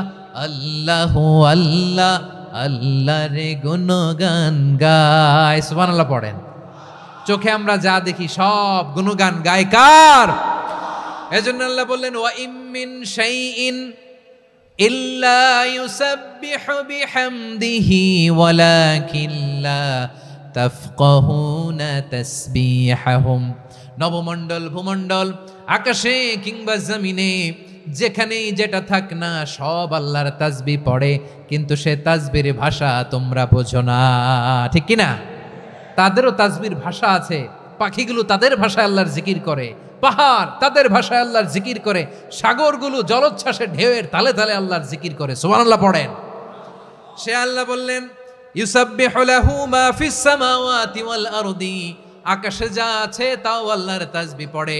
আল্লাহু আল্লাহ, আল্লাহর গুণগান গায়। সুবহানাল্লাহ পড়েন। চোখে আমরা যা দেখি সব গুণগান গায় কার? এজন্য আল্লাহ বললেন ওয়া ইম মিন শাইইন ইল্লা ইউসাব্বিহু বিহামদিহি ওয়ালাকিন লা তাফকাহুনা তাসবিহাহুম। নবমণ্ডল ভূমণ্ডল আকাশে কিংবা জমিনে যেখানেই যেটা থাক না সব আল্লাহর তাসবিহ পড়ে, কিন্তু সে তাসবির ভাষা তোমরা বোঝো না, ঠিক কিনা? তাদেরও তাসবির ভাষা আছে, পাখিগুলো তাদের ভাষায় আল্লাহর জিকির করে, পাহাড় তাদের ভাষায় আল্লাহর জিকির করে, সাগরগুলো জলোচ্ছ্বাসে ঢেউয়ের তালে তালে আল্লাহর জিকির করে। সুবহানাল্লাহ পড়েন। সে আল্লাহ বললেন ইউসাব্বিহু লাহু মা ফিস সামাওয়াতি ওয়াল আরদি, আকাশে যা আছে তাও আল্লাহর তাসবিহ পড়ে,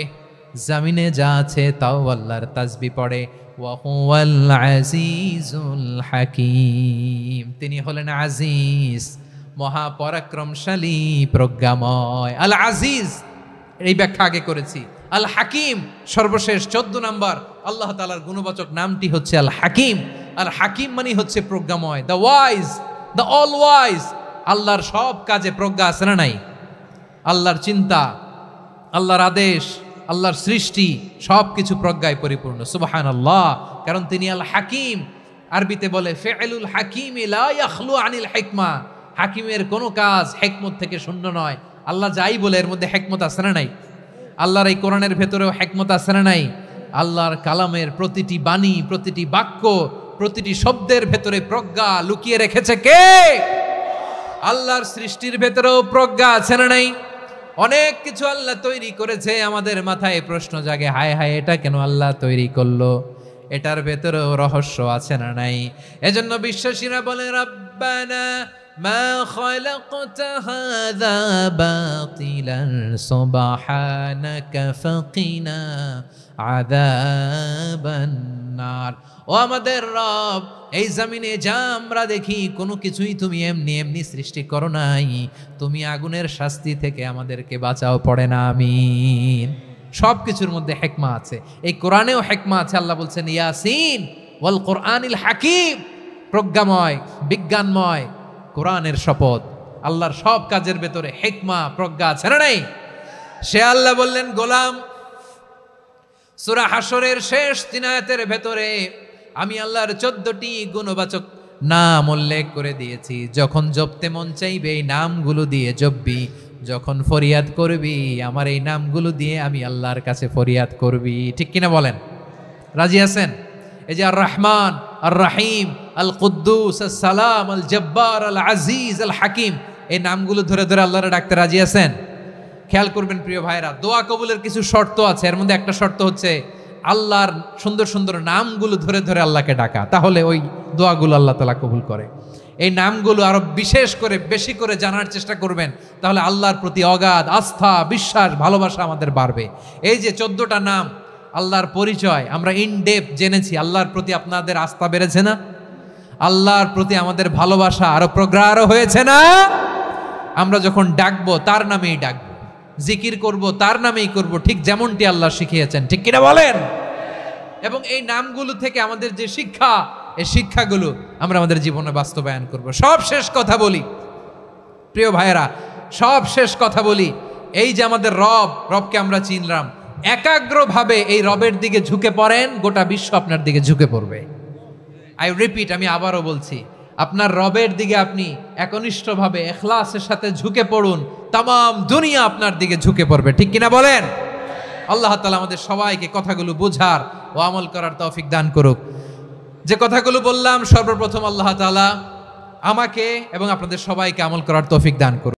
জমিনে যা আছে তাও আল্লাহর তাসবিহ পড়ে। ওয়া হুয়াল আজিজুল হাকীম, তিনি হলেন আজিজ, মহাপরাক্রমশালী, প্রজ্ঞাময়। আল আজিজ এই ব্যাখ্যা আগে করেছি। আল হাকিম সর্বশেষ 14 নম্বর আল্লাহ তাআলার গুণবাচক নামটি হচ্ছে আল হাকিম। আল হাকিম মানে হচ্ছে প্রজ্ঞাময়, the wise, the all wise. আল্লাহর সব কাজে প্রজ্ঞা আছে না নাই? আল্লাহর চিন্তা, আল্লাহর আদেশ, আল্লাহর সৃষ্টি সব কিছু প্রজ্ঞায় পরিপূর্ণ। সুবহানাল্লাহ, কারণ তিনি আল হাকিম। আরবিতে বলে ফিআলুল হাকিম লা ইয়াখলু আনিল হিকমা, হাকিমের কোনো কাজ হিকমত থেকে শূন্য নয়। আল্লাহ যাই বলে এর মধ্যে হিকমত আছে না নাই? আল্লাহর এই কোরআনের ভেতরেও হিকমত আছে না নাই? আল্লাহর কালামের প্রতিটি বাণী, প্রতিটি বাক্য, প্রতিটি শব্দের ভেতরে প্রজ্ঞা লুকিয়ে রেখেছে কে? আল্লাহর সৃষ্টির ভেতরেও প্রজ্ঞা আছে না নাই? অনেক কিছু আল্লাহ তৈরি করেছে, আমাদের মাথায় প্রশ্ন জাগে, হায় হায় এটা কেন আল্লাহ তৈরি করলো? এটার ভেতরেও রহস্য আছে না নাই? এজন্য বিশ্বাসীরা বলে রব্বানা মা খালাকতা হাযা বাতিলান সুবহানাকা ফাকিনা আযাবান নার। ও আমাদের রব, এই জমিনে যা আমরা দেখি কোনো কিছুই তুমি এমনি এমনি সৃষ্টি করো নাই, তুমি আগুনের শাস্তি থেকে আমাদেরকে বাঁচাও, পড়ে না আমিন। সব কিছুর মধ্যে হিকমা আছে, এই কোরআনেও হিকমা আছে। আল্লাহ বলছেন ইয়াসিন ওয়াল কোরআনিল হাকিম, প্রজ্ঞাময়, বিজ্ঞানময় কোরআনের শপথ। আল্লাহর সব কাজের ভেতরে হিকমা, প্রজ্ঞা আছে না নাই? সে আল্লাহ বললেন গোলাম, সূরা হাশরের শেষ 3 আয়াতের ভেতরে আমি আল্লাহর 14টি গুণবাচক নাম উল্লেখ করে দিয়েছি। যখন জপতে মন চাইবে এই নামগুলো দিয়ে জপবি, যখন ফরিয়াদ করবি আমার এই নামগুলো দিয়ে আমি আল্লাহর কাছে ফরিয়াদ করবি, ঠিক কিনা বলেন? রাজি আছেন? এই যে আর রহমান, আর রাহিম, আল কুদ্দুস, আস সালাম, আল জব্বার, আল আজিজ, আল হাকিম, এই নামগুলো ধরে ধরে আল্লাহরে ডাকতে রাজি আছেন? খেয়াল করবেন প্রিয় ভাইরা, দোয়া কবুলের কিছু শর্ত আছে। এর মধ্যে একটা শর্ত হচ্ছে আল্লাহর সুন্দর সুন্দর নামগুলো ধরে ধরে আল্লাহকে ডাকা, তাহলে ওই দোয়াগুলো আল্লাহ তাআলা কবুল করে। এই নামগুলো আরো বিশেষ করে বেশি করে জানার চেষ্টা করবেন, তাহলে আল্লাহর প্রতি অগাধ আস্থা, বিশ্বাস, ভালোবাসা আমাদের বাড়বে। এই যে 14টা নাম আল্লাহর পরিচয় আমরা ইন ডেপথ জেনেছি, আল্লাহর প্রতি আপনাদের আস্থা বেড়েছে না? আল্লাহর প্রতি আমাদের ভালোবাসা আরো প্রগাঢ় হয়েছে না? আমরা যখন ডাকবো তার নামেই ডাকবো, জিকির করব তার নামেই করব, ঠিক যেমনটি আল্লাহ শিখিয়েছেন, ঠিক কিনা বলেন? এবং এই নামগুলো থেকে আমাদের যে শিক্ষা, এই শিক্ষাগুলো আমরা আমাদের জীবনে বাস্তবায়ন করব। সব শেষ কথা বলি প্রিয় ভাইয়েরা, সব শেষ কথা বলি, এই যে আমাদের রবকে আমরা চিনলাম, একাগ্রভাবে এই রবের দিকে ঝুঁকে পড়েন, গোটা বিশ্ব আপনার দিকে ঝুঁকে পড়বে। আই রিপিট, আমি আবারও বলছি, আপনার রবের দিকে আপনি একনিষ্ঠভাবে ইখলাসের সাথে ঝুঁকে পড়ুন, তাম দুনিয়া আপনার দিকে ঝুঁকে পড়বে, ঠিক কিনা বলেন? আল্লাহ তাআলা আমাদের সবাইকে কথাগুলো বোঝার ও আমল করার তৌফিক দান করুক। যে কথাগুলো বললাম, সর্বপ্রথম আল্লাহ তাআলা আমাকে এবং আপনাদের সবাইকে আমল করার তৌফিক দান করুক।